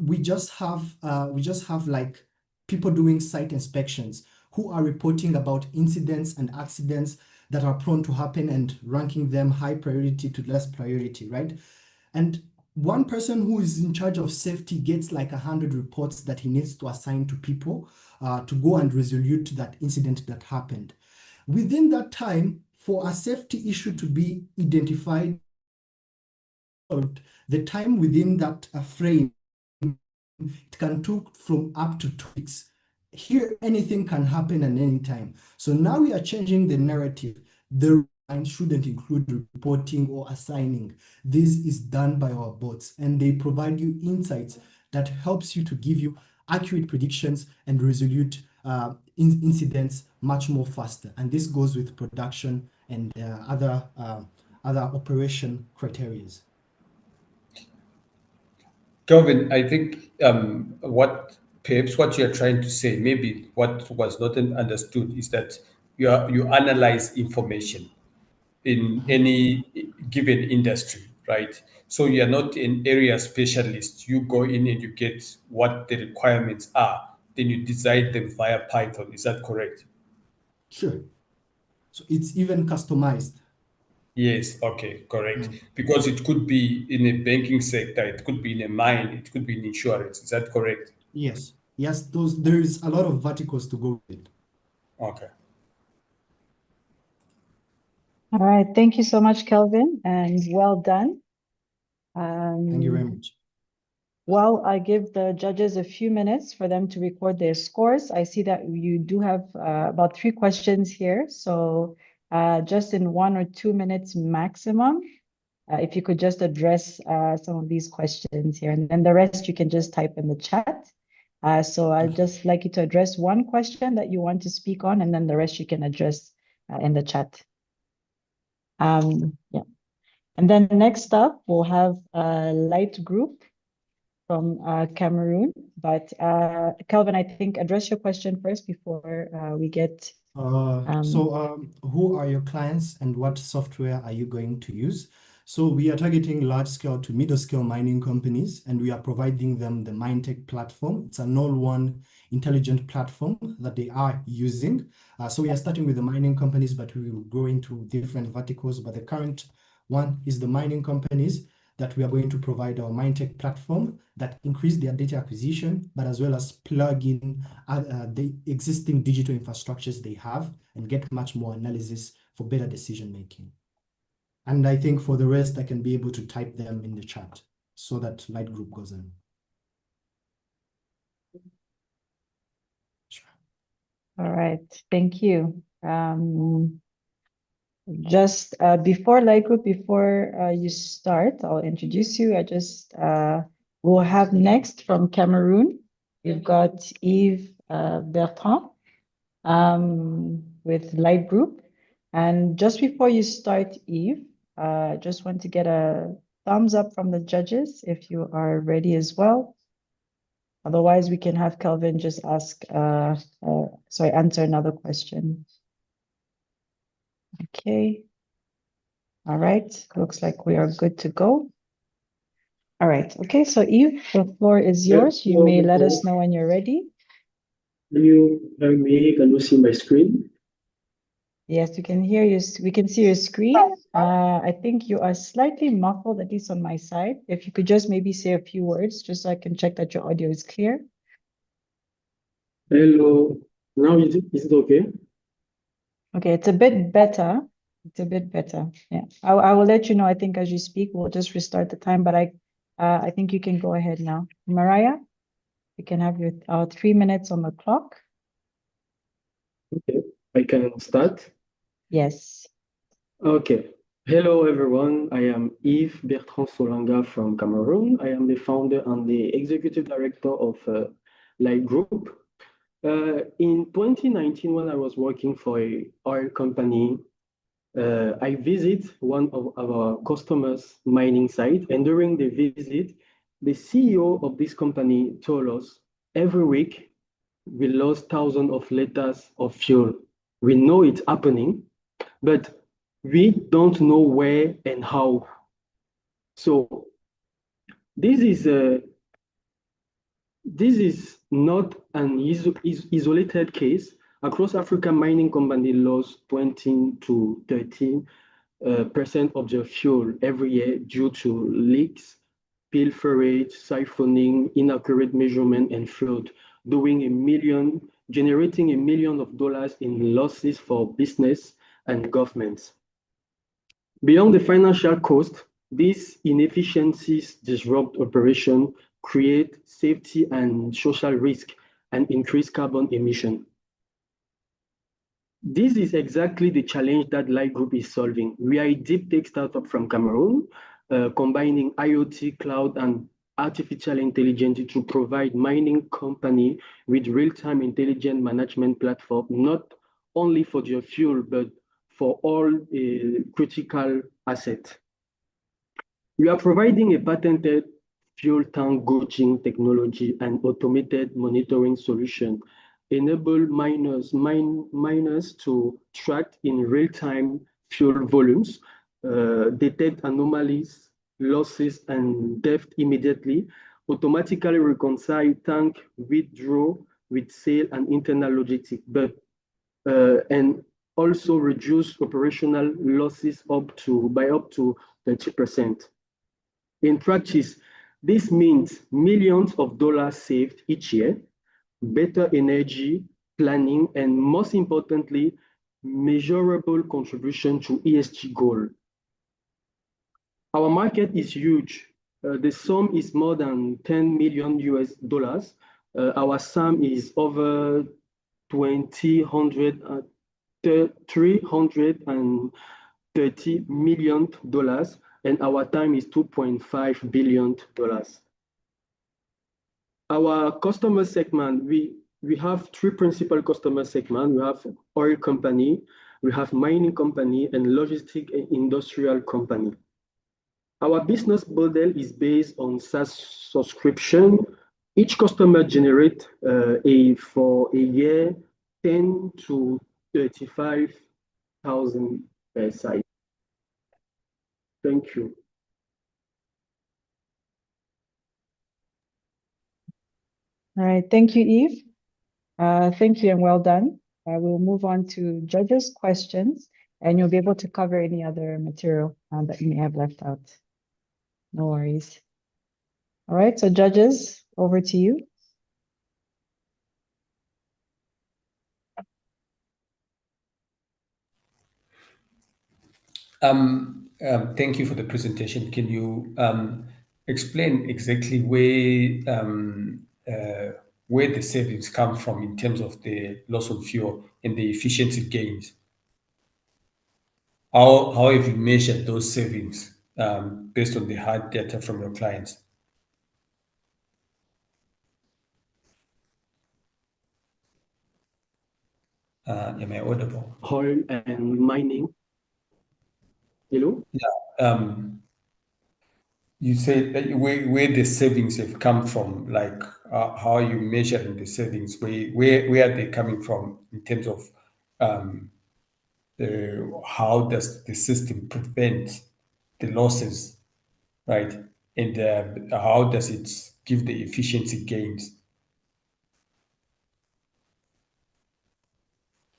we just have like people doing site inspections who are reporting about incidents and accidents that are prone to happen and ranking them high priority to less priority, right? And one person who is in charge of safety gets like 100 reports that he needs to assign to people to go and resolve that incident that happened. Within that time, for a safety issue to be identified, the time within that frame, it can take from up to 2 weeks. Here, anything can happen at any time. So now we are changing the narrative. The line shouldn't include reporting or assigning. This is done by our bots, and they provide you insights that helps you to give you accurate predictions and resolve incidents much more faster. And this goes with production and other operation criteria. Kelvin, I think perhaps what you're trying to say, maybe what was not understood, is that you analyze information in any given industry, right? So you're not an area specialist. You go in and you get what the requirements are. Then you design them via Python. Is that correct? Sure. So it's even customized. Yes, okay, correct. Because it could be in a banking sector, it could be in a mine, it could be in insurance. Is that correct? Yes. Yes, there is a lot of verticals to go with. Okay. All right. Thank you so much, Kelvin, and well done. Thank you very much. Well, I give the judges a few minutes for them to record their scores. I see that you do have about 3 questions here. So just in 1 or 2 minutes maximum, if you could just address some of these questions here, and then the rest you can just type in the chat. So I'd just like you to address one question that you want to speak on, and then the rest you can address in the chat. Yeah. And then next up, we'll have a light group from Cameroon. But Kelvin, I think address your question first before we get... who are your clients and what software are you going to use? So we are targeting large scale to middle scale mining companies, and we are providing them the MineTech platform. It's an all-one intelligent platform that they are using. So we are starting with the mining companies, but we will go into different verticals. But the current one is the mining companies that we are going to provide our MineTech platform that increase their data acquisition, but as well as plug in the existing digital infrastructures they have and get much more analysis for better decision making. And I think for the rest, I can be able to type them in the chat so that light group goes in. All right, thank you. Just before light group, before you start, I'll introduce you. We'll have next from Cameroon. We've got Yves Bertrand with light group. And just before you start, Yves, just want to get a thumbs up from the judges if you are ready as well. Otherwise, we can have Kelvin just answer another question. Okay. All right, looks like we are good to go. All right, okay, so Yves, the floor is yours. You may let us know when you're ready. Can you hear me? Can you see my screen? Yes, we can hear you. We can see your screen. I think you are slightly muffled, at least on my side. If you could just maybe say a few words, just so I can check that your audio is clear. Hello. Now is it okay? Okay, it's a bit better. It's a bit better. Yeah, I will let you know. I think as you speak, we'll just restart the time. But I think you can go ahead now. Mariah, you can have your 3 minutes on the clock. Okay, I can start. Yes. Okay. Hello, everyone. I am Yves Bertrand Solanga from Cameroon. I am the founder and the executive director of Light Group. In 2019, when I was working for an oil company, I visit one of our customers' mining site, and during the visit, the CEO of this company told us every week we lost thousands of liters of fuel. We know it's happening, but we don't know where and how. So this is not an isolated case. Across Africa, mining companies lost 20 to 30% of their fuel every year due to leaks, pilferage, siphoning, inaccurate measurement, and fraud, generating $1 million in losses for business and governments. Beyond the financial cost, these inefficiencies disrupt operation, create safety and social risk, and increase carbon emission. This is exactly the challenge that Light Group is solving. We are a deep tech startup from Cameroon, combining IoT, cloud, and artificial intelligence to provide mining company with real-time intelligent management platform, not only for their fuel, but for all critical assets. We are providing a patented fuel tank gauging technology and automated monitoring solution, enable miners to track in real-time fuel volumes, detect anomalies, losses, and theft immediately, automatically reconcile tank withdraw with sale and internal logistics, and also reduce operational losses by up to 30%. In practice, this means millions of dollars saved each year, better energy planning, and most importantly, measurable contribution to ESG goal. Our market is huge. The sum is more than $10 million US. Our sum is over $330 million, and our time is $2.5 billion. Our customer segment, we have three principal customer segments. We have oil company, we have mining company, and logistic and industrial company. Our business model is based on SaaS subscription. Each customer generates for a year 10 to 35,000 per site. Thank you. All right, thank you, Yves. Thank you and well done. We'll move on to judges' questions, and you'll be able to cover any other material that you may have left out. No worries. All right, so judges, over to you. Thank you for the presentation. Can you explain exactly where the savings come from in terms of the loss of fuel and the efficiency gains? How have you measured those savings based on the hard data from your clients? Am I audible? Oil and mining. Hello? Yeah. You said that where the savings have come from, like how are you measuring the savings? Where are they coming from in terms of how does the system prevent the losses, right? And how does it give the efficiency gains?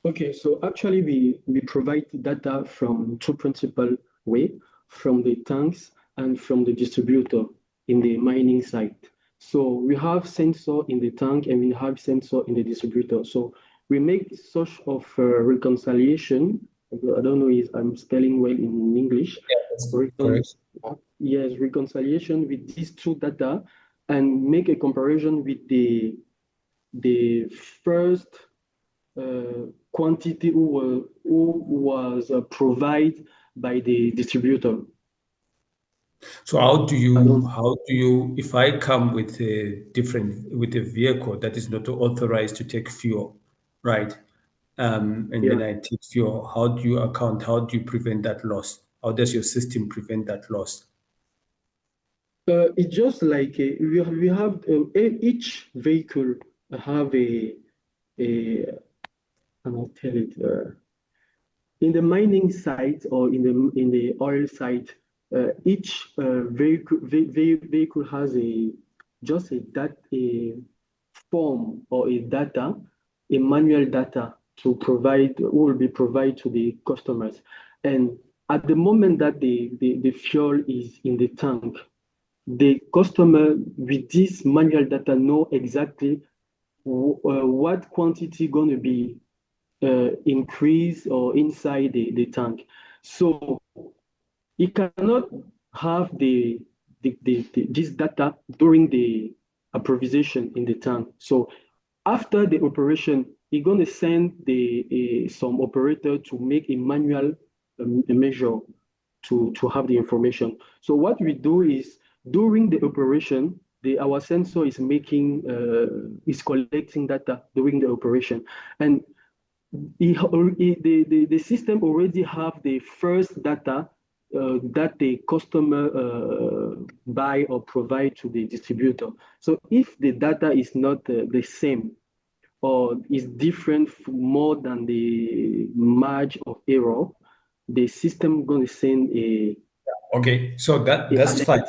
Okay, so actually we provide data from two principal way, from the tanks and from the distributor in the mining site. So we have sensor in the tank and we have sensor in the distributor. So we make such of reconciliation. I don't know if I'm spelling well in English. Correct. Yes, reconciliation with these two data and make a comparison with the first quantity who was provided by the distributor. So how do you, if I come with a vehicle that is not authorized to take fuel, right? And then I take fuel, how do you prevent that loss? How does your system prevent that loss? It's just like we have each vehicle have I'll tell it in the mining site or in the oil site, each vehicle has a form or a manual data will be provided to the customers. And at the moment that the fuel is in the tank, the customer with this manual data know exactly what quantity going to be increased or inside the tank. So you cannot have this data during the improvisation in the tank. So after the operation, you're going to send some operator to make a manual measure to have the information. So what we do is during the operation, our sensor is collecting data during the operation, and the system already have the first data that the customer buy or provide to the distributor. So if the data is not the same or is different more than the margin of error, the system going to send a Okay, so that's fine.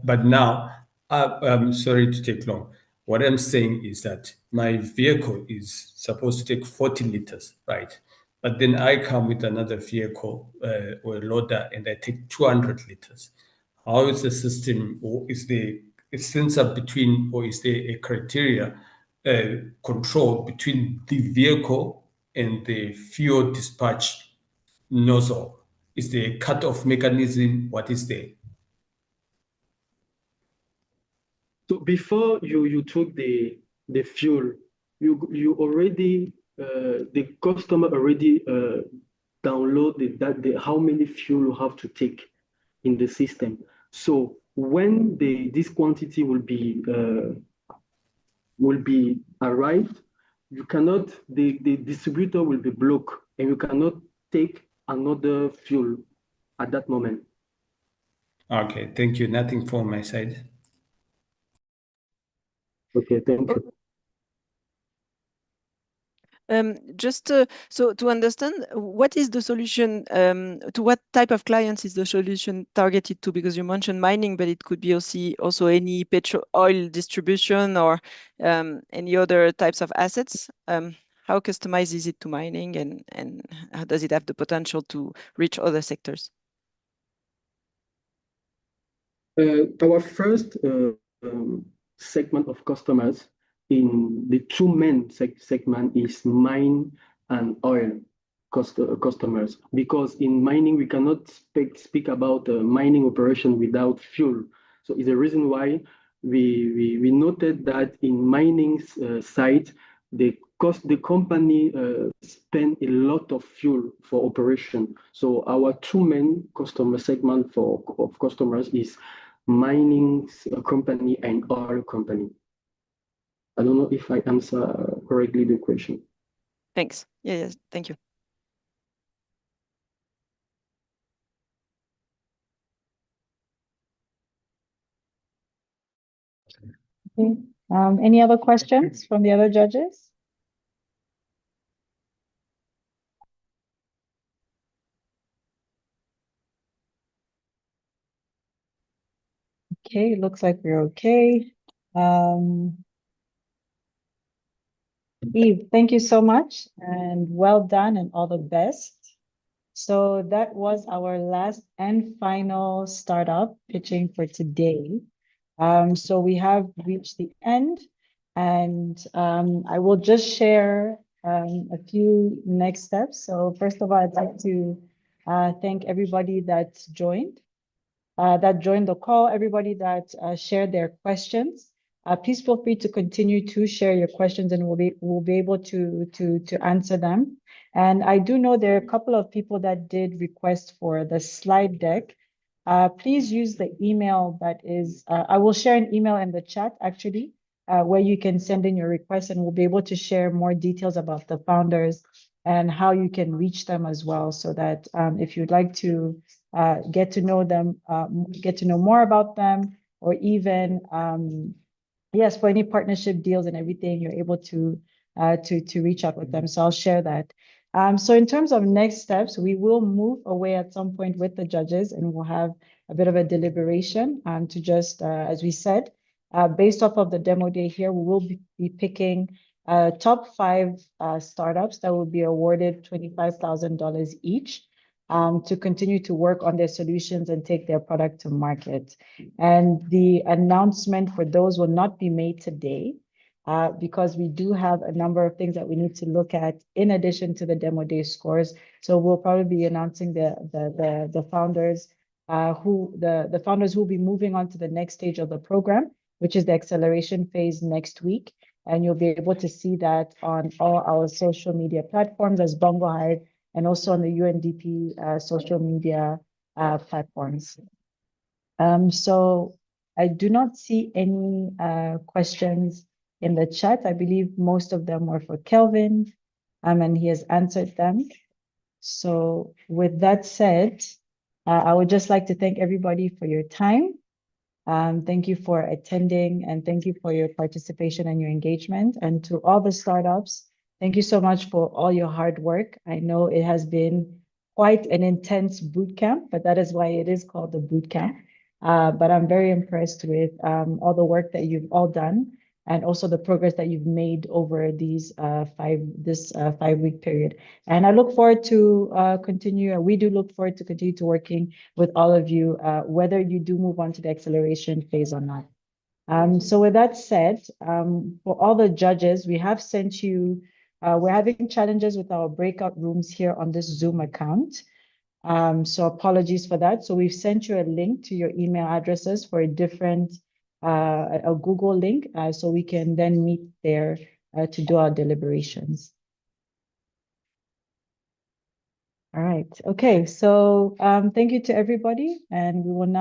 But now, I'm sorry to take long. What I'm saying is that my vehicle is supposed to take 40 liters, right? But then I come with another vehicle or a loader and I take 200 liters. How is the system, or is there a sensor between, or is there a criteria control between the vehicle and the fuel dispatch nozzle? Is there a cut-off mechanism? What is there? So before you took the fuel, you already the customer already downloaded how many fuel you have to take in the system. So when this quantity will be arrived, you cannot the distributor will be blocked and you cannot take another fuel at that moment. Okay, thank you. Nothing from my side. Okay, thank you. Just so to understand, what is the solution, to what type of clients is the solution targeted to? Because you mentioned mining, but it could be also any oil distribution or any other types of assets. How customized is it to mining, and how does it have the potential to reach other sectors? Our first segment of customers in the two main segment is mine and oil. customers, because in mining we cannot speak about mining operation without fuel. So it's the reason why we noted that in mining site, the company spend a lot of fuel for operation. So our two main customer segment of customers is mining company and oil company. I don't know if I answer correctly the question. Thanks. Yes, thank you. Okay. Any other questions from the other judges? Okay, looks like we're okay. Eve, thank you so much and well done and all the best. So that was our last and final startup pitching for today. So we have reached the end, and I will just share a few next steps. So first of all, I'd like to thank everybody that joined the call, everybody that shared their questions. Please feel free to continue to share your questions, and we'll be able to answer them. And I do know there are a couple of people that did request for the slide deck. Please use the email that is, I will share an email in the chat actually, where you can send in your request, and we'll be able to share more details about the founders and how you can reach them as well, so that if you'd like to get to know them, get to know more about them, or even yes, for any partnership deals and everything, you're able to reach out with them. So I'll share that. So in terms of next steps, we will move away at some point with the judges, and we'll have a bit of a deliberation to just, as we said, based off of the demo day here, we will be picking top 5 startups that will be awarded $25,000 each to continue to work on their solutions and take their product to market. And the announcement for those will not be made today because we do have a number of things that we need to look at in addition to the demo day scores. So we'll probably be announcing the founders the founders who will be moving on to the next stage of the program, which is the acceleration phase next week. And you'll be able to see that on all our social media platforms as BongoHive, and also on the UNDP social media platforms. So I do not see any questions in the chat. I believe most of them were for Kelvin, and he has answered them. So with that said, I would just like to thank everybody for your time. Thank you for attending, and thank you for your participation and your engagement. And to all the startups, thank you so much for all your hard work. I know it has been quite an intense boot camp, but that is why it is called the boot camp. But I'm very impressed with all the work that you've all done, and also the progress that you've made over these 5-week period. And I look forward to we do look forward to continue to working with all of you, whether you do move on to the acceleration phase or not. So with that said, for all the judges, we have sent you, we're having challenges with our breakout rooms here on this Zoom account. So apologies for that. So we've sent you a link to your email addresses for a different, a Google link, so we can then meet there to do our deliberations. All right. Okay. So thank you to everybody, and we will now